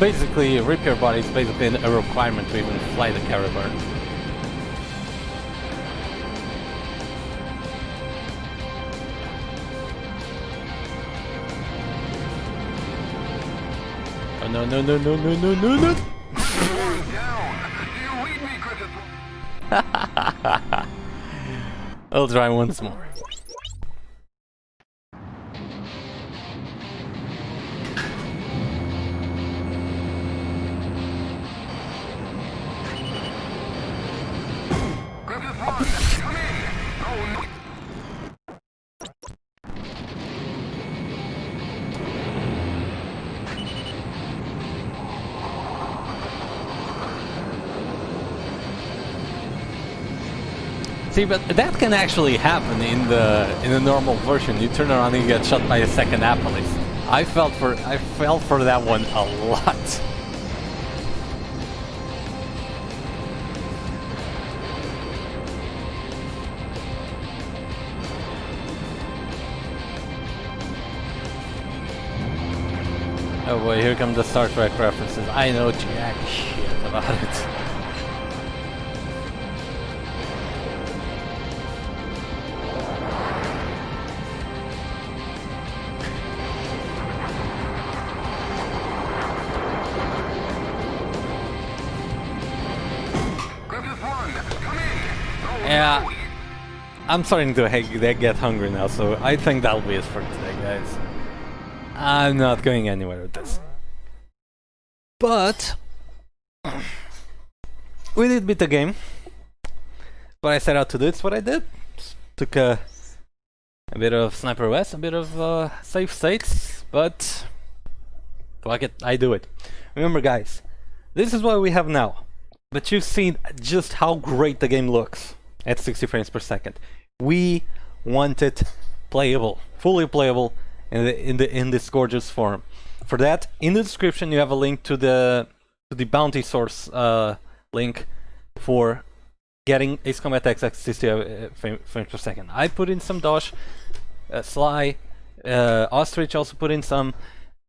S1: basically repair body. It's basically a requirement to even fly the Caraburn. Oh no no no no no no no no! I'll try once more. See, but that can actually happen in the normal version. You turn around and you get shot by a second Appleys. I fell for that one a lot. Oh boy, here come the Star Trek references. I know jack shit about it. Yeah, I'm starting to get hungry now, so I think that'll be it for today, guys. I'm not going anywhere with this. But we did beat the game. What I set out to do, it's what I did. Took a bit of Sniper West, a bit of safe states, but fuck it, I do it. Remember, guys, this is what we have now. But you've seen just how great the game looks at 60 frames per second. We want it playable, fully playable in this gorgeous form. For that, in the description you have a link to the bounty source link for getting Ace Combat X at 60 frames per second. I put in some Dosh, Sly, Ostrich also put in some.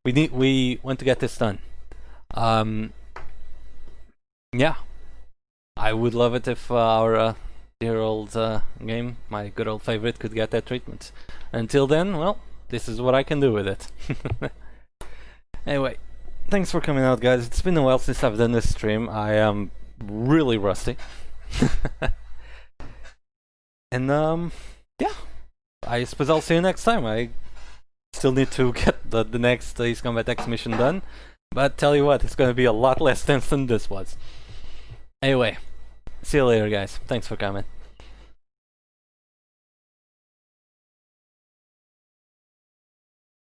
S1: We want to get this done. Yeah, I would love it if our dear old game, my good old favorite, could get that treatment. Until then, well, this is what I can do with it. Anyway, thanks for coming out, guys. It's been a while since I've done this stream. I am really rusty. And yeah, I suppose I'll see you next time. I still need to get the next Ace Combat X mission done, but tell you what, it's gonna be a lot less tense than this was. Anyway, see you later, guys. Thanks for coming.